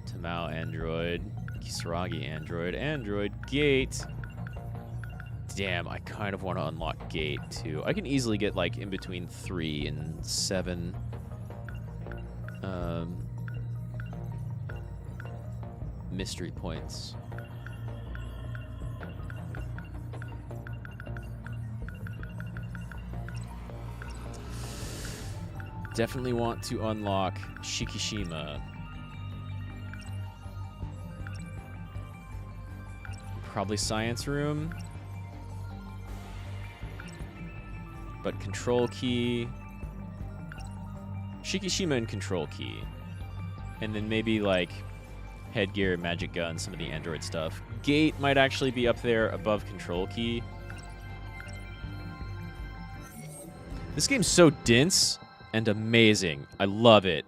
Tamao Android. Kisaragi Android. Android Gate. Damn, I kind of want to unlock Gate, too. I can easily get, like, in between 3 and 7. Mystery points. Definitely want to unlock Shikishima. Probably science room. But control key. Shikishima and control key. And then maybe like headgear, magic gun, some of the android stuff. Gate might actually be up there above control key. This game's so dense and amazing. I love it.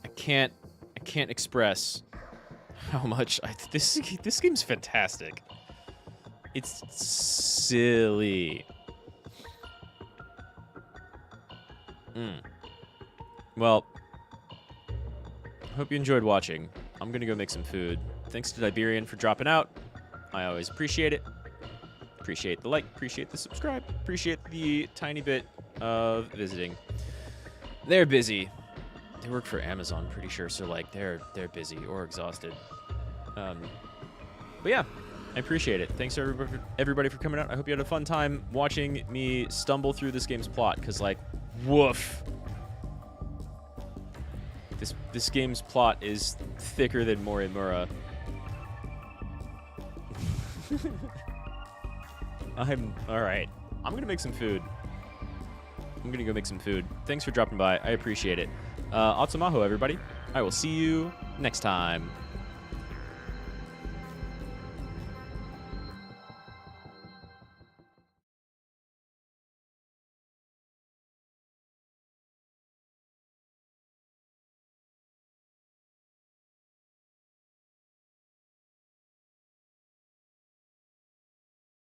I can't express how much this game's fantastic. It's silly. Well, hope you enjoyed watching. I'm gonna go make some food. Thanks to Tiberian for dropping out. I always appreciate it. Appreciate the like, appreciate the subscribe, appreciate the tiny bit of visiting. They're busy. They work for Amazon, pretty sure, so like they're busy or exhausted. But yeah, I appreciate it. Thanks to everybody for coming out. I hope you had a fun time watching me stumble through this game's plot, because like, woof. This game's plot is thicker than Morimura. Alright. I'm gonna make some food. I'm gonna go make some food. Thanks for dropping by. I appreciate it. Rad Mahou, everybody. I will see you next time.